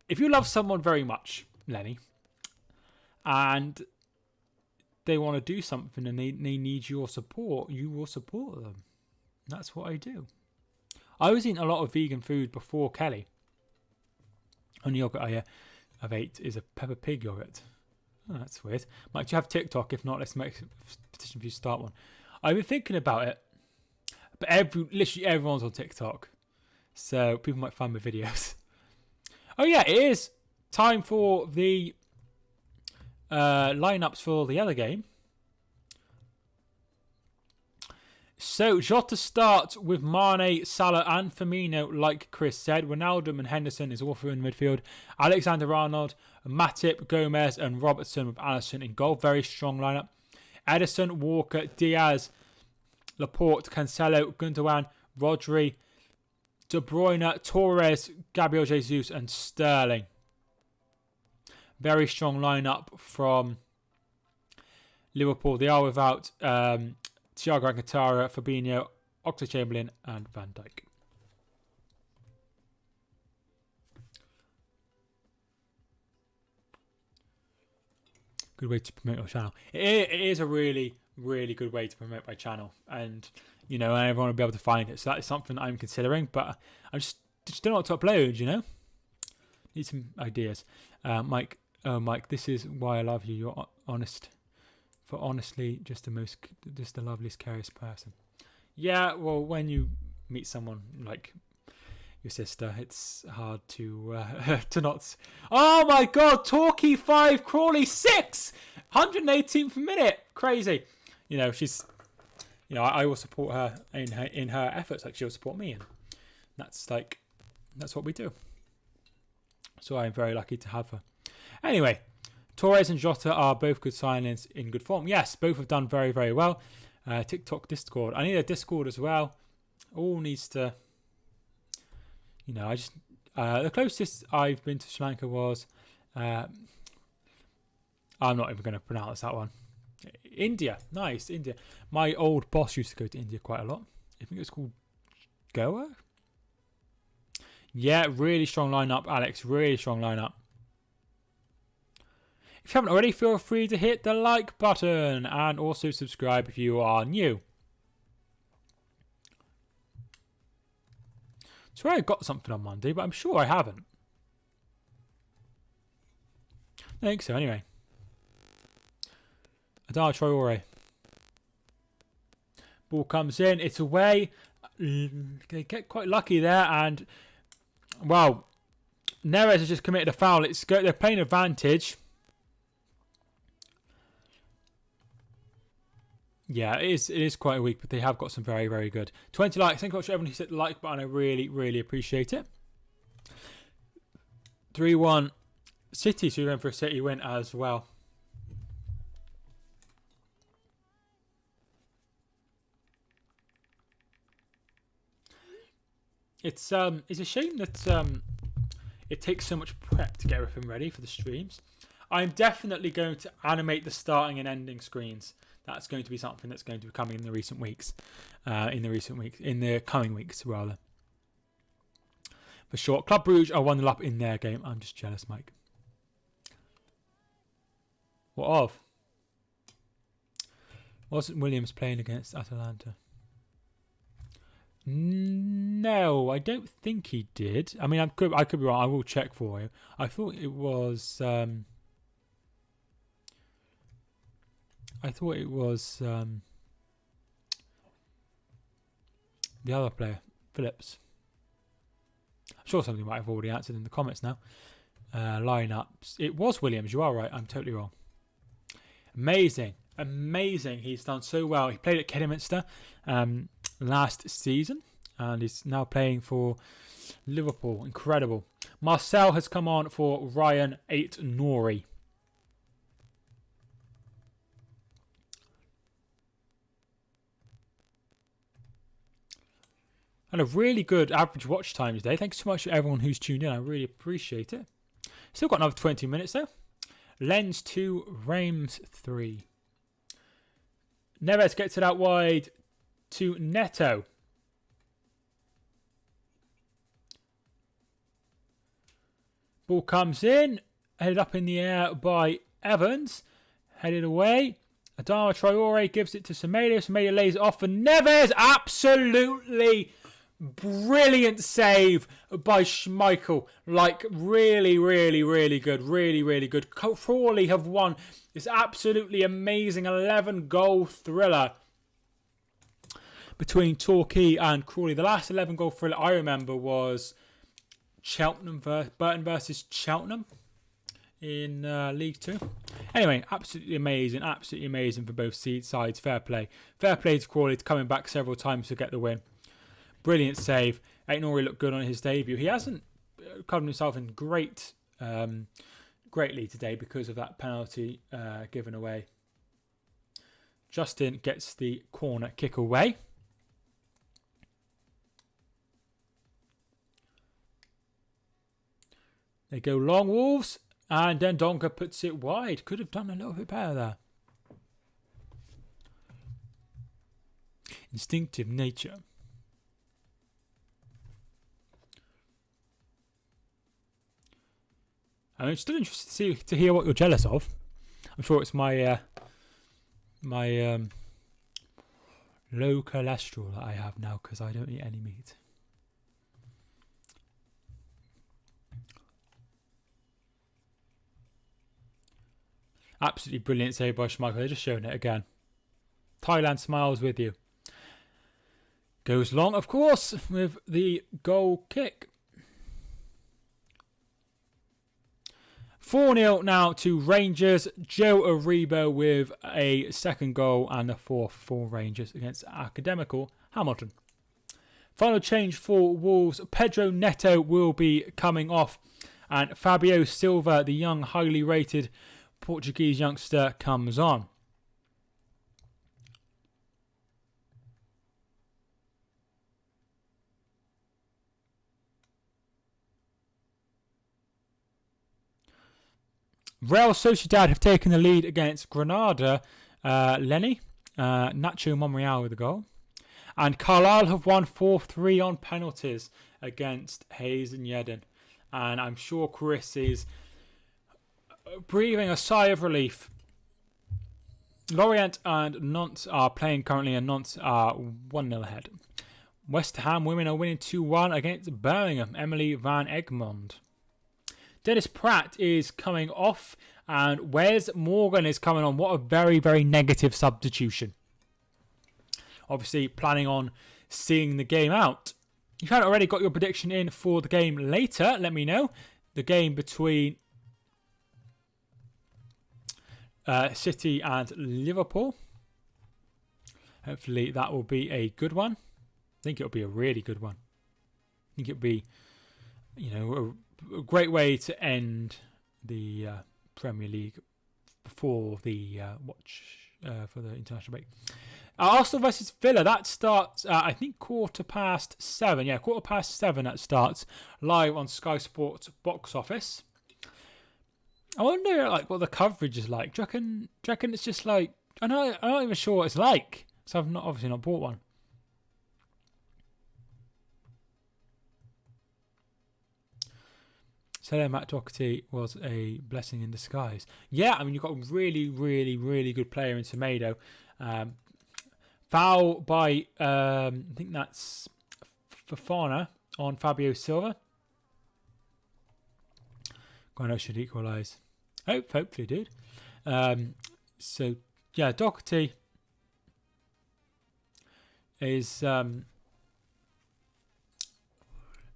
if you love someone very much, Lenny, and they want to do something and they need your support, you will support them. That's what I do. I was eating a lot of vegan food before Kelly. Only yogurt I've ate is a Peppa Pig yogurt. Oh, that's weird. Might you have TikTok? If not, let's make a petition for you to start one. I've been thinking about it, but literally everyone's on TikTok, so people might find my videos. Oh yeah, it is time for the lineups for the other game. So Jota starts with Mane, Salah and Firmino, like Chris said. Ronaldo and Henderson is also in midfield. Alexander-Arnold, Matip, Gomez and Robertson with Alisson in goal. Very strong lineup. Edison, Walker, Diaz, Laporte, Cancelo, Gundogan, Rodri, De Bruyne, Torres, Gabriel Jesus and Sterling. Very strong lineup from Liverpool. They are without Thiago Alcantara, Fabinho, Oxlade-Chamberlain and Van Dijk. Good way to promote your channel. It is a really good way to promote my channel, and everyone will be able to find it. So that is something I'm considering, but I just don't know what to upload. Need some ideas. Mike, this is why I love you. You're honest. For honestly, just the loveliest, curious person. Yeah, well, when you meet someone like your sister, it's hard to not. Oh my God! Torquay 5, Crawley 6, 118th minute. Crazy. She's. I will support her in her efforts. Like she'll support me, and that's what we do. So I'm very lucky to have her. Anyway. Torres and Jota are both good signings in good form. Yes, both have done very, very well. TikTok, Discord. I need a Discord as well. All needs to... the closest I've been to Sri Lanka was... I'm not even going to pronounce that one. India. Nice, India. My old boss used to go to India quite a lot. I think it's called Goa? Yeah, really strong lineup, Alex. Really strong lineup. If you haven't already, feel free to hit the like button and also subscribe if you are new. So I got something on Monday, but I'm sure I haven't. I think so, anyway. Adar Traore. Ball comes in, it's away. They get quite lucky there, and well, Neres has just committed a foul. They're playing advantage. Yeah, it is quite weak, but they have got some very, very good. 20 likes. Thank you for everyone who hit the like button. I really, really appreciate it. 3-1 City, so we're going for a City win as well. It's a shame that it takes so much prep to get everything ready for the streams. I'm definitely going to animate the starting and ending screens. That's going to be something that's going to be coming in the recent weeks. In the coming weeks, rather. For sure. Club Brugge are 1-0 up in their game. I'm just jealous, Mike. What of? Wasn't Williams playing against Atalanta? No, I don't think he did. I mean, I could be wrong. I will check for you. I thought it was. The other player, Phillips. I'm sure somebody might have already answered in the comments now. Lineups. It was Williams. You are right. I'm totally wrong. Amazing. He's done so well. He played at Kidderminster last season and he's now playing for Liverpool. Incredible. Marcel has come on for Ryan Ait-Nouri. And a really good average watch time today. Thanks so much to everyone who's tuned in. I really appreciate it. Still got another 20 minutes though. Lens 2, Reims 3. Neves gets it out wide to Neto. Ball comes in. Headed up in the air by Evans. Headed away. Adama Traore gives it to Semedo. Semedo lays it off for Neves. Absolutely brilliant save by Schmeichel. Like, really, really, really good. Really, really good. Crawley have won this absolutely amazing 11-goal thriller between Torquay and Crawley. The last 11-goal thriller I remember was Burton versus Cheltenham in League 2. Anyway, absolutely amazing for both sides. Fair play to Crawley, coming back several times to get the win. Brilliant save. Ait-Nouri looked good on his debut. He hasn't covered himself in greatly today because of that penalty given away. Justin gets the corner kick away. They go long, Wolves. And then Donker puts it wide. Could have done a little bit better there. Instinctive nature. I'm still interested to hear what you're jealous of. I'm sure it's my low cholesterol that I have now because I don't eat any meat. Absolutely brilliant save by Schmeichel. They're just showing it again. Thailand smiles with you. Goes long, of course, with the goal kick. 4-0 now to Rangers. Joe Aribo with a second goal and a fourth for Rangers against Academical Hamilton. Final change for Wolves. Pedro Neto will be coming off. And Fabio Silva, the young, highly rated Portuguese youngster, comes on. Real Sociedad have taken the lead against Granada. Lenny, Nacho Monreal with the goal. And Carlisle have won 4-3 on penalties against Hayes and Yedden. And I'm sure Chris is breathing a sigh of relief. Lorient and Nantes are playing currently, and Nantes are 1-0 ahead. West Ham women are winning 2-1 against Birmingham. Emily Van Egmond. Dennis Pratt is coming off and Wes Morgan is coming on. What a very, very negative substitution. Obviously planning on seeing the game out. If you haven't already got your prediction in for the game later, let me know. The game between City and Liverpool. Hopefully that will be a good one. I think it'll be a really good one. I think it'll be, a great way to end the Premier League before the for the international break. Arsenal versus Villa, that starts I think 7:15. Yeah, 7:15 that starts live on Sky Sports box office. I wonder like what the coverage is like. Do you reckon it's just like I'm not even sure what it's like. So I've obviously not bought one. Selling Matt Doherty was a blessing in disguise. Yeah, I mean you've got a really, really, really good player in Semedo. Foul by I think that's Fofana on Fabio Silva. I should equalise. Hopefully did. So yeah, Doherty is very,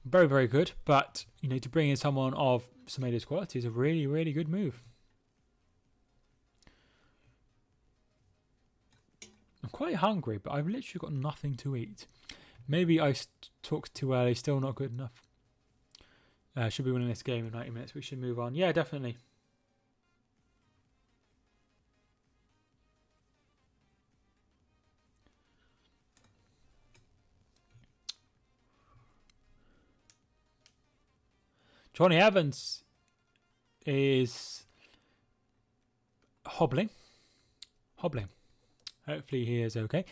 very good, but to bring in someone of Semedo's quality is a really, really good move. I'm quite hungry, but I've literally got nothing to eat. Maybe I talked too early, still not good enough. Should be winning this game in 90 minutes. We should move on. Yeah, definitely. Johnny Evans is hobbling. Hopefully he is okay.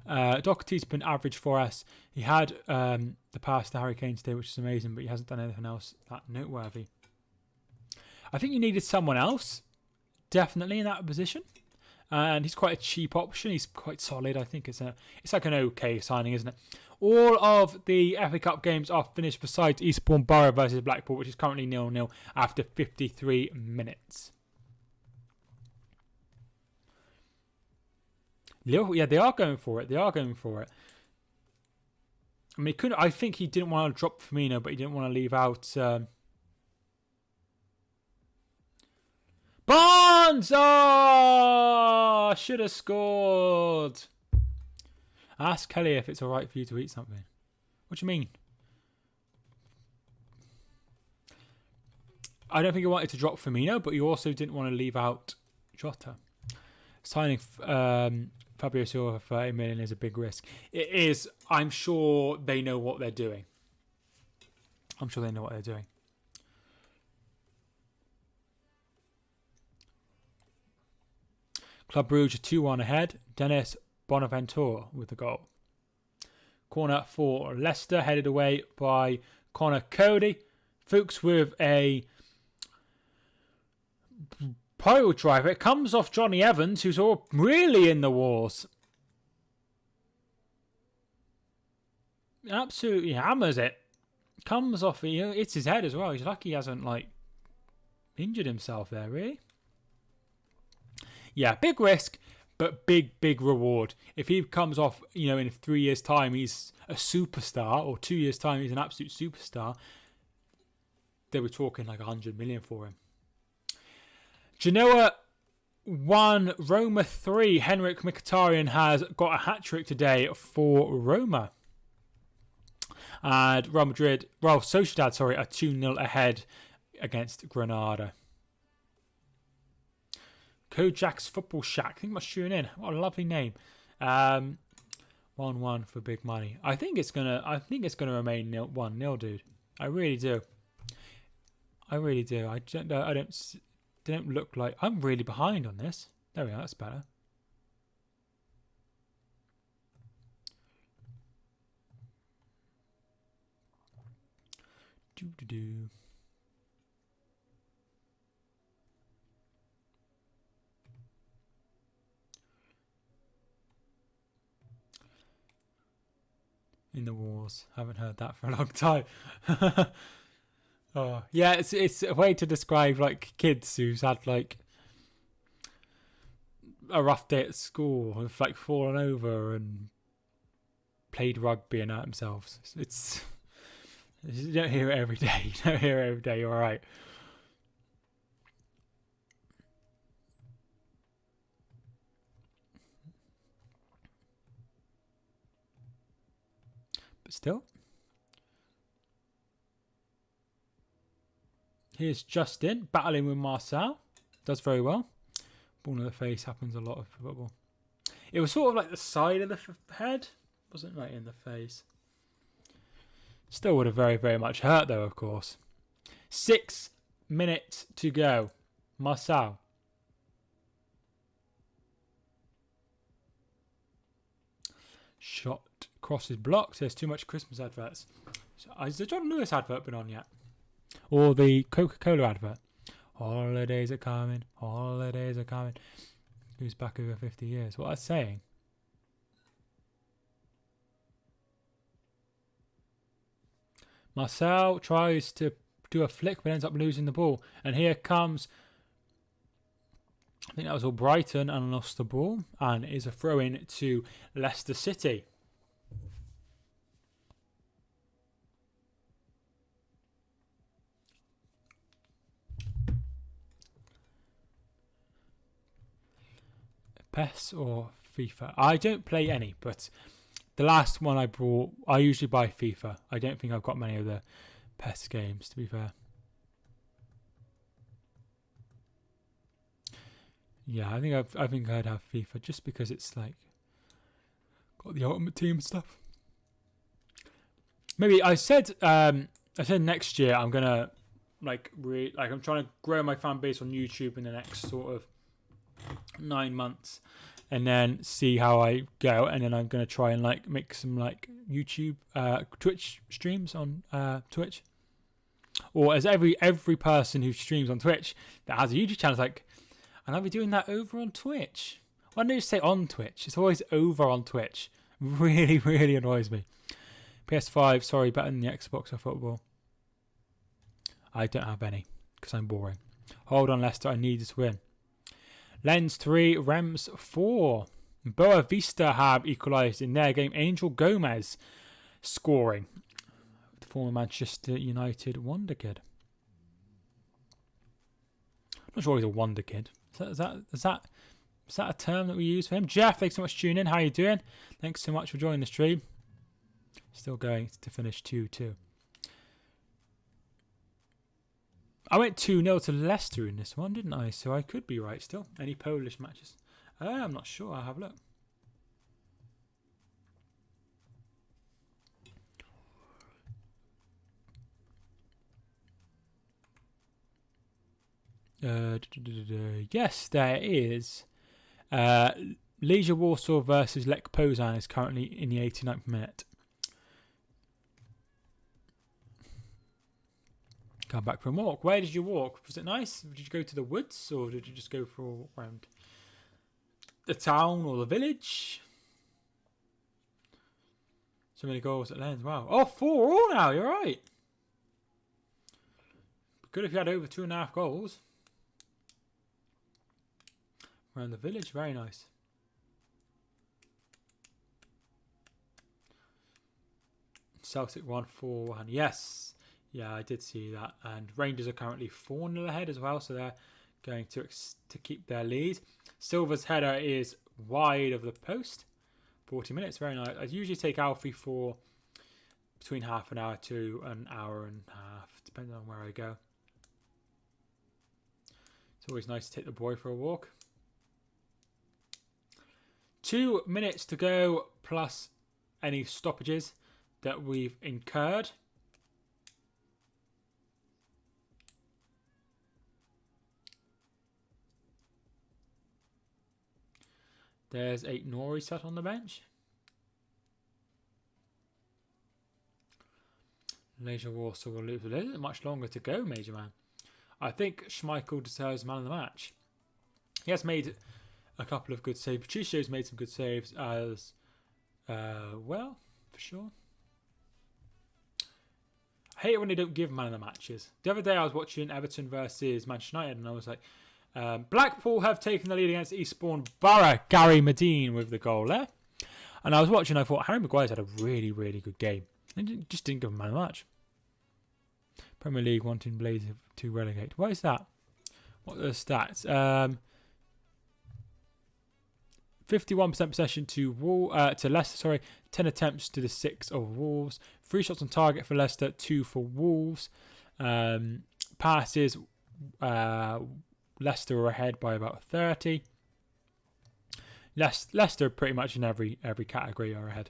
Doherty's been average for us. He had the pass to Harry Kane today, which is amazing, but he hasn't done anything else that noteworthy. I think you needed someone else, definitely in that position. And he's quite a cheap option. He's quite solid. I think it's like an okay signing, isn't it? All of the FA Cup games are finished besides Eastbourne Borough versus Blackpool, which is currently 0-0 after 53 minutes. Liverpool, yeah, they are going for it. I mean, I think he didn't want to drop Firmino, but he didn't want to leave out Barnes! Oh, should have scored. Ask Kelly if it's all right for you to eat something. What do you mean? I don't think he wanted to drop Firmino, but he also didn't want to leave out Jota. Signing Fabio Silva for 30 million is a big risk. It is. I'm sure they know what they're doing. Club Brugge 2-1 ahead. Dennis Bonaventure with the goal. Corner for Leicester, headed away by Connor Cody. Fuchs with a pile driver. It comes off Johnny Evans, who's all really in the wars. Absolutely hammers it. Comes off, it's his head as well. He's lucky he hasn't injured himself there, really. Yeah, big risk, but big reward. If he comes off, in 3 years' time, he's a superstar, or 2 years' time, he's an absolute superstar, they were talking 100 million for him. Genoa 1, Roma 3. Henrik Mkhitaryan has got a hat-trick today for Roma. And Real Madrid, Sociedad, are 2-0 ahead against Granada. Kojak's Football Shack. I think I must tune in. What a lovely name. 1-1 for big money. I think it's gonna remain 1-0, dude. I really do. I don't look like I'm really behind on this. There we are. That's better. Do. In the wars. Haven't heard that for a long time. Oh, yeah, it's a way to describe kids who's had a rough day at school and fallen over and played rugby and hurt themselves. You don't hear it every day. You're all right. But still. Here's Justin battling with Marcel. Does very well. Ball in the face happens a lot of football. It was sort of the side of the head. Wasn't in the face. Still would have very, very much hurt though, of course. 6 minutes to go. Marcel. Shot crosses blocked. There's too much Christmas adverts. So, has the John Lewis advert been on yet? Or the Coca-Cola advert? Holidays are coming. Holidays are coming. Who's back over 50 years? What I was saying? Marcel tries to do a flick but ends up losing the ball. And here comes, I think that was all Brighton, and lost the ball. And it is a throw-in to Leicester City. PES or FIFA? I don't play any, but the last one I bought, I usually buy FIFA. I don't think I've got many of the PES games, to be fair. Yeah, I think I'd have FIFA just because it's like got the Ultimate Team stuff. Maybe I said next year I'm gonna I'm trying to grow my fan base on YouTube in the next sort of 9 months, and then see how I go, and then I'm gonna try and make some YouTube Twitch streams on Twitch, or as every person who streams on Twitch that has a YouTube channel is like, and I'll be doing that over on Twitch. Why don't you say on Twitch? It's always over on Twitch. Really, really annoys me. PS5, sorry, better than the Xbox or football. I don't have any because I'm boring. Hold on, Leicester, I need to win. Lens 3, Rems 4. Boa Vista have equalised in their game. Angel Gomez scoring. The former Manchester United wonder kid. I'm not sure he's a wonder kid. Is that a term that we use for him? Jeff, thanks so much for tuning in. How you doing? Thanks so much for joining the stream. Still going to finish 2-2. I went 2-0 to Leicester in this one, didn't I? So I could be right still. Any Polish matches? I'm not sure. I'll have a look. Yes, there is. Legia Warsaw versus Lech Poznan is currently in the 89th minute. Come back from a walk. Where did you walk? Was it nice? Did you go to the woods, or did you just go for a walk around the town or the village? So many goals at Lens. Wow. Oh, 4-4 now. You're right. Good if you had over 2.5 goals. Around the village. Very nice. Celtic 1-4-1. Yes. Yeah, I did see that. And Rangers are currently 4-0 ahead as well, so they're going to keep their lead. Silva's header is wide of the post. 40 minutes, very nice. I usually take Alfie for between half an hour to an hour and a half, depending on where I go. It's always nice to take the boy for a walk. 2 minutes to go, plus any stoppages that we've incurred. There's 8 Nori sat on the bench. Legia Warsaw will lose. There isn't much longer to go, Major Man. I think Schmeichel deserves man of the match. He has made a couple of good saves. Patricio's made some good saves as well, for sure. I hate it when they don't give man of the matches. The other day I was watching Everton versus Manchester United, and I was like, Blackpool have taken the lead against Eastbourne Borough. Gary Medine with the goal there. And I was watching, I thought, Harry Maguire's had a really, really good game. And just didn't give him man of the match. Premier League wanting Blaze to relegate. What is that? What are the stats? 51% possession to Leicester, sorry. 10 attempts to the 6 of Wolves. 3 shots on target for Leicester, 2 for Wolves. Passes, Leicester are ahead by about 30. Leicester pretty much in every category are ahead.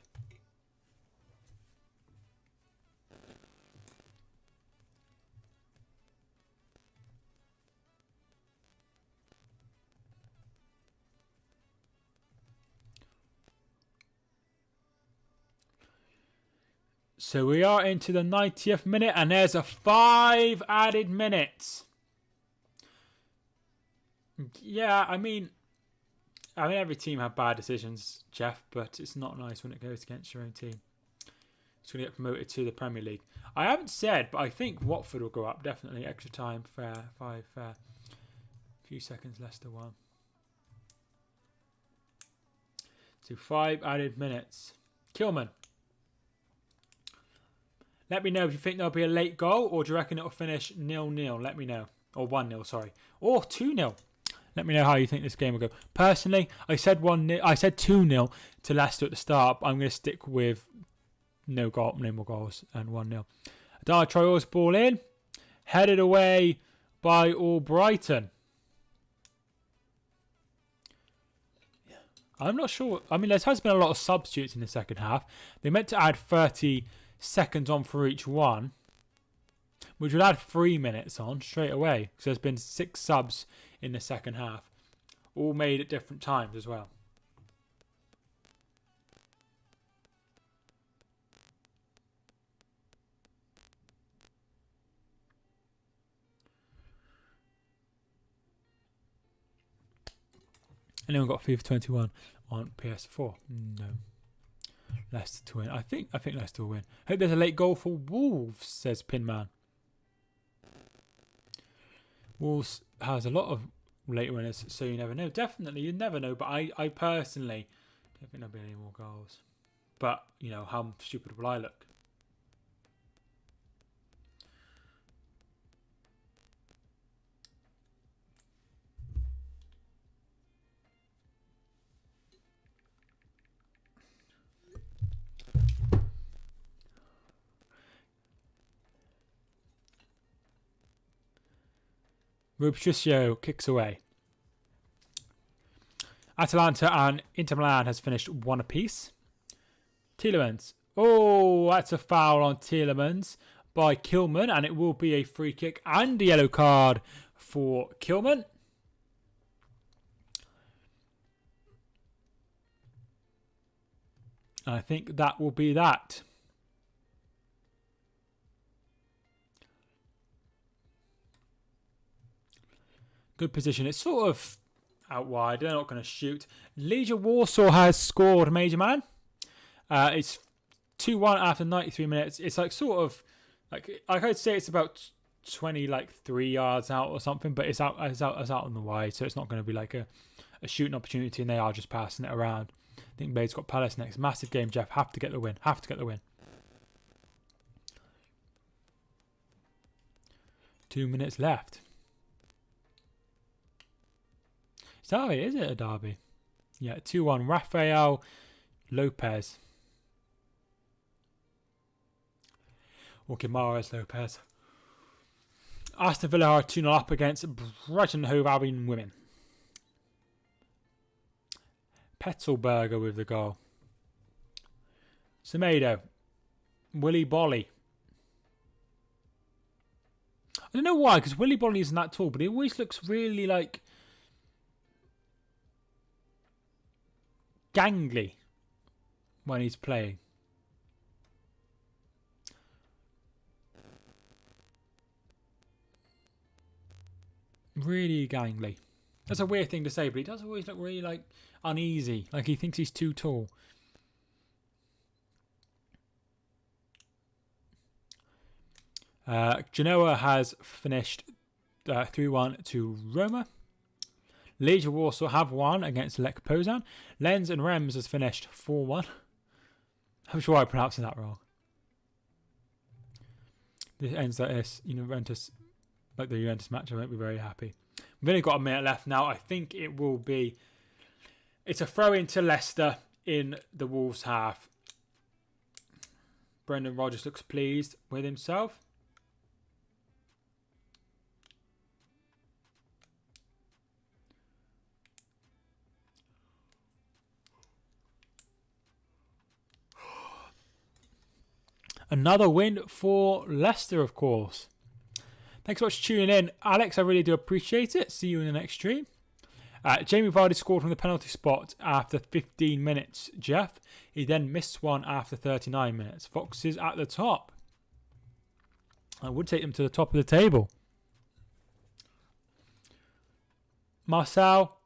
So we are into the 90th minute, and there's a 5 added minutes. Yeah, I mean every team have bad decisions, Jeff, but it's not nice when it goes against your own team. It's going to get promoted to the Premier League. I haven't said, but I think Watford will go up, definitely. Extra time, fair, 5 fair. A few seconds, Leicester 1. So 5 added minutes. Kilman. Let me know if you think there'll be a late goal, or do you reckon it'll finish 0-0? Let me know. Or 1-0, sorry. Or 2-0. Let me know how you think this game will go. Personally, I said 2-0 to Leicester at the start, but I'm going to stick with no more goals and 1-0. Adama Traore's ball in. Headed away by Albrighton. I'm not sure. I mean, there has been a lot of substitutes in the second half. They meant to add 30 seconds on for each one, which would add 3 minutes on straight away. So there's been 6 subs in the second half, all made at different times as well. Anyone got FIFA 21 on PS4? No. Leicester to win. I think Leicester will win. Hope there's a late goal for Wolves, says Pinman. Wolves has a lot of late winners, so you never know. Definitely, you never know. But I personally don't think there'll be any more goals. But, you know, how stupid will I look? Rubcicio kicks away. Atalanta and Inter Milan has finished 1 apiece. Tielemans. Oh, that's a foul on Tielemans by Kilman, and it will be a free kick and a yellow card for Kilman. I think that will be that. Good position. It's sort of out wide. They're not going to shoot. Legia Warsaw has scored, Major Man. It's 2-1 after 93 minutes. It's like sort of like I'd say it's about 3 yards out or something, but it's out on the wide, so it's not going to be like a shooting opportunity, and they are just passing it around. I think Bade's got Palace next. Massive game, Jeff. Have to get the win. 2 minutes left. Derby, is it a derby? Yeah, 2-1. Rafael Lopez. Or Guimaraes Lopez. Aston Villa are 2-0 up against Brighton Hove Albion women. Petzelberger with the goal. Semedo. Willy Bolly. I don't know why, because Willy Bolly isn't that tall, but he always looks really like gangly when he's playing. Really gangly. That's a weird thing to say, but he does always look really like uneasy, like he thinks he's too tall. Genoa has finished 3-1 to Roma. Legia Warsaw have won against Lech Poznan. Lens and Rems has finished 4-1. I'm sure I'm pronouncing that wrong. This ends like this. Juventus, like the Juventus match, I won't be very happy. We've only got a minute left now. I think it will be... It's a throw-in to Leicester in the Wolves half. Brendan Rodgers looks pleased with himself. Another win for Leicester, of course. Thanks so much for tuning in. Alex, I really do appreciate it. See you in the next stream. Jamie Vardy scored from the penalty spot after 15 minutes. Jeff, he then missed one after 39 minutes. Foxes at the top. I would take them to the top of the table. Marcel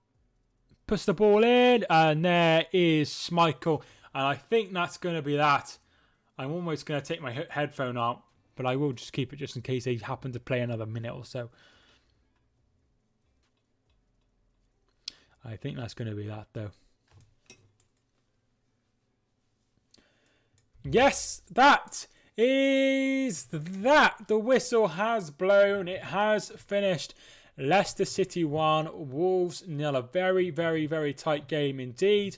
puts the ball in, and there is Schmeichel. And I think that's going to be that. I'm almost going to take my headphone out, but I will just keep it just in case they happen to play another minute or so. I think that's going to be that, though. Yes, that is that. The whistle has blown. It has finished. Leicester City 1, Wolves 0. A very, very, very tight game indeed.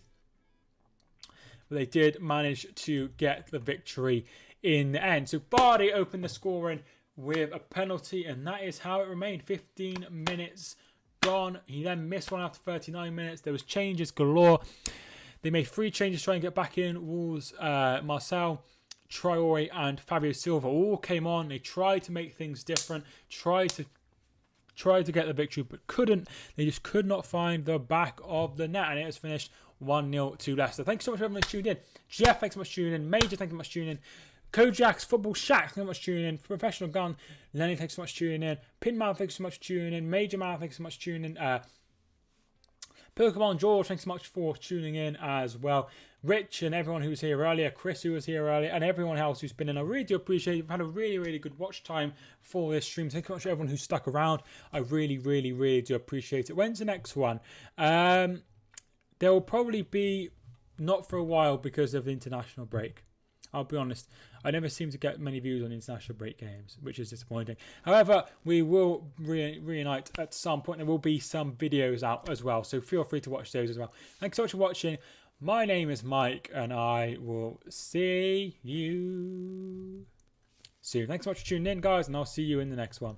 But they did manage to get the victory in the end. So Vardy opened the scoring with a penalty, and that is how it remained. 15 minutes gone. He then missed one after 39 minutes. There was changes galore. They made 3 changes to try and get back in. Wolves, Marcel, Traore and Fabio Silva all came on. They tried to make things different, tried to get the victory, but couldn't. They just could not find the back of the net, and it was finished 1-0 to Leicester. Thanks so much for everyone who's tuned in. Jeff, thanks so much for tuning in. Major, thanks so much for tuning in. Kojak's Football Shack, thanks so much for tuning in. Professional Gun, Lenny, thanks so much for tuning in. Pinman, thanks so much for tuning in. Major Man, thanks so much for tuning in. Pokemon George, thanks so much for tuning in as well. Rich and everyone who was here earlier, Chris who was here earlier, and everyone else who's been in. I really do appreciate it. We've had a really, really good watch time for this stream. Thank you so much to everyone who stuck around. I really, really, really do appreciate it. When's the next one? There will probably be not for a while because of the international break. I'll be honest, I never seem to get many views on international break games, which is disappointing. However, we will reunite at some point. There will be some videos out as well, so feel free to watch those as well. Thanks so much for watching. My name is Mike, and I will see you soon. Thanks so much for tuning in, guys, and I'll see you in the next one.